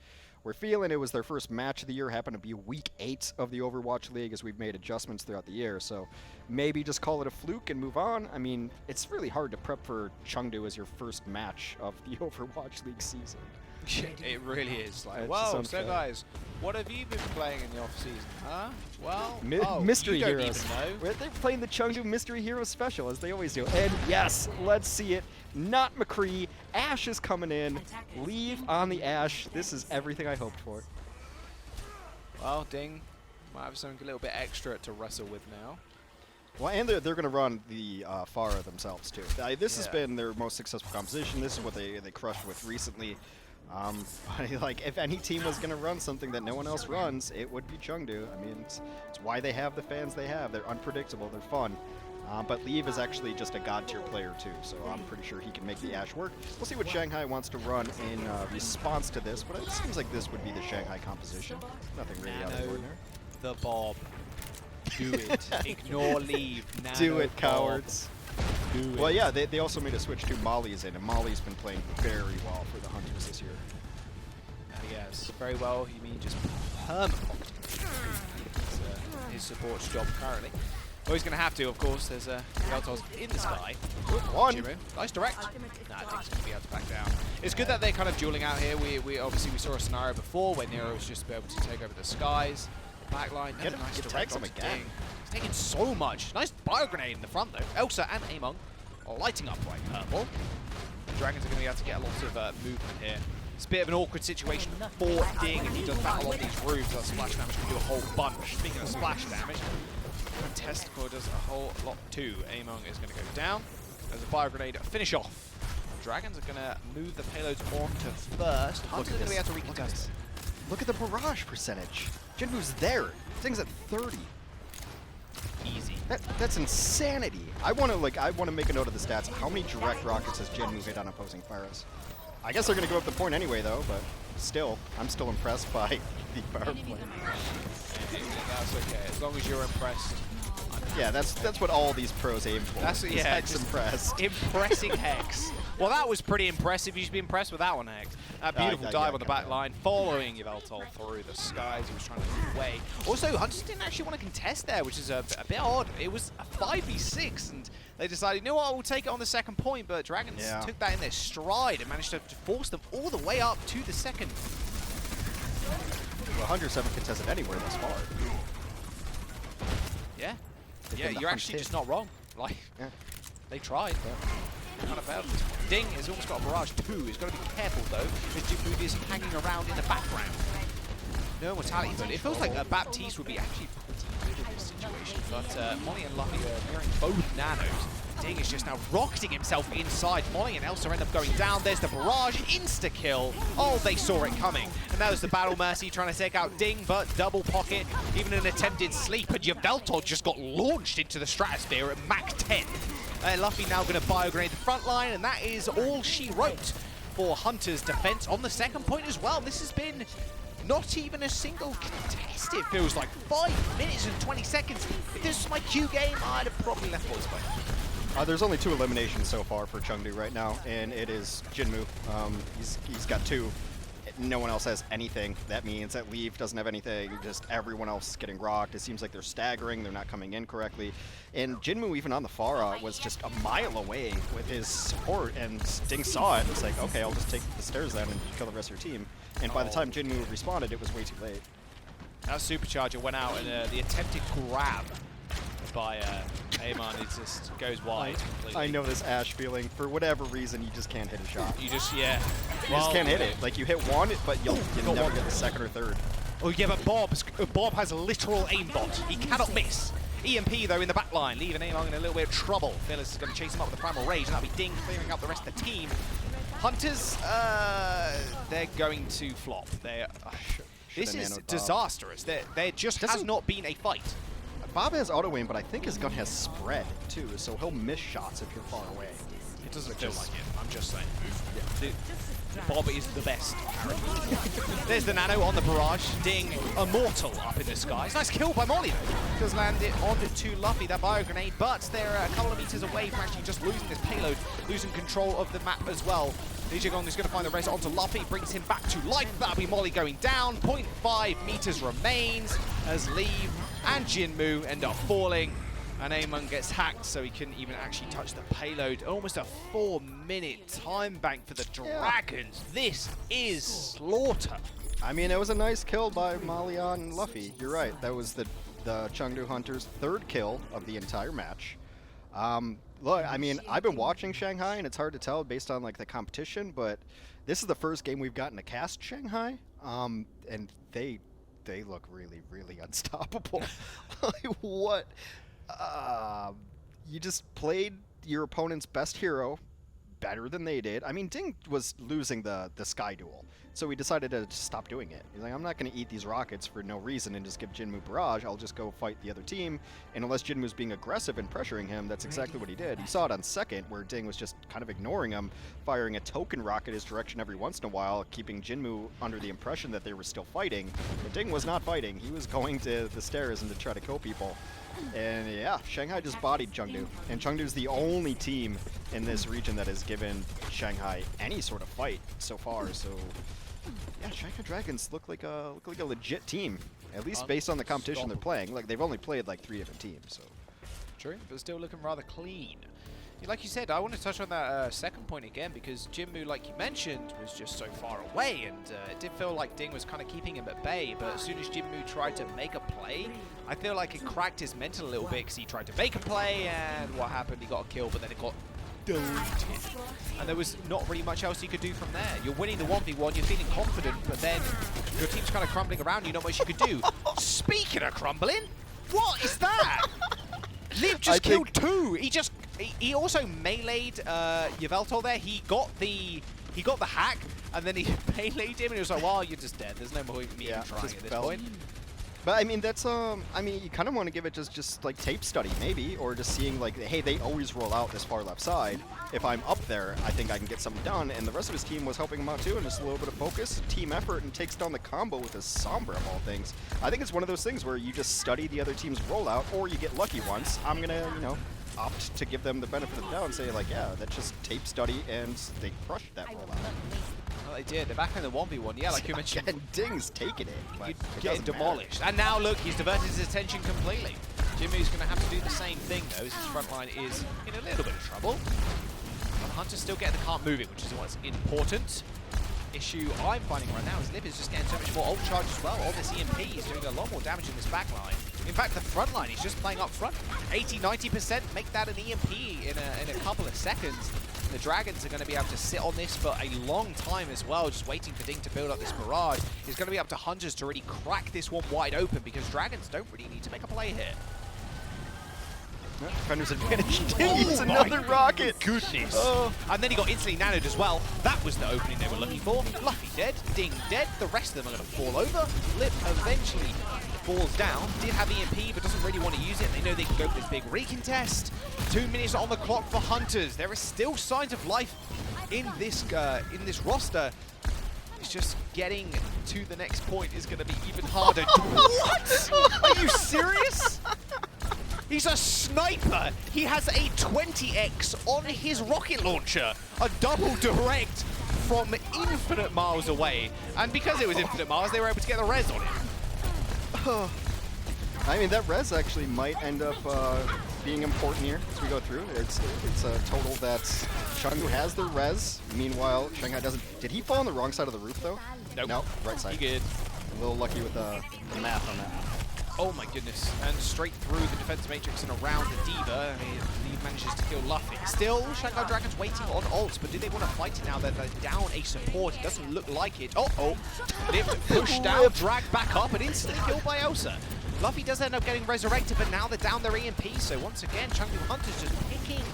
were feeling. It was their first match of the year, happened to be week 8 of the Overwatch League, as we've made adjustments throughout the year, so maybe just call it a fluke and move on. I mean, it's really hard to prep for Chengdu as your first match of the Overwatch League season. It really is. Like, It's well, just so unfair. guys, what have you been playing in the off-season, huh? Well, Mystery you don't Heroes. even know. They're playing the Chengdu Mystery Hero Special, as they always do. And yes, let's see it. Not McCree. Ash is coming in. Leave on the Ash. This is everything I hoped for. Well, Ding might have something a little bit extra to wrestle with now. Well, and they're going to run the Pharah themselves, too. This has been their most successful composition. This is what they crushed with recently. Like, if any team was going to run something that no one else runs, it would be Chengdu. I mean, it's why they have the fans they have. They're unpredictable. They're fun. But Leave is actually just a god-tier player, too, so I'm pretty sure he can make the Ashe work. We'll see what Shanghai wants to run in response to this, but it seems like this would be the Shanghai composition. Nothing really out of the ordinary. The Bob. Do it. Ignore Leave. Do it, cowards. Do it. Well, yeah, they also made a switch to Molly's in, and Molly's been playing very well for the Hunters this year. Yes, very well. You mean just permanent. It's his support's job currently. Well, he's going to have to, of course. There's Veltos in the sky. One. Jimmy. Nice direct. Nah, I think he's going to be able to back down. It's good that they're kind of dueling out here. We obviously saw a scenario before where Nero was just able to take over the skies. Backline. Get Nice direct tags him onto again. Ding. He's taking so much. Nice bio grenade in the front, though. Elsa and Among lighting up right purple. The Dragons are going to be able to get a lot of movement here. It's a bit of an awkward situation for Ding if he does battle on these roofs. That splash damage can do a whole bunch. Speaking of splash damage, Testicle does a whole lot too. Among is going to go down. There's a fire grenade finish off. Dragons are going to move the payloads on to first. Hunters are going to be able to recontest it. Look at the barrage percentage. Jinwoo's there. Thing's at 30. Easy. That's insanity. I want to make a note of the stats. How many direct rockets has Jinwoo hit on opposing Pharahs? I guess they're going to go up the point anyway, though, but still, I'm still impressed by the power play. That's okay, as long as you're impressed. Yeah, that's what all these pros aim for. That's is yeah, Hex just impressed. Impressing Hex. Well, that was pretty impressive. You should be impressed with that one, Hex. A beautiful dive on the back line, following Yveltal through the skies. He was trying to move away. Also, Hunters didn't actually want to contest there, which is a bit odd. It was a 5v6, and they decided, you know what, we'll take it on the second point, but Dragons took that in their stride and managed to force them all the way up to the second. Well, Hunters haven't contested anywhere thus far. Yeah. Yeah, you're actually just not wrong. Like, they tried, but kind of failed. Ding has almost got a barrage too. He's got to be careful though, because Jinwoo is hanging around in the background. No mortality, but it feels like Baptiste would be actually pretty good in this situation. But Molly and Luffy are nearing both nanos. Ding is just now rocketing himself inside. Molly and Elsa end up going down. There's the barrage, insta-kill. Oh, they saw it coming. And that was the Battle Mercy trying to take out Ding, but double pocket, even an attempted sleep. And Yveltal just got launched into the stratosphere at Mach 10. Luffy now going to bio-grenade the front line, and that is all she wrote for Hunter's defense on the second point as well. This has been not even a single contest, it feels like. 5 minutes and 20 seconds. If this was my Q game, I'd have probably left boys by. There's only 2 eliminations so far for Chengdu right now, and it is Jinwoo. He's got 2. No one else has anything. That means that Leave doesn't have anything. Just everyone else is getting rocked. It seems like they're staggering. They're not coming in correctly. And Jinwoo, even on the Pharah, was just a mile away with his support, and Ding saw it. It's like, okay, I'll just take the stairs then and kill the rest of your team. And by the time Jinwoo responded, it was way too late. That supercharger went out, and the attempted grab by Amon, it just goes wide completely. I know this Ashe feeling. For whatever reason, you just can't hit a shot. You just, You just can't hit it. Like, you hit one, but you'll never get the second or third. Oh yeah, but Bob has a literal aimbot. He cannot miss. EMP though in the back line, leaving Amon in a little bit of trouble. Phyllis is going to chase him up with the Primal Rage, and that'll be Ding clearing out the rest of the team. Hunters, they're going to flop. This is disastrous. There just has not been a fight. Bob has auto aim, but I think his gun has spread too, so he'll miss shots if you're far away. It doesn't feel like it, I'm just saying. Yeah. Bob is the best. There's the nano on the barrage. Ding, immortal up in the skies. Nice kill by Molly though. Does land it onto Luffy, that bio grenade, but they're a couple of meters away from actually just losing this payload, losing control of the map as well. Gong is going to find the res onto Luffy, brings him back to life. That'll be Molly going down. 0.5 meters remains as Leave and Jinwoo end up falling. And Amon gets hacked, so he couldn't even actually touch the payload. Almost a 4-minute time bank for the Dragons. This is slaughter. I mean, it was a nice kill by Malian and Luffy. You're right. That was the Chengdu Hunters' 3rd kill of the entire match. Look, I mean, I've been watching Shanghai, and it's hard to tell based on like the competition, but this is the first game we've gotten to cast Shanghai, and they look really, really unstoppable. Like, what? You just played your opponent's best hero better than they did. I mean, Ding was losing the Sky Duel, so he decided to just stop doing it. He's like, I'm not going to eat these rockets for no reason and just give Jinmu barrage. I'll just go fight the other team. And unless Jinmu's being aggressive and pressuring him, that's exactly what he did. You saw it on second, where Ding was just kind of ignoring him, firing a token rocket his direction every once in a while, keeping Jinmu under the impression that they were still fighting. But Ding was not fighting. He was going to the stairs and to try to kill people. And yeah, Shanghai just bodied Chengdu. And Chengdu's the only team in this region that has given Shanghai any sort of fight so far. So yeah, Shanghai Dragons look like a legit team, at least based on the competition they're playing. Like, they've only played like 3 different teams, so. True, but still looking rather clean. Like you said, I want to touch on that second point again, because Jinmu, like you mentioned, was just so far away, and it did feel like Ding was kind of keeping him at bay, but as soon as Jinmu tried to make a play, I feel like it cracked his mental a little bit, because he tried to make a play, and what happened? He got a kill, but then it got deleted. And there was not really much else you could do from there. You're winning the 1v1, you're feeling confident, but then your team's kind of crumbling around you, not much you could do. Speaking of crumbling, what is that? Liv just killed 2. He also meleeed Yveltal there. He got the hack, and then he meleeed him, and he was like, "Well, you're just dead. There's no more me trying at this point." But I mean, that's I mean, you kind of want to give it just like tape study maybe, or just seeing like, hey, they always roll out this far left side. If I'm up there, I think I can get something done. And the rest of his team was helping him out too, and just a little bit of focus, team effort, and takes down the combo with a Sombra of all things. I think it's one of those things where you just study the other team's rollout, or you get lucky once. I'm gonna, you know, opt to give them the benefit of the doubt and say like, yeah, that's just tape study, and they crushed that rollout. Well, they did. They're back in the 1v1. Yeah, like you mentioned. And Ding's taking it. You're getting demolished. And now, look, he's diverted his attention completely. Jimmy's going to have to do the same thing, though, as his front line is in a little bit of trouble. But the Hunters still get the cart moving, which is what's important. Issue I'm finding right now is Liv is just getting so much more ult charge as well. All this EMP is doing a lot more damage in this back line. In fact, the front line, he's just playing up front. 80-90%, make that an EMP in a couple of seconds. The Dragons are going to be able to sit on this for a long time as well, just waiting for Ding to build up this barrage. It's going to be up to Hunters to really crack this one wide open, because Dragons don't really need to make a play here. Defender's advantage. Ding uses another rocket. Goodness. Oh. And then he got instantly nanoed as well. That was the opening they were looking for. Luffy dead. Ding dead. The rest of them are going to fall over. Lip eventually falls down. Did have EMP, but doesn't really want to use it. They know they can go for this big recontest. 2 minutes on the clock for Hunters. There are still signs of life in this roster. It's just getting to the next point is going to be even harder. What? Are you serious? He's a sniper. He has a 20x on his rocket launcher. A double direct from infinite miles away. And because it was infinite miles, they were able to get the res on him. I mean, that res actually might end up being important here as we go through. It's a total that Chengdu has the res. Meanwhile, Shanghai doesn't. Did he fall on the wrong side of the roof, though? Nope. No, right side. He good. A little lucky with the math on that. Oh my goodness, and straight through the defense matrix and around the Diva, he manages to kill Luffy. Still, Shanghai Dragons waiting on ults, but do they want to fight it now that they're down a support? It doesn't look like it. Oh, Lift pushed down, dragged back up, and instantly killed by Elsa. Luffy does end up getting resurrected, but now they're down their EMP, so once again, Chengdu Hunters just picking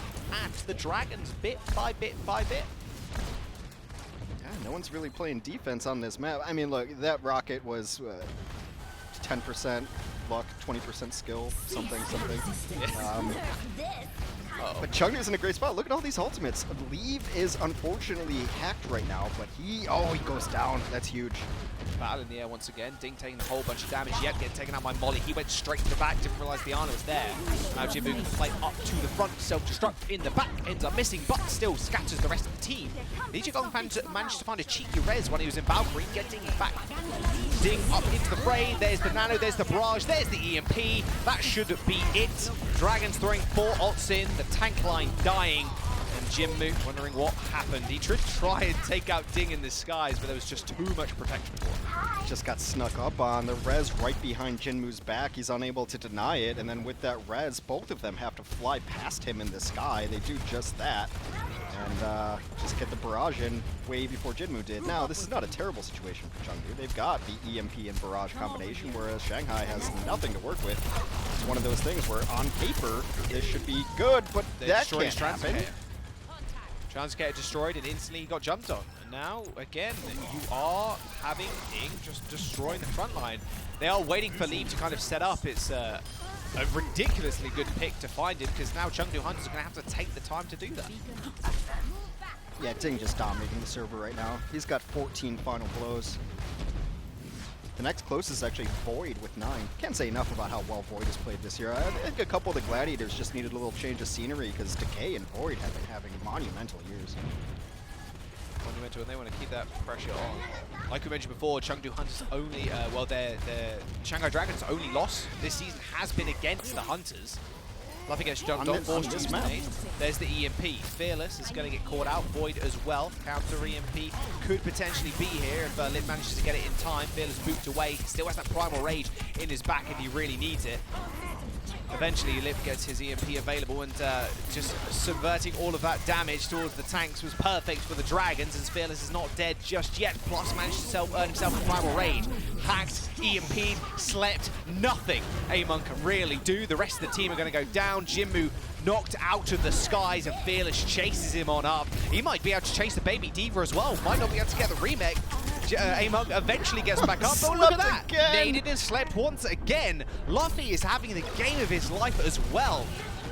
at the Dragons bit by bit by bit. Yeah, no one's really playing defense on this map. I mean, look, that rocket was 10% luck, 20% skill, something. But Chengdu's in a great spot. Look at all these ultimates. Leave is unfortunately hacked right now, but he goes down. That's huge. Battle in the air once again. Ding taking a whole bunch of damage, yet getting taken out by Molly. He went straight to the back, didn't realize the Ana was there. Now Jinmu can play up to the front, self-destruct in the back, ends up missing, but still scatters the rest of the team. Lijiang managed to find a cheeky res when he was in Valkyrie, getting back. Ding up into the fray. There's the nano, there's the barrage, there's the EMP. That should be it. Dragons throwing 4 ults in, the tank line dying. And Jinmu, wondering what happened. He tried to try and take out Ding in the skies, but there was just too much protection for him. Just got snuck up on. The res right behind Jinmu's back. He's unable to deny it, and then with that res, both of them have to fly past him in the sky. They do just that, and just get the barrage in way before Jinmu did. Now, this is not a terrible situation for Chengdu. They've got the EMP and barrage combination, whereas Shanghai has nothing to work with. It's one of those things where, on paper, this should be good, but that can't happen. Transcater destroyed and instantly got jumped on. And now, again, you are having Ding just destroying the front line. They are waiting for Leave to kind of set up. It's a ridiculously good pick to find him, because now Chengdu Hunters are going to have to take the time to do that. Yeah, Ding just dominating the server right now. He's got 14 final blows. The next closest is actually Void with 9. Can't say enough about how well Void has played this year. I think a couple of the Gladiators just needed a little change of scenery, because Decay and Void have been having monumental years. Monumental, and they want to keep that pressure on. Like we mentioned before, Chengdu Hunters only, their Shanghai Dragons' only loss this season has been against the Hunters. Luffy gets jumped on, forced to use the nade. There's the EMP. Fearless is going to get caught out. Void as well. Counter EMP could potentially be here if Lip manages to get it in time. Fearless booped away. He still has that Primal Rage in his back if he really needs it. Eventually, Lip gets his EMP available, and just subverting all of that damage towards the tanks was perfect for the Dragons, as Fearless is not dead just yet, plus managed to earn himself a Primal Rage. Hacked, EMP'd, slept, nothing Amon can really do. The rest of the team are going to go down. Jinmu knocked out of the skies, and Fearless chases him on up. He might be able to chase the Baby Diva as well. Might not be able to get the remake. Amon eventually gets back up. Oh, look at that! Naded and slept once again. Luffy is having the game of his life as well.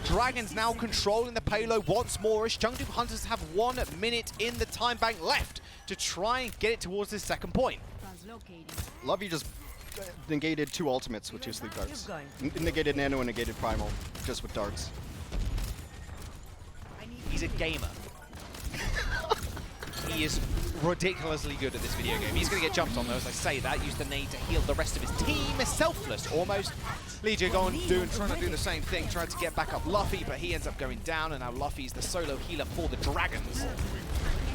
Dragons now controlling the payload once more, as Chengdu Hunters have 1 minute in the time bank left to try and get it towards this second point. Luffy just negated 2 ultimates with 2 sleep darts. Negated Nano and negated Primal just with darts. He's a gamer. He is ridiculously good at this video game. He's going to get jumped on though, as I say that. Use the nade to heal the rest of his team. Selfless, almost. Lee Jae-gon trying to do the same thing, trying to get back up Luffy, but he ends up going down, and now Luffy's the solo healer for the Dragons.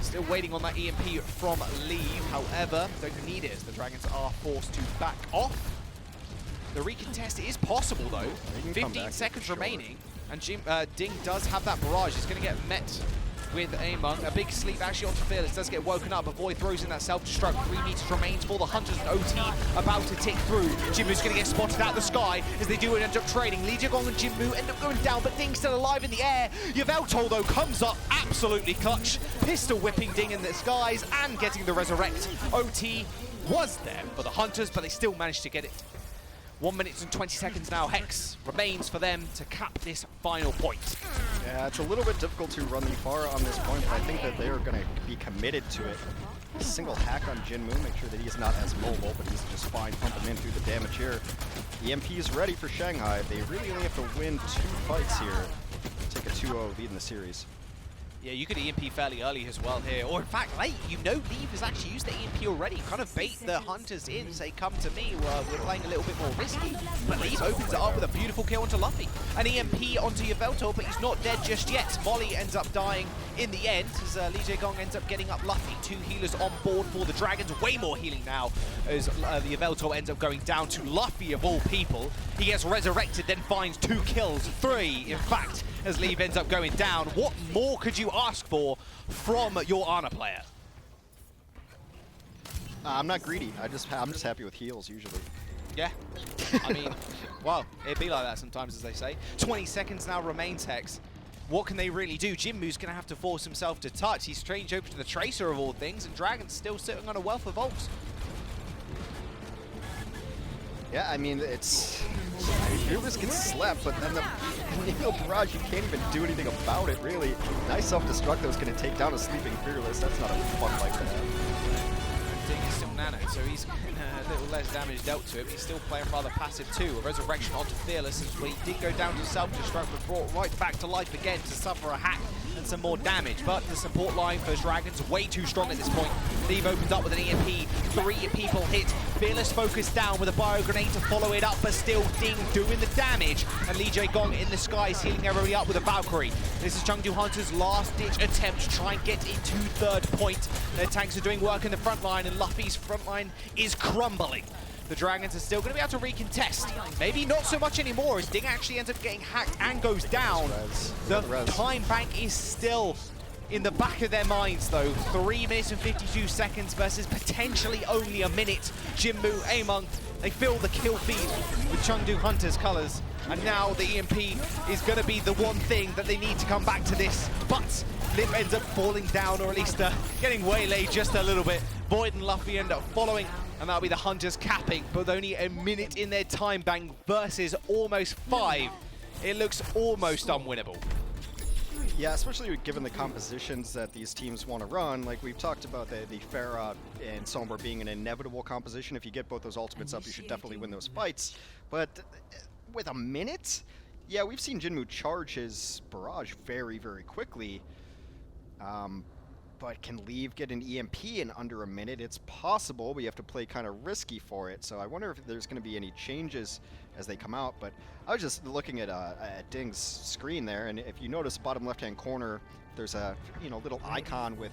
Still waiting on that EMP from Leave, however, don't need it as the Dragons are forced to back off. The recontest is possible though. 15 seconds remaining, and Ding does have that barrage. He's going to get met with Amon. A big sleep actually onto Fearless, does get woken up, but Void throws in that self-destruct. 3 meters remains for the Hunters, and OT about to tick through. Jinmu's going to get spotted out of the sky as they do end up trading. Lee Jae-gong and Jinmu end up going down, but Ding's still alive in the air. Yveltal though comes up absolutely clutch, pistol whipping Ding in the skies and getting the resurrect. OT was there for the Hunters, but they still managed to get it. 1 minute and 20 seconds now. Hex remains for them to cap this final point. Yeah, it's a little bit difficult to run the far on this point, but I think that they are going to be committed to it. A single hack on Jinmu, make sure that he's not as mobile, but he's just fine pumping in through the damage here. EMP is ready for Shanghai. They really only have to win 2 fights here to take a 2-0 lead in the series. Yeah, you could EMP fairly early as well here. Or in fact, late. You know Leave has actually used the EMP already. Kind of bait the Hunters in, say, come to me. We're playing a little bit more risky. But Leave opens it up with a beautiful kill onto Luffy. An EMP onto Yveltal, but he's not dead just yet. Molly ends up dying in the end, as Lee Jae-gong ends up getting up Luffy. 2 healers on board for the Dragons. Way more healing now, as the Yveltal ends up going down to Luffy of all people. He gets resurrected, then finds 2 kills. 3, in fact, as Leave ends up going down. What more could you ask for from your Ana player? I'm not greedy. I'm just happy with heals usually. Yeah. I mean, well, it'd be like that sometimes, as they say. 20 seconds now remains, Hex. What can they really do? Jinmu's going to have to force himself to touch. He's strange open to the Tracer of all things, and Dragon's still sitting on a wealth of ults. Yeah, I mean, Fearless gets slept, but then the Neo Barrage, you can't even do anything about it, really. Nice self-destruct that was going to take down a sleeping Fearless. That's not a fun fight to have. Ding is still nano, so he's a little less damage dealt to him. He's still playing rather passive too. A resurrection onto Fearless, where he did go down to self-destruct, but brought right back to life again to suffer a hack and some more damage. But the support line for Dragons way too strong at this point. Leave opens up with an EMP, 3 people hit. Fearless focused down with a bio grenade to follow it up, but still Ding doing the damage. And Lee Jae Gong in the sky, healing everybody up with a Valkyrie. This is Chengdu Hunters' last-ditch attempt to try and get into 3rd point. Their tanks are doing work in the front line, and Luffy's front line is crumbling. The Dragons are still going to be able to recontest. Maybe not so much anymore, as Ding actually ends up getting hacked and goes down. The time bank is still in the back of their minds, though. 3 minutes and 52 seconds versus potentially only a minute. Jinmu, Among, they fill the kill feed with Chengdu Hunters colours. And now the EMP is going to be the one thing that they need to come back to this. But Limp ends up falling down, or at least getting waylaid just a little bit. Void and Luffy end up following, and that'll be the Hunters capping. But with only a minute in their time bank versus almost 5, it looks almost unwinnable. Yeah, especially given the compositions that these teams want to run. Like we've talked about the Pharah and Sombra being an inevitable composition. If you get both those ultimates up, you should definitely win those fights. But with a minute, yeah, we've seen Jinmu charge his barrage very, very quickly. But can Leave get an EMP in under a minute? It's possible, but you have to play kind of risky for it. So I wonder if there's going to be any changes as they come out. But I was just looking at Ding's screen there, and if you notice bottom left-hand corner, there's a little icon with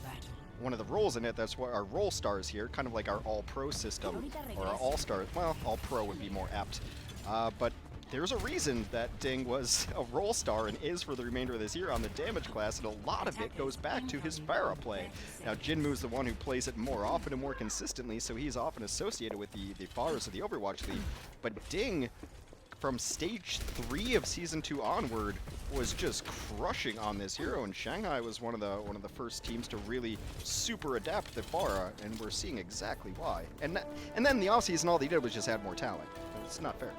one of the roles in it. That's what our role stars here, kind of like our All-Pro system, or our All-Star. Well, All-Pro would be more apt. But there's a reason that Ding was a role star and is for the remainder of this year on the damage class, and a lot of it goes back to his Pharah play. Now, Jinmu's the one who plays it more often and more consistently, so he's often associated with the Pharahs of the Overwatch League. But Ding, from stage 3 of Season 2 onward, was just crushing on this hero, and Shanghai was one of the first teams to really super adapt to Pharah, and we're seeing exactly why. And then in the offseason, all they did was just add more talent. It's not fair.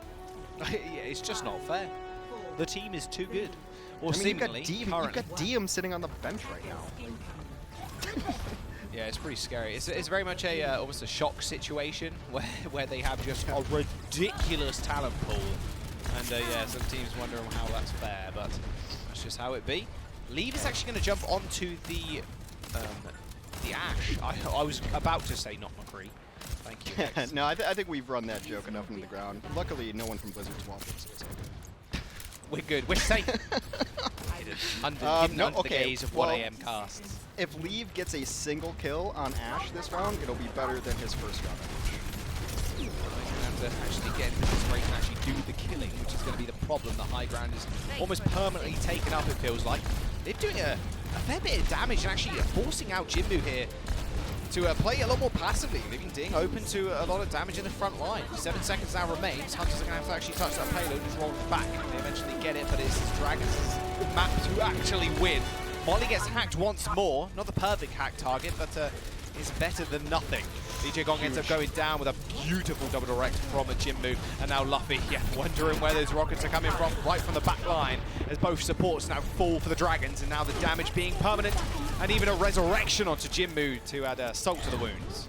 Yeah, it's just not fair. The team is too good. Or I mean, seemingly, you've got Diem sitting on the bench right now. Yeah, it's pretty scary. It's very much almost a shock situation where they have just a ridiculous talent pool. And yeah, some teams wondering how that's fair, but that's just how it be. Leave is actually going to jump onto the Ash. I was about to say not McCree. Thank you. No, I think we've run that joke enough into the ground. Luckily, no one from Blizzard's watching, so it's okay. We're good. We're safe. Under the gaze of 1 AM casts. If Leave gets a single kill on Ash this round, it'll be better than his first round. He's going to have to actually get into this race and actually do the killing, which is going to be the problem. The high ground is almost permanently taken up, it feels like. They're doing a fair bit of damage and actually forcing out Jinmu here to play a lot more passively, leaving Ding open to a lot of damage in the front line. 7 seconds now remains. Hunters are going to have to actually touch that payload and roll it back. They eventually get it, but it's Dragons' map to actually win. Molly gets hacked once more. Not the perfect hack target, but it's better than nothing. Lee Jae Gong ends up going down with a beautiful double direct from a Jinmu. And now Luffy, yeah, wondering where those rockets are coming from, right from the back line, as both supports now fall for the Dragons, and now the damage being permanent, and even a resurrection onto Jinmu to add salt to the wounds.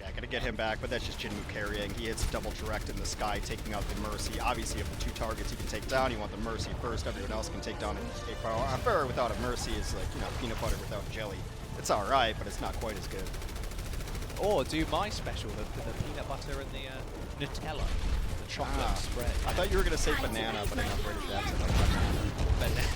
Yeah, gotta get him back, but that's just Jinmu carrying. He hits double direct in the sky, taking out the Mercy. Obviously, of the 2 targets you can take down, you want the Mercy first. Everyone else can take down a Pharah without a Mercy is like, peanut butter without jelly. It's alright, but it's not quite as good. Or do my special, the peanut butter and the Nutella, the chocolate spread. I thought you were going to say banana, but I'm not British accent like banana.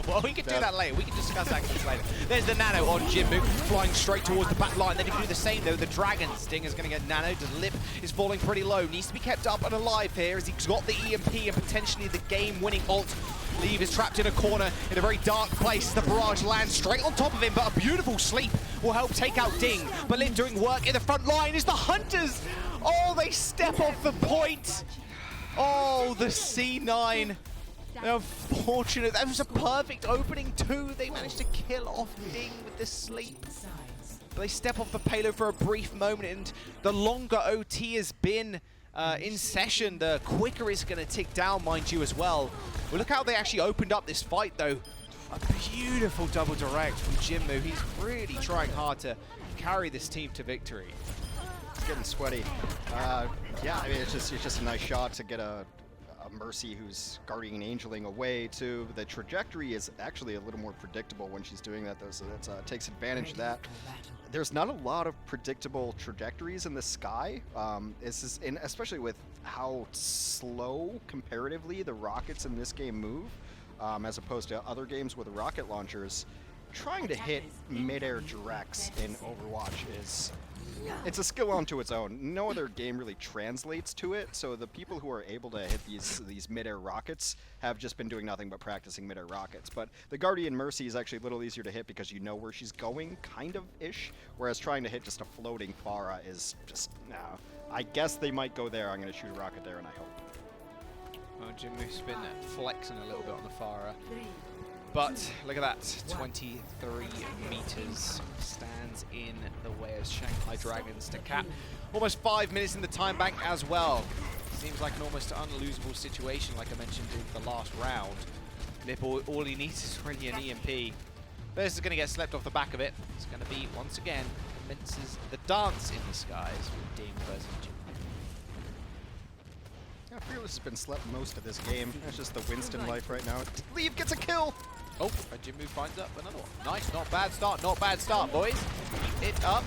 Well, we can do that later. We can discuss accents later. There's the Nano on Jinmu, flying straight towards the back line. Then he can do the same, though. The Dragons. Ding is going to get Nano. The Lip is falling pretty low. Needs to be kept up and alive here as he's got the EMP and potentially the game-winning ult. Leave is trapped in a corner in a very dark place. The barrage lands straight on top of him, but a beautiful sleep will help take out Ding. But Lip doing work in the front line is the Hunters. Oh, they step off the point. Oh, the C9. Unfortunate. That was a perfect opening too. They managed to kill off Ding with the sleep. But they step off the payload for a brief moment, and the longer OT has been in session, the quicker it's going to tick down, mind you, as well. Well, look how they actually opened up this fight, though. A beautiful double direct from Jinmu. He's really trying hard to carry this team to victory. It's getting sweaty. Yeah, I mean, it's just a nice shot to get a Mercy who's guarding Angeling away too. The trajectory is actually a little more predictable when she's doing that though, so that takes advantage of that. There's not a lot of predictable trajectories in the sky, especially with how slow comparatively the rockets in this game move, as opposed to other games with rocket launchers. Trying to hit mid-air directs in Overwatch it's a skill unto its own. No other game really translates to it, so the people who are able to hit these mid-air rockets have just been doing nothing but practicing mid-air rockets. But the Guardian Mercy is actually a little easier to hit because you know where she's going, kind of-ish, whereas trying to hit just a floating Pharah is just, no. I guess they might go there. I'm going to shoot a rocket there, and I hope. Well, Jinmu's been flexing a little bit on the Pharah. But look at that, 23 meters stands in the way of Shanghai Dragons to cap. Almost 5 minutes in the time bank as well. Seems like an almost unlosable situation, like I mentioned in the last round. Lip, all he needs is really an EMP. This is going to get slept off the back of it. It's going to be, once again, commences the dance in the skies with Ding versus Jim. Yeah, Fearless has been slept most of this game. That's just the Winston life right now. Leave gets a kill! Oh, and Jinmu finds up another one. Nice, not bad start, boys. Keep it up.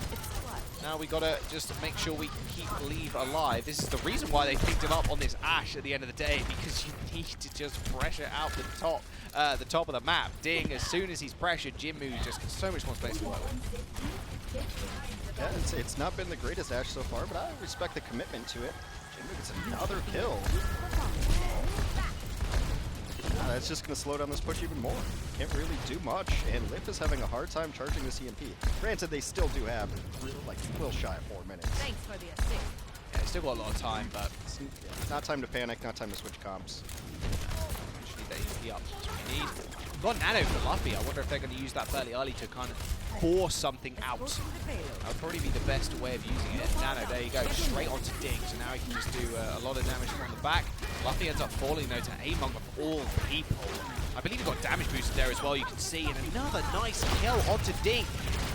Now we gotta just make sure we keep Leave alive. This is the reason why they picked him up on this Ashe at the end of the day, because you need to just pressure out the top of the map. Ding, as soon as he's pressured, Jinmu just gets so much more space to work with. Yeah, it's not been the greatest Ashe so far, but I respect the commitment to it. Jinmu gets another kill. That's just going to slow down this push even more. Can't really do much, and Lip is having a hard time charging this EMP. Granted, they still do have like a little shy of 4 minutes. Thanks for the assist. Yeah, they still got a lot of time, but not time to panic, not time to switch comps. Just need that EMP up. That's what you need. Got Nano for Luffy. I wonder if they're going to use that fairly early to kind of force something out. That would probably be the best way of using it. Nano, there you go, straight onto Ding. So now he can just do a lot of damage from the back. Luffy ends up falling though to Among of all people. I believe he got damage boosted there as well, you can see. And another nice kill onto Ding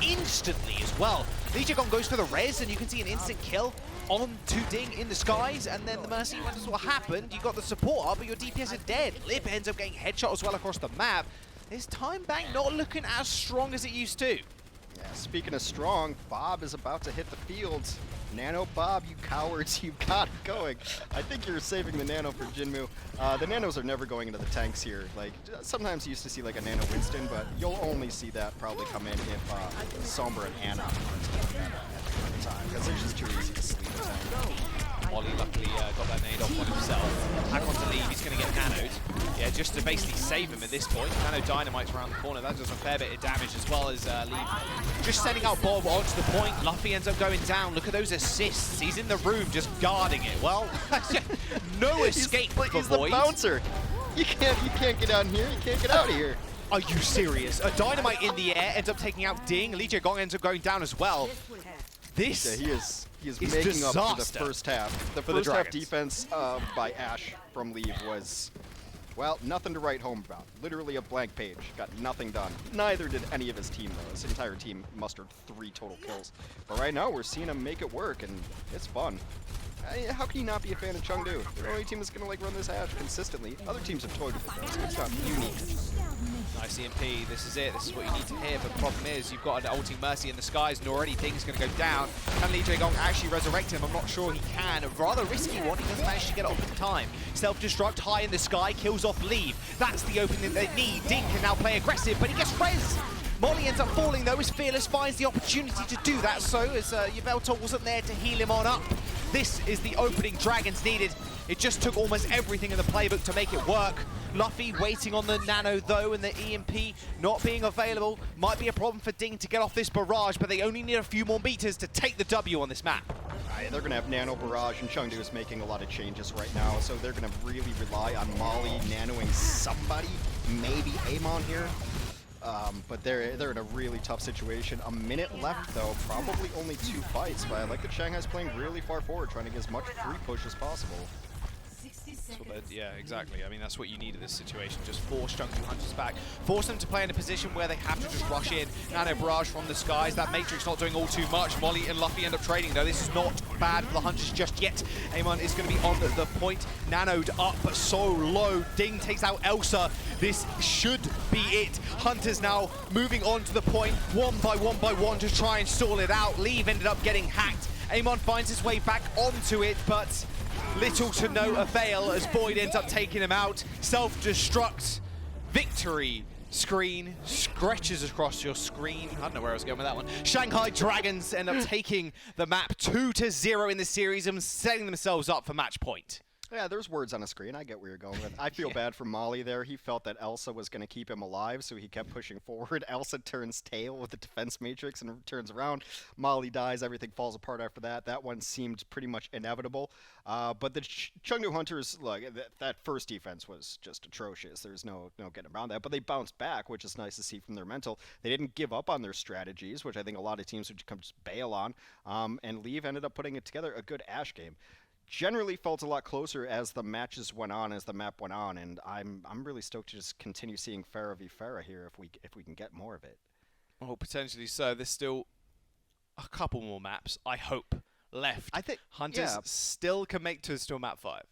instantly as well. Lee Jae-gong goes for the res, and you can see an instant kill onto Ding in the skies, and then the Mercy wonders what happened. You got the support up, but your DPS are dead. Lip ends up getting headshot as well across the map. This time bank not looking as strong as it used to. Yeah, speaking of strong, Bob is about to hit the field. Nano Bob, you cowards, you got it going. I think you're saving the Nano for Jinmu. The Nanos are never going into the tanks here. Like, sometimes you used to see like a Nano Winston, but you'll only see that probably come in if Sombra and Ana aren't at the time, because they're just too easy to sleep the tank. Ollie luckily got that nade off on himself. Back onto Leave, he's going to get nanoed. Yeah, just to basically save him at this point. Nano Dynamite's around the corner. That does a fair bit of damage as well as Leave. Just sending out Bob onto the point. Luffy ends up going down. Look at those assists. He's in the room just guarding it. Well, no escape for He's Void. the bouncer. You can't get out here. You can't get out of here. Are you serious? A Dynamite in the air ends up taking out Ding. Lee Jae-gong ends up going down as well. This He is making disaster up for the first half. The for the first half Dragons. defense by Ashe from Leave was, well, nothing to write home about. Literally a blank page. Got nothing done. Neither did any of his team, though. His entire team mustered 3 total kills. But right now, we're seeing him make it work, and it's fun. How can you not be a fan of Chengdu? They're the only team that's going to like run this Ashe consistently. Other teams have toyed with it, so it's not unique. Nice EMP, this is it, this is what you need to hear, but the problem is you've got an ulting Mercy in the skies and already Ding's going to go down. Can Lee Jae-gong actually resurrect him? I'm not sure he can. A rather risky one, he doesn't manage to get it off in time. Self-destruct high in the sky, kills off Leave. That's the opening they need. Ding can now play aggressive, but he gets res. Molly ends up falling though as Fearless finds the opportunity to do that, so as Yveltal wasn't there to heal him on up. This is the opening Dragons needed. It just took almost everything in the playbook to make it work. Luffy waiting on the Nano though, and the EMP not being available might be a problem for Ding to get off this barrage, but they only need a few more meters to take the W on this map. They're going to have Nano Barrage, and Chengdu is making a lot of changes right now, so they're going to really rely on Molly nanoing somebody, maybe Amon here. But they're in a really tough situation. A minute left though, probably only 2 fights, but I like that Shanghai's playing really far forward, trying to get as much free push as possible. Yeah, exactly. I mean, that's what you need in this situation. Just force Chengdu Hunters back. Force them to play in a position where they have to just rush in. Nano barrage from the skies. That Matrix not doing all too much. Molly and Luffy end up trading, though. This is not bad for the Hunters just yet. Amon is going to be on the point. Nanoed up, but so low. Ding takes out Elsa. This should be it. Hunters now moving on to the point, one by one, to try and stall it out. Leave ended up getting hacked. Amon finds his way back onto it, but little to no avail as Void ends up taking him out. Self-destruct. Victory screen stretches across your screen. I don't know where I was going with that one. Shanghai Dragons end up taking the map 2-0 in the series and setting themselves up for match point. Yeah, there's words on a screen. I get where you're going with. I feel bad for Molly there. He felt that Elsa was going to keep him alive, so he kept pushing forward. Elsa turns tail with the defense matrix and turns around. Molly dies. Everything falls apart after that. That one seemed pretty much inevitable. But the Chengdu Hunters, look, that first defense was just atrocious. There's no getting around that. But they bounced back, which is nice to see from their mental. They didn't give up on their strategies, which I think a lot of teams would just bail on. And Leave ended up putting it together a good Ashe game. Generally felt a lot closer as the matches went on, as the map went on, and I'm really stoked to just continue seeing Pharah v Pharah here if we can get more of it. Well, potentially so. There's still a couple more maps, I hope, left. I think Hunters still can make to still map 5.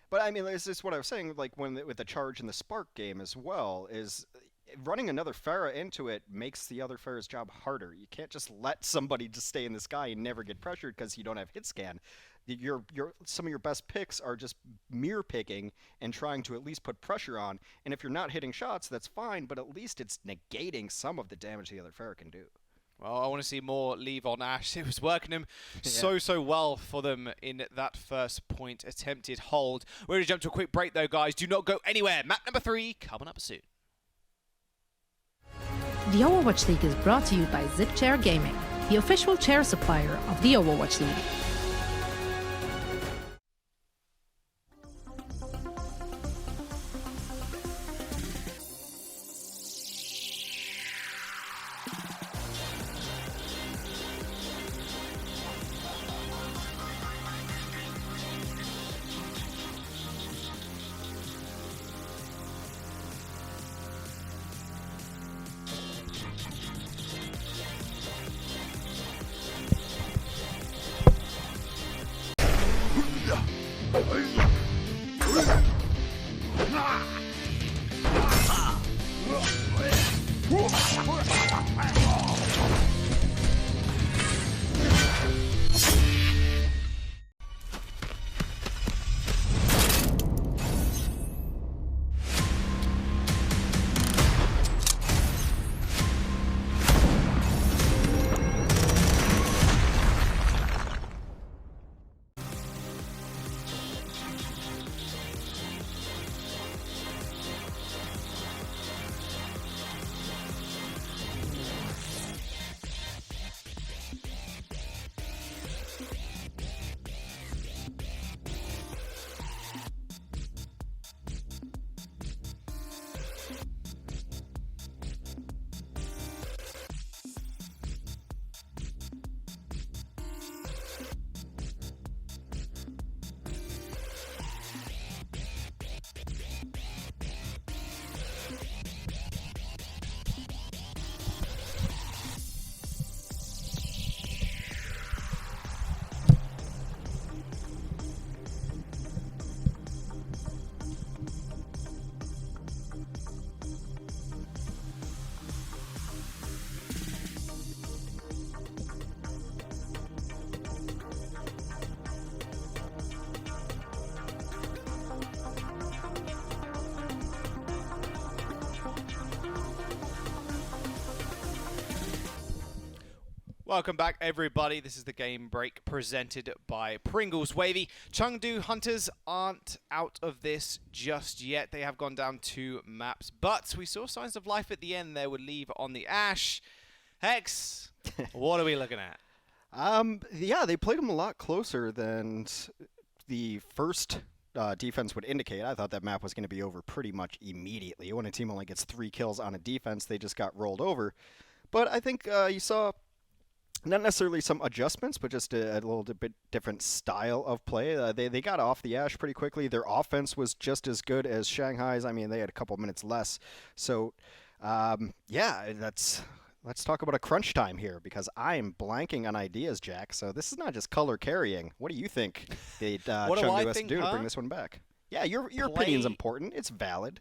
But I mean, it's just what I was saying, like with the Charge and the Spark game as well, is running another Pharah into it makes the other Pharah's job harder. You can't just let somebody just stay in the sky and never get pressured because you don't have hit scan. Some of your best picks are just mirror picking and trying to at least put pressure on. And if you're not hitting shots, that's fine, but at least it's negating some of the damage the other Pharah can do. Well, I want to see more Leave on Ashe. It was working him so well for them in that first point attempted hold. We're going to jump to a quick break though, guys. Do not go anywhere. Map number 3 coming up soon. The Overwatch League is brought to you by ZipChair Gaming, the official chair supplier of the Overwatch League. Welcome back, everybody. This is the Game Break presented by Pringles Wavy. Chengdu Hunters aren't out of this just yet. They have gone down 2 maps, but we saw signs of life at the end there with Leave on the Ashe. Hex, what are we looking at? Yeah, they played them a lot closer than the first defense would indicate. I thought that map was going to be over pretty much immediately. When a team only gets 3 kills on a defense, they just got rolled over. But I think you saw not necessarily some adjustments, but just a little bit different style of play. They got off the Ash pretty quickly. Their offense was just as good as Shanghai's. I mean, they had a couple minutes less. So, yeah, let's talk about a crunch time here, because I'm blanking on ideas, Jack. So this is not just color carrying. What do you think Chengdu has to do to bring this one back? Yeah, your opinion's important. It's valid.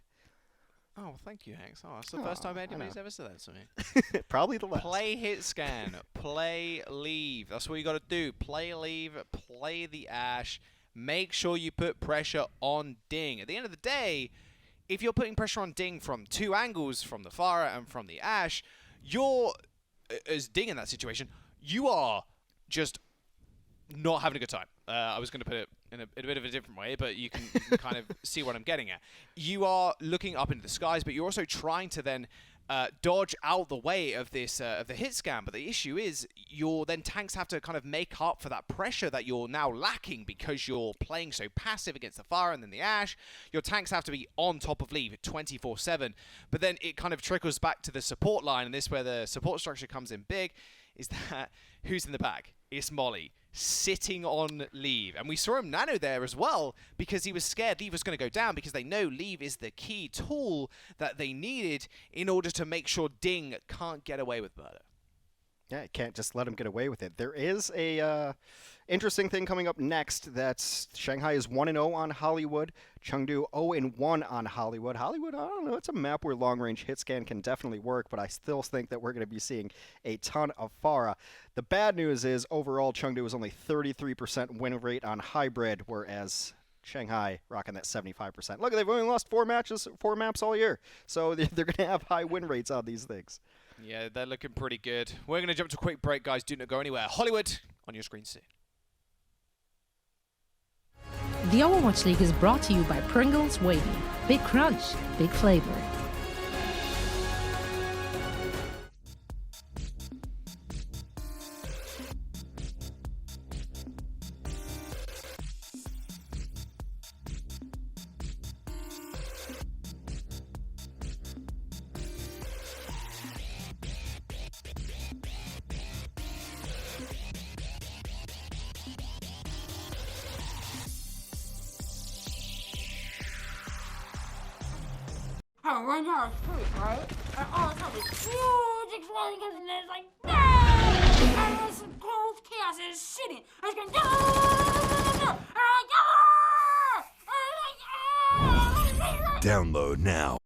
Oh, thank you, Hanks. Oh, it's the first time anybody's ever said that to me. Probably the last. Play hit scan. Play leave. That's what you got to do. Play leave. Play the Ash. Make sure you put pressure on Ding. At the end of the day, if you're putting pressure on Ding from two angles, from the Pharah and from the Ash, you're, as Ding in that situation, you are just not having a good time. I was going to put it in a bit of a different way, but you can kind of see what I'm getting at. You are looking up into the skies, but you're also trying to then dodge out the way of this of the hit scan. But the issue is, tanks have to kind of make up for that pressure that you're now lacking because you're playing so passive against the Fire and then the Ash. Your tanks have to be on top of leave 24/7. But then it kind of trickles back to the support line, and this is where the support structure comes in big. Is that who's in the back? It's Molly, sitting on leave. And we saw him nano there as well, because he was scared leave was going to go down, because they know leave is the key tool that they needed in order to make sure Ding can't get away with murder. Yeah, you can't just let him get away with it. There is a interesting thing coming up next. That's Shanghai is 1-0 on Hollywood. Chengdu 0-1 on Hollywood. Hollywood, I don't know. It's a map where long-range hit scan can definitely work, but I still think that we're going to be seeing a ton of Pharah. The bad news is overall Chengdu is only 33% win rate on hybrid, whereas Shanghai rocking that 75%. Look, they've only lost 4 maps all year, so they're going to have high win rates on these things. Yeah, they're looking pretty good. We're going to jump to a quick break, guys. Do not go anywhere. Hollywood on your screen soon. The Overwatch League is brought to you by Pringles Wavy. Big crunch, big flavor. I run down the street, right? And all of a sudden, this huge explosion comes in, and it's like, bang! And this growth chaos is shitting. I was going, no! And I'm like, Download now.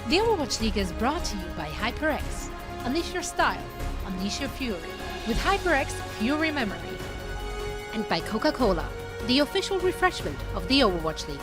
The Overwatch League is brought to you by HyperX. Unleash your style, unleash your fury with HyperX Fury Memory. And by Coca-Cola, the official refreshment of the Overwatch League.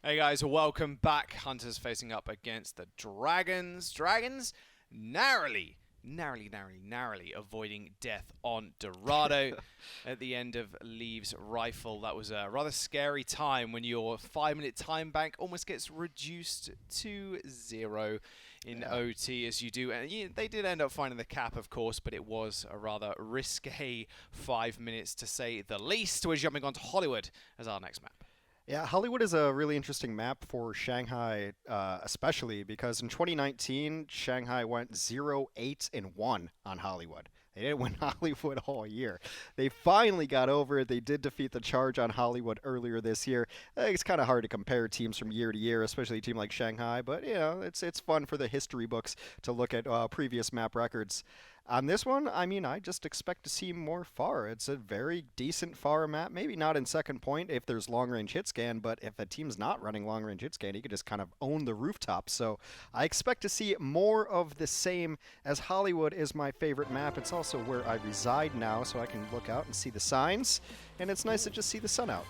Hey guys, welcome back. Hunters facing up against the Dragons. Dragons narrowly narrowly avoiding death on Dorado at the end of Leave's rifle. That was a rather scary time when your 5-minute time bank almost gets reduced to 0 in OT as you do. And they did end up finding the cap, of course, but it was a rather risque 5 minutes to say the least. We're jumping on to Hollywood as our next map. Yeah, Hollywood is a really interesting map for Shanghai, especially because in 2019, Shanghai went 0-8-1 on Hollywood. They didn't win Hollywood all year. They finally got over it. They did defeat the Charge on Hollywood earlier this year. It's kind of hard to compare teams from year to year, especially a team like Shanghai, but you know, it's fun for the history books to look at previous map records. On this one, I mean, I just expect to see more FAR. It's a very decent FAR map. Maybe not in second point if there's long-range hit scan, but if a team's not running long-range hit scan, you can just kind of own the rooftop. So I expect to see more of the same, as Hollywood is my favorite map. It's also where I reside now, so I can look out and see the signs, and it's nice to just see the sun out,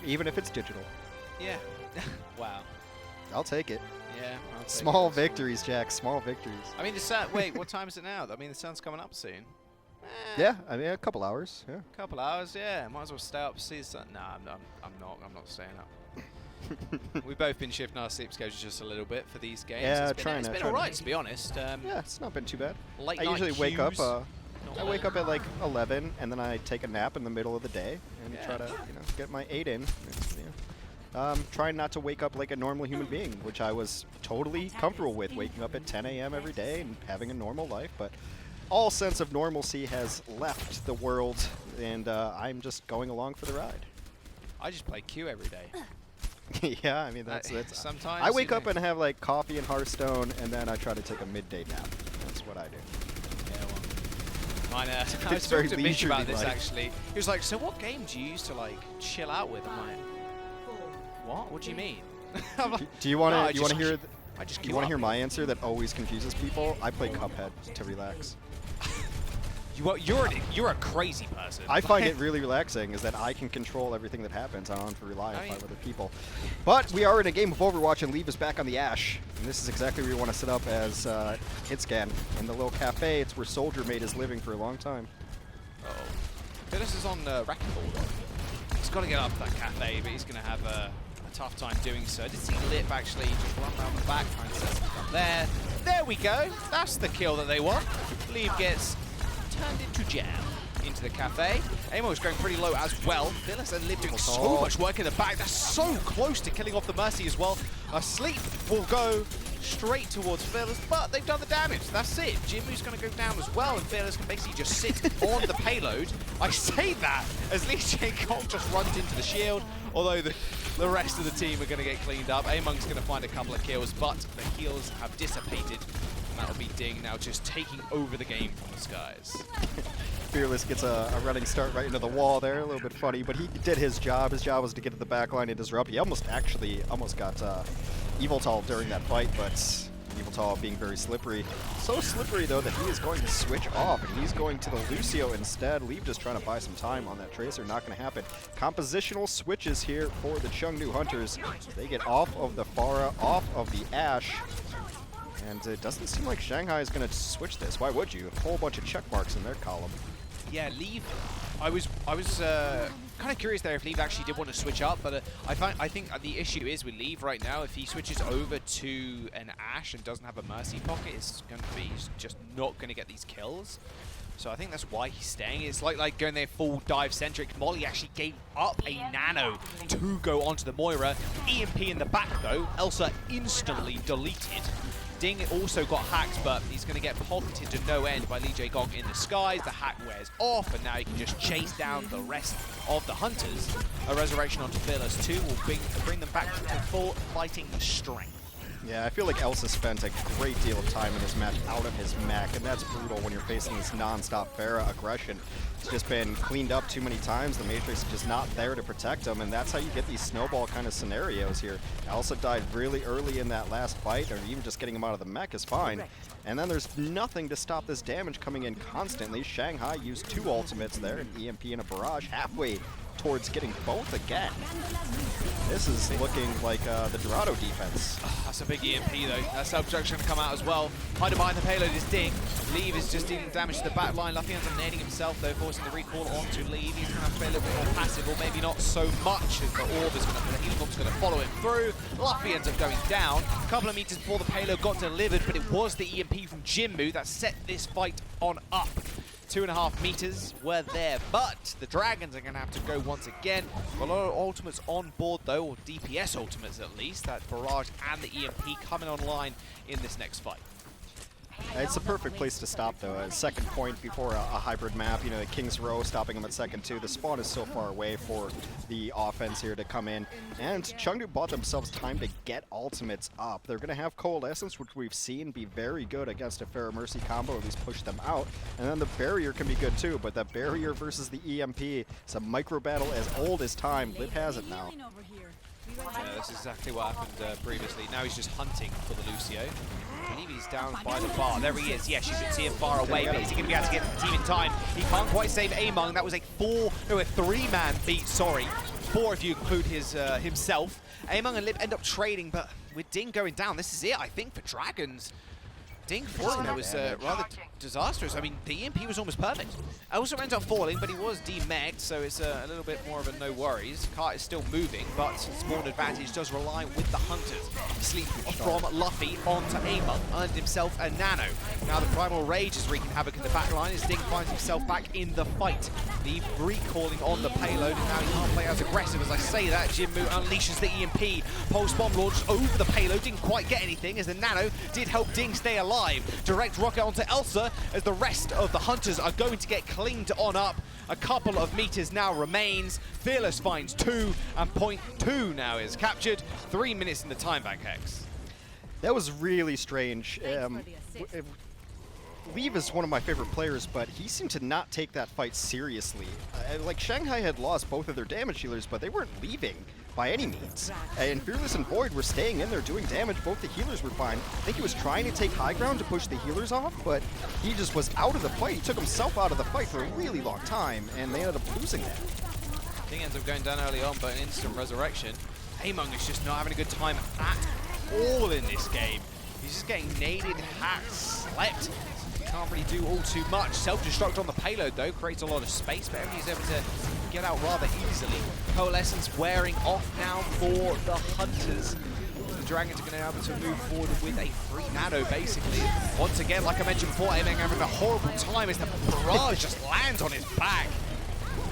even if it's digital. Yeah. Wow. I'll take it. Yeah. Small victories, Jack. Small victories. I mean, the sun. Wait, what time is it now? I mean, the sun's coming up soon. Yeah, I mean, a couple hours. Yeah. Couple hours. Yeah. Might as well stay up, see the sun. Nah, I'm not staying up. We've both been shifting our sleep schedules just a little bit for these games. Yeah, it's been alright, to be honest. Yeah, it's not been too bad. Late I night usually wake up. queues, I wake up at like 11, and then I take a nap in the middle of the day and try to, get my 8 in. Trying not to wake up like a normal human being, which I was totally comfortable with, waking up at 10 a.m. every day and having a normal life. But all sense of normalcy has left the world, and I'm just going along for the ride. I just play Q every day. Yeah, I mean, that's sometimes I wake up and have like coffee and Hearthstone, and then I try to take a midday nap. That's what I do. Yeah, well, mine, I was very talking to Mitch about leisurely this life. actually. He was like, "So what game do you use to like chill out with?" I'm like, "What? What do you mean?" I'm like, Do you want "No, to? You want to hear? I just You want to hear my answer that always confuses people? I play Cuphead to relax. You're a crazy person. I find it really relaxing is that I can control everything that happens. I don't have to rely on I mean- other people. But we are in a game of Overwatch, and Leave is back on the Ash. And this is exactly where you want to set up as hit scan. In the little cafe, it's where Soldier Mate is living for a long time. Phyllis is on racquetball. He's got to get up to that cafe, but he's going to have a tough time doing so. I did see Lip actually just run around the back trying to set something up there. There we go. That's the kill that they want. Leave gets turned into jam into the cafe. Amo's going pretty low as well. Phyllis and Lib doing so much work in the back. They're so close to killing off the Mercy as well. Sleep will go straight towards Fearless, but they've done the damage. That's it. Jimu's going to go down as well, and Fearless can basically just sit on the payload. I say that as Lee Jae-Gong just runs into the shield, although the rest of the team are going to get cleaned up. Among's going to find a couple of kills, but the heals have dissipated. And that'll be Ding now just taking over the game from the skies. Fearless gets a running start right into the wall there. A little bit funny, but he did his job. His job was to get to the back line and disrupt. He almost got Eviltal during that fight, but Eviltal being very slippery. So slippery, though, that he is going to switch off, and he's going to the Lucio instead. Leave just trying to buy some time on that Tracer. Not going to happen. Compositional switches here for the Chengdu Hunters. They get off of the Pharah, off of the Ashe. And it doesn't seem like Shanghai is going to switch this. Why would you? A whole bunch of check marks in their column. Yeah, Leave. I was kind of curious there if Leave actually did want to switch up, but I think the issue is with Leave right now. If he switches over to an Ashe and doesn't have a Mercy pocket, it's going to be he's just not going to get these kills. So I think that's why he's staying. It's like going there full dive centric. Molly actually gave up a nano to go onto the Moira. EMP in the back though. Elsa instantly deleted. Ding also got hacked, but he's going to get pocketed to no end by Lee Jae-Gong in the skies. The hack wears off, and now he can just chase down the rest of the Hunters. A resurrection onto Fearless 2 will bring them back to full fighting strength. Yeah, I feel like Elsa spent a great deal of time in this match out of his mech, and that's brutal when you're facing this non-stop Pharah aggression. It's just been cleaned up too many times. The Matrix is just not there to protect him, and that's how you get these snowball kind of scenarios here. Elsa died really early in that last fight, or even just getting him out of the mech is fine. And then there's nothing to stop this damage coming in constantly. Shanghai used 2 ultimates there, an EMP and a barrage, halfway towards getting both again. This is looking like the Dorado defense. That's a big EMP though. That self-destruction going to come out as well. Hiding behind the payload is Ding. Leave is just dealing damage to the back line. Luffy ends up nading himself though, forcing the recall onto Leave. He's going to have to play a little bit more passive, or maybe not so much, as the Orb is going to, the healing orb's going to follow him through. Luffy ends up going down. A couple of meters before the payload got delivered, but it was the EMP from Jinmu that set this fight on up. 2.5 meters were there, but the Dragons are going to have to go once again. A lot of ultimates on board though, or DPS ultimates at least. That Barrage and the EMP coming online in this next fight. It's the perfect place to stop, though. A second point before a hybrid map. You know, the King's Row stopping them at second, too. The spawn is so far away for the offense here to come in. And Chengdu bought themselves time to get ultimates up. They're going to have Coalescence, which we've seen be very good against a Pharaoh Mercy combo, at least push them out. And then the Barrier can be good, too. But the Barrier versus the EMP, it's a micro battle as old as time. Liv has it now. Yeah, that's exactly what happened previously. Now he's just hunting for the Lucio. I believe he's down by the bar. There he is. Yes, you can see him far away, but is he going to be able to get the team in time? He can't quite save Among. That was a three-man beat, sorry. 4 if you include his himself. Among and Lip end up trading, but with Ding going down, this is it, I think, for Dragons. Ding falling there was rather disastrous. I mean, the EMP was almost perfect. Also ends up falling, but he was demegged, so it's a little bit more of a no worries. Cart is still moving, but spawn advantage does rely with the Hunters. Sleep from Luffy onto Amon, earned himself a nano. Now the Primal Rage is wreaking havoc in the back line as Ding finds himself back in the fight. The recalling on the payload, and now he can't play as aggressive. As I say that, Jinmu unleashes the EMP. Pulse Bomb launched over the payload, didn't quite get anything, as the nano did help Ding stay alive. Direct rocket onto Elsa as the rest of the Hunters are going to get clinged on up. A couple of meters now remains. Fearless finds 2, and point 2 now is captured. 3 minutes in the time bank, Hex. That was really strange. Leave is one of my favorite players, but he seemed to not take that fight seriously. Like, Shanghai had lost both of their damage healers, but they weren't leaving by any means. And Fearless and Void were staying in there doing damage. Both the healers were fine. I think he was trying to take high ground to push the healers off, but he just was out of the fight. He took himself out of the fight for a really long time, and they ended up losing that. Ding ends up going down early on, but an instant resurrection. Among is just not having a good time at all in this game. He's just getting naded, hacked, slept. Can't really do all too much. Self-destruct on the payload though creates a lot of space, but everybody's able to get out rather easily. Coalescence wearing off now for the Hunters. The Dragons are going to be able to move forward with a free nano basically. Once again, like I mentioned before, Ameng having a horrible time as the barrage just lands on his back.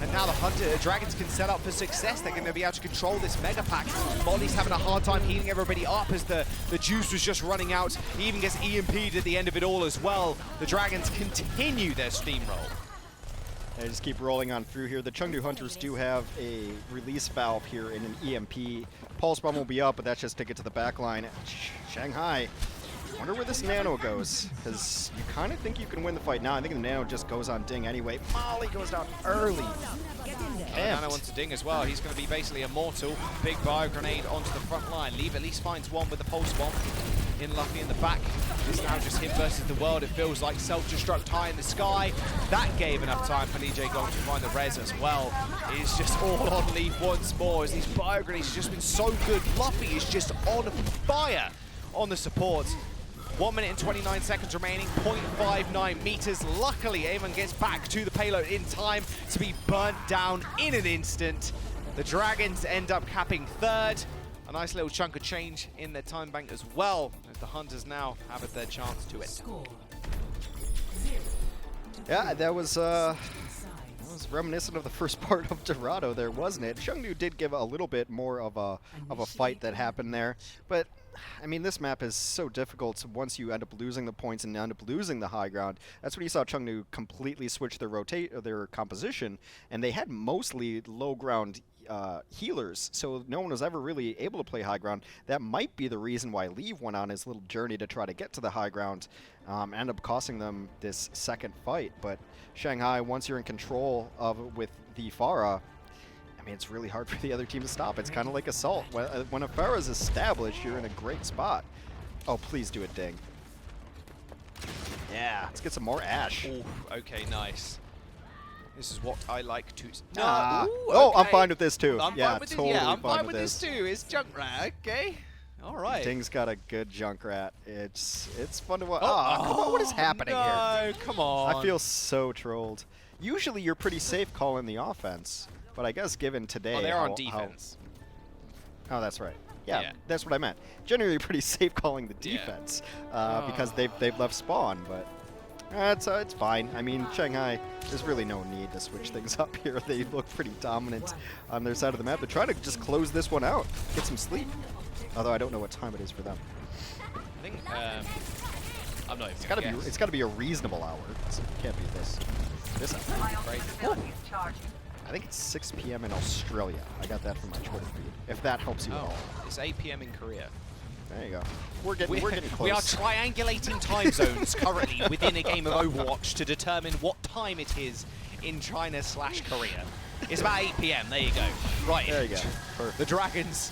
And now the Dragons can set up for success. They're going to be able to control this mega pack. Molly's having a hard time healing everybody up as the juice was just running out. He even gets EMP'd at the end of it all as well. The Dragons continue their steamroll. They just keep rolling on through here. The Chengdu Hunters do have a release valve here in an EMP. Pulse Bomb will be up, but that's just to get to the back line. Shanghai. Wonder where this nano goes, because you kind of think you can win the fight now. I think the nano just goes on Ding anyway. Molly goes down early. Nano wants to Ding as well. He's going to be basically immortal. Big bio grenade onto the front line. Leave at least finds one with the pulse bomb. In Luffy in the back. It's now just him versus the world. It feels like self-destruct high in the sky. That gave enough time for Lee Jae Gong to find the res as well. He's just all on Leave once more as these bio grenades have just been so good. Luffy is just on fire on the support. 1 minute and 29 seconds remaining, 0.59 meters. Luckily, Amon gets back to the payload in time to be burnt down in an instant. The Dragons end up capping 3rd. A nice little chunk of change in their time bank as well, as the Hunters now have their chance to it. Yeah, that was reminiscent of the first part of Dorado there, wasn't it? Chengdu did give a little bit more of a fight that happened there, but I mean, this map is so difficult once you end up losing the points and end up losing the high ground. That's when you saw Chengdu completely switch their composition, and they had mostly low ground healers, so no one was ever really able to play high ground. That might be the reason why Leave went on his little journey to try to get to the high ground, end up costing them this second fight. But Shanghai, once you're in control of with the Pharah, I mean, it's really hard for the other team to stop. It's kind of like Assault. When a Pharah is established, you're in a great spot. Oh, please do it, Ding. Yeah, let's get some more Ash. Ooh, okay, nice. This is what I like to. Oh, I'm fine with this too. I'm yeah, fine with totally this. Yeah, I'm fine fine with this too. It's Junkrat. Okay. All right. Ding's got a good Junkrat. It's fun to watch. Oh, come on, what is happening here? No, come on. I feel so trolled. Usually you're pretty safe calling the offense, but I guess given today. Oh, they're on defense. Oh, that's right. Yeah, Yeah. that's what I meant. Generally pretty safe calling the defense because they've left spawn, but it's fine. I mean, Shanghai, there's really no need to switch things up here. They look pretty dominant on their side of the map. They're trying to just close this one out, get some sleep. Although I don't know what time it is for them. I think I'm not even. It's got to be a reasonable hour. So it can't be this. This crazy. I think it's 6 p.m. in Australia. I got that from my Twitter feed. If that helps you at all. It's 8 p.m. in Korea. There you go. We're getting close. We are triangulating time zones currently within a game of Overwatch to determine what time it is in China/Korea. It's about 8 p.m. There you go. Right. There you go. Perfect. The Dragons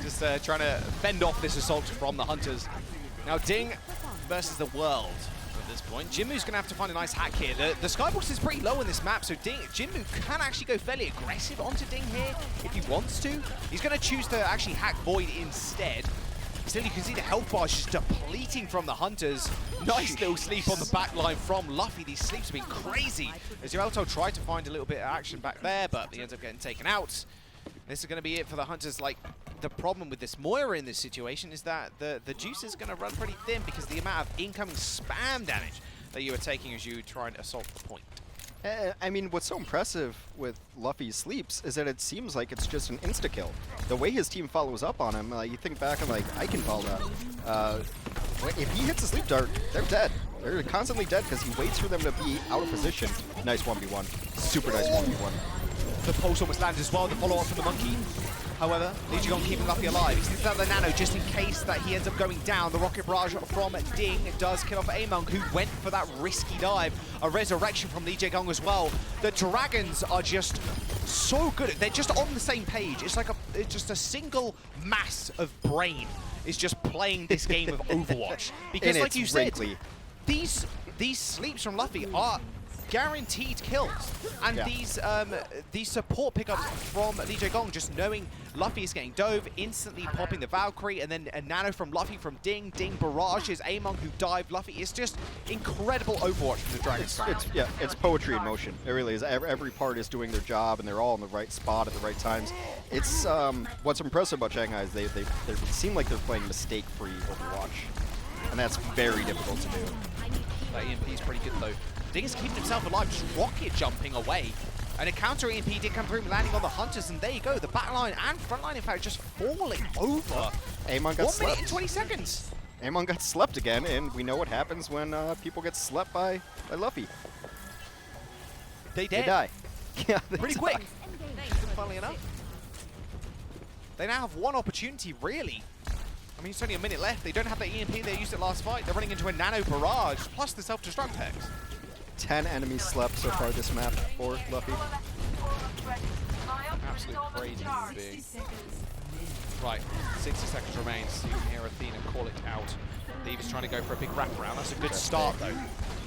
just trying to fend off this assault from the Hunters. Now Ding versus the world at this point. Jinmu's going to have to find a nice hack here. The skybox is pretty low on this map, so Jinmu can actually go fairly aggressive onto Ding here if he wants to. He's going to choose to actually hack Void instead. Still, you can see the health bar is just depleting from the Hunters. Nice little sleep on the back line from Luffy. These sleeps have been crazy. As Yveltal tried to find a little bit of action back there, but he ends up getting taken out. This is going to be it for the Hunters. Like, the problem with this Moira in this situation is that the juice is going to run pretty thin because the amount of incoming spam damage that you are taking as you try and assault the point. I mean, what's so impressive with Luffy's sleeps is that it seems like it's just an insta-kill. The way his team follows up on him, you think back on, like, Eichenwalder. If he hits a sleep dart, they're dead. They're constantly dead because he waits for them to be out of position. Nice 1v1. Super nice 1v1. The pulse almost lands as well, the follow-up from the monkey. However, Lijigon keeping Luffy alive. He sends out the nano just in case that he ends up going down. The rocket barrage from Ding does kill off Among, who went for that risky dive. A resurrection from Lijigon as well. The Dragons are just so good. They're just on the same page. It's like just a single mass of brain is just playing this game of Overwatch. Because like you said, these sleeps from Luffy are guaranteed kills, and these support pickups from Lijigon, just knowing Luffy is getting dove, instantly popping the Valkyrie, and then a nano from Luffy from Ding barrages Amon, who dived Luffy. It's just incredible Overwatch from the Dragons. It's poetry in motion. It really is. Every part is doing their job, and they're all in the right spot at the right times. It's what's impressive about Shanghai is they seem like they're playing mistake-free Overwatch, and that's very difficult to do. That EMP is pretty good though. Ding is keeping himself alive, just rocket jumping away. And a counter EMP did come through, landing on the Hunters, and there you go. The backline and frontline, in fact, just falling over. Amon got 1 minute and 20 seconds. Amon got slept again, and we know what happens when people get slept by Luffy. They die. Yeah, pretty quick. Funnily enough. They now have one opportunity, really. I mean, it's only a minute left. They don't have the EMP they used it last fight. They're running into a nano barrage, plus the self-destruct hex. 10 enemies slept so far this map for Luffy. Absolute crazy being. Right, 60 seconds remains. You can hear Athena call it out. Leave is trying to go for a big wraparound. That's a good start, though.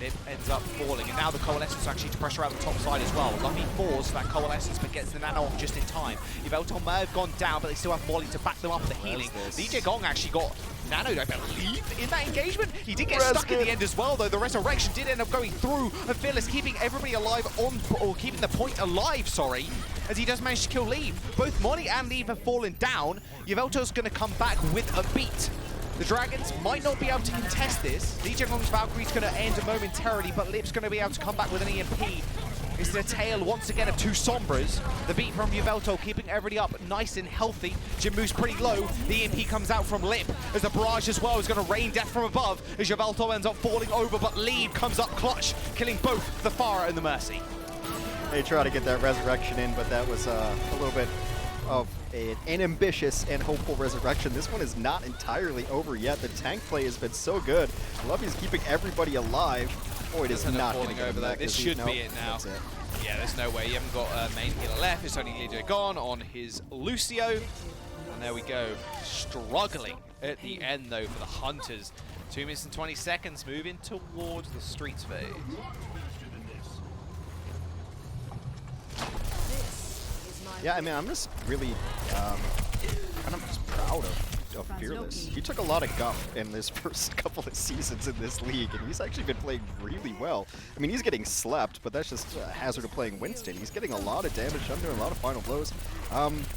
It ends up falling, and now the Coalescence actually to pressure out the top side as well. Luffy falls for that Coalescence, but gets the nano off just in time. Yveltal may have gone down, but they still have Molly to back them up with the healing. Lijigon actually got nanoed, I believe, in that engagement. He did get stuck in the end as well, though. The resurrection did end up going through, and Fearless keeping everybody alive or keeping the point alive, sorry, as he does manage to kill Leave. Both Molly and Leave have fallen down. Yveltal's going to come back with a beat. The Dragons might not be able to contest this. Lijigon's Valkyrie's going to end momentarily, but Lip's going to be able to come back with an EMP. It's the tale once again of two Sombras. The beat from Yveltal keeping everybody up nice and healthy. Jinmu's pretty low. The EMP comes out from Lip as the barrage as well is going to rain death from above as Yveltal ends up falling over, but Leave comes up clutch, killing both the Pharah and the Mercy. They try to get that resurrection in, but that was a little bit of an ambitious and hopeful resurrection. This one is not entirely over yet. The tank play has been so good. Luffy's keeping everybody alive. Boy, it is not going to over there. This should be it now. That's it. Yeah, there's no way. You haven't got a main healer left. It's only Lijigon on his Lucio. And there we go. Struggling at the end, though, for the Hunters. 2 minutes and 20 seconds moving towards the streets phase. Yeah, I mean, I'm just really kind of just proud of Fearless. He took a lot of guff in this first couple of seasons in this league, and he's actually been playing really well. I mean, he's getting slept, but that's just a hazard of playing Winston. He's getting a lot of damage under, a lot of final blows.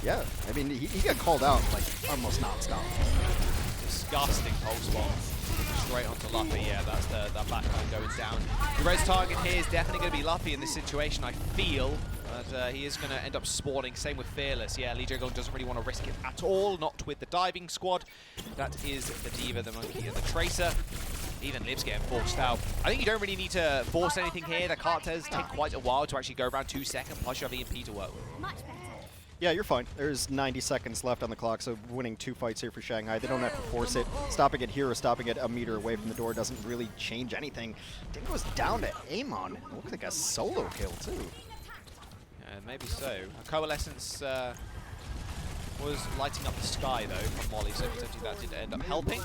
Yeah, I mean, he got called out like almost nonstop. Disgusting pulse bomb. Straight onto Luffy. Yeah, that's that backline going down. The res target here is definitely going to be Luffy in this situation, I feel. But he is going to end up spawning. Same with Fearless. Yeah, Lee Jae-gong doesn't really want to risk it at all. Not with the diving squad. That is the Diva, the Monkey, and the Tracer. Even Liv's getting forced out. I think you don't really need to force anything here. The cartels take quite a while to actually go around 2 seconds. Plus you have EMP to work with. Yeah, you're fine. There's 90 seconds left on the clock, so winning 2 fights here for Shanghai. They don't have to force it. Stopping it here or stopping it a meter away from the door doesn't really change anything. Ding goes down to Amon. Looks like a solo kill, too. Maybe so. Coalescence was lighting up the sky, though, from Molly, so potentially that did end up helping.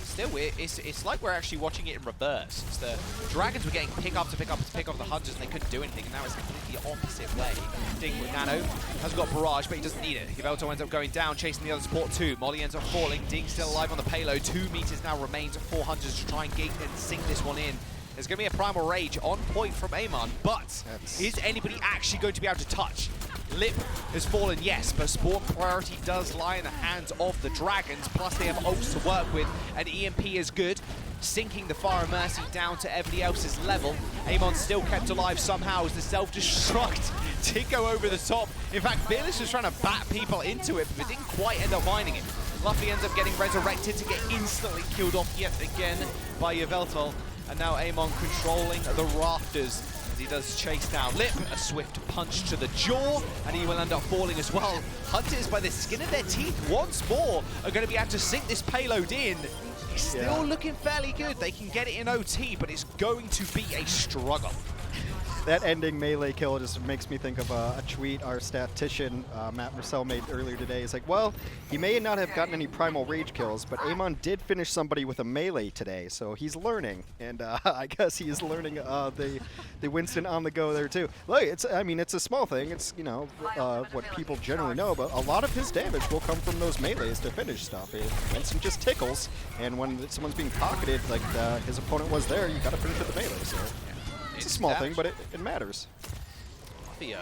Still, it's like we're actually watching it in reverse. It's the Dragons were getting pick up the Hunters, and they couldn't do anything, and now it's completely the opposite way. Ding with Nano has got Barrage, but he doesn't need it. Yveltal ends up going down, chasing the other support too. Molly ends up falling. Ding still alive on the payload. 2 meters now remains. 4 Hunters to try and gate and sink this one in. There's going to be a Primal Rage on point from Amon, but is anybody actually going to be able to touch? Lip has fallen, yes, but spawn priority does lie in the hands of the Dragons, plus they have ults to work with, and EMP is good, sinking the Fire of Mercy down to everybody else's level. Amon still kept alive somehow as the self-destruct did go over the top. In fact, Fearless was trying to bat people into it, but didn't quite end up finding it. Luffy ends up getting resurrected to get instantly killed off yet again by Yveltal. And now Amon controlling the rafters as he does chase down Lip. A swift punch to the jaw, and he will end up falling as well. Hunters, by the skin of their teeth, once more are going to be able to sink this payload in. It's still looking fairly good. They can get it in OT, but it's going to be a struggle. That ending melee kill just makes me think of a tweet our statistician, Matt Marcel, made earlier today. He's like, well, he may not have gotten any Primal Rage kills, but Amon did finish somebody with a melee today, so he's learning. And I guess he is learning the Winston on the go there, too. Look, I mean, it's a small thing. It's, you know, what people generally know, but a lot of his damage will come from those melees to finish stuff. Winston just tickles, and when someone's being pocketed, like his opponent was there, you got to finish with the melee, so... It's a small thing, but it matters. The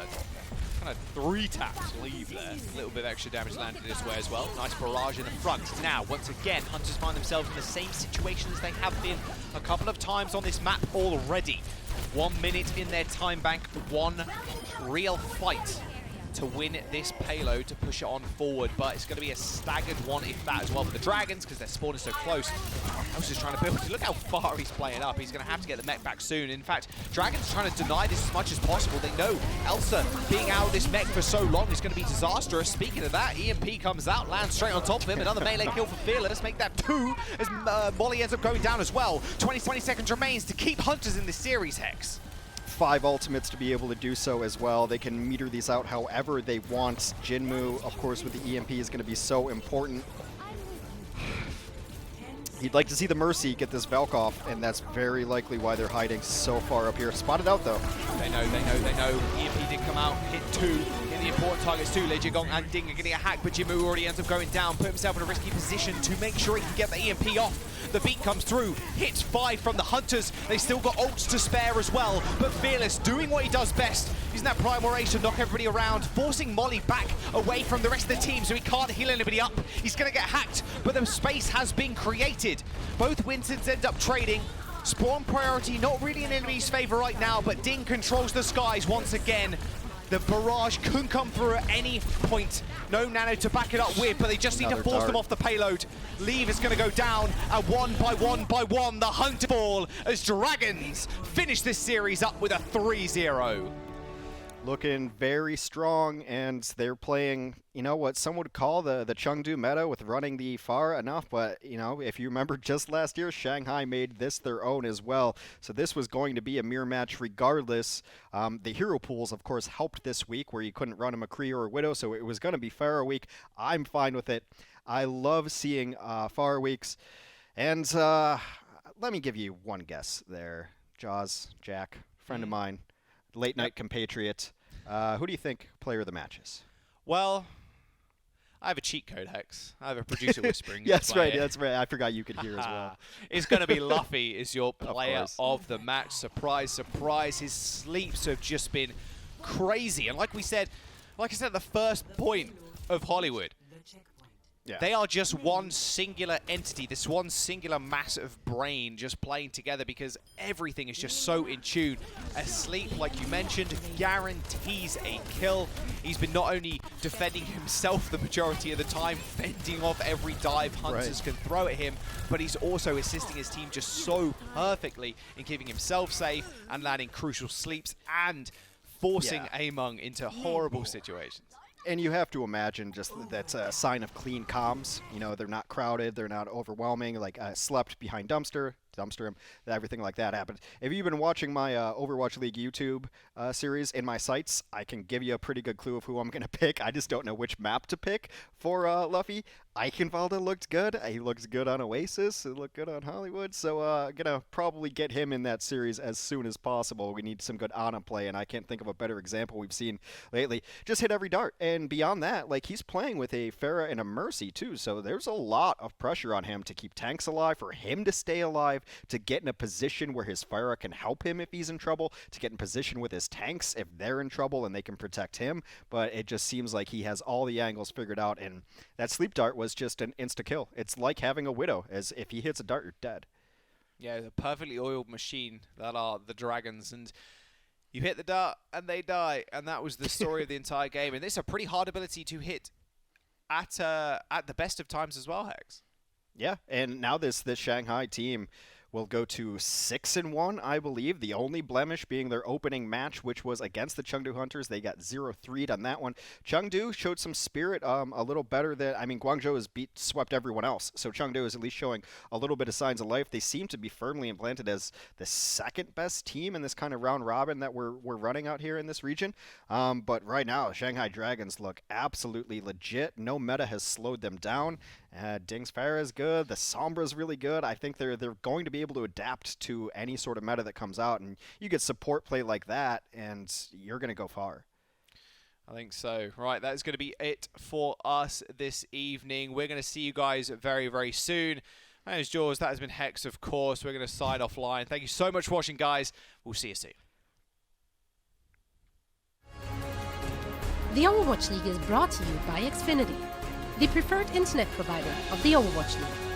kind of 3 taps leave there. A little bit of extra damage landed this way as well. Nice barrage in the front. Now, once again, Hunters find themselves in the same situation as they have been a couple of times on this map already. 1 minute in their time bank, 1 real fight to win this payload, to push it on forward, but it's going to be a staggered one, if that, as well, for the Dragons, because their spawn is so close. I was just trying to build. Look how far he's playing up. He's going to have to get the mech back soon. In fact, Dragons trying to deny this as much as possible. They know Elsa being out of this mech for so long is going to be disastrous. Speaking of that, EMP comes out, lands straight on top of him. Another melee kill for Fearless. Make that 2 as Molly ends up going down as well. 20 seconds remains to keep Hunters in this series, Hex. 5 ultimates to be able to do so as well. They can meter these out however they want. Jinmu, of course, with the EMP is going to be so important. You'd like to see the Mercy get this Valk off, and that's very likely why they're hiding so far up here. Spotted out, though. They know. EMP did come out, hit 2, hit the important targets too. Lee Jae-gong and Ding are getting a hack, but Jinmu already ends up going down, put himself in a risky position to make sure he can get the EMP off. The beat comes through, hits 5 from the Hunters. They still got ults to spare as well, but Fearless doing what he does best, using that Primal Rage to knock everybody around, forcing Molly back away from the rest of the team so he can't heal anybody up. He's going to get hacked, but the space has been created. Both Winstons end up trading. Spawn priority not really in enemy's favor right now, but Ding controls the skies once again. The barrage couldn't come through at any point. No Nano to back it up with, but they just need to force them off the payload. Leave is going to go down, and one by one, the Hunter fall as Dragons finish this series up with a 3-0. Looking very strong, and they're playing, you know, what some would call the Chengdu meta with running the far enough, but, you know, if you remember just last year, Shanghai made this their own as well, so this was going to be a mirror match regardless. The hero pools, of course, helped this week, where you couldn't run a McCree or a Widow, so it was going to be Pharah week. I'm fine with it. I love seeing Pharah weeks, and let me give you one guess there. Jaws, Jack, friend of mine, late night compatriot. Who do you think player of the match is? Well, I have a cheat code, Hex. I have a producer whispering. That's right. That's right. I forgot you could hear as well. It's going to be Luffy is your player course. of the match. Surprise, surprise. His sleeps have just been crazy. And like I said, the first point of Hollywood, Yeah. they are just one singular entity, this one singular mass of brain just playing together because everything is just so in tune. Asleep, like you mentioned, guarantees a kill. He's been not only defending himself the majority of the time, fending off every dive Hunters can throw at him, but he's also assisting his team just so perfectly in keeping himself safe and landing crucial sleeps and forcing Among into horrible situations. And you have to imagine just that's a sign of clean comms. You know, they're not crowded, they're not overwhelming. Like, slept behind dumpster him, everything like that happened. If you've been watching my Overwatch League YouTube series in my sites, I can give you a pretty good clue of who I'm going to pick. I just don't know which map to pick for Luffy. Eichenwalde looked good. He looks good on Oasis. He looked good on Hollywood. So gonna probably get him in that series as soon as possible. We need some good Ana play, and I can't think of a better example we've seen lately. Just hit every dart. And beyond that, like, he's playing with a Pharah and a Mercy too. So there's a lot of pressure on him to keep tanks alive, for him to stay alive, to get in a position where his Pharah can help him if he's in trouble, to get in position with his tanks if they're in trouble and they can protect him. But it just seems like he has all the angles figured out, and that sleep dart was just an insta-kill. It's like having a Widow, as if he hits a dart, you're dead. Yeah, a perfectly oiled machine that are the Dragons, and you hit the dart and they die, and that was the story of the entire game. And it's a pretty hard ability to hit at the best of times as well, Hex. Yeah, and now this Shanghai team will go to 6-1, I believe. The only blemish being their opening match, which was against the Chengdu Hunters. They got 0-3'd on that one. Chengdu showed some spirit, a little better than, I mean, Guangzhou has swept everyone else. So Chengdu is at least showing a little bit of signs of life. They seem to be firmly implanted as the second best team in this kind of round robin that we're running out here in this region. But right now, Shanghai Dragons look absolutely legit. No meta has slowed them down. Ding's Pharah is good. The Sombra's really good. I think they're going to be able to adapt to any sort of meta that comes out, and you get support play like that, and you're going to go far. I think so. Right, that is going to be it for us this evening. We're going to see you guys very, very soon. My name is Jaws. That has been Hex, of course. We're going to sign offline. Thank you so much for watching, guys. We'll see you soon. The Overwatch League is brought to you by Xfinity, the preferred internet provider of the Overwatch League.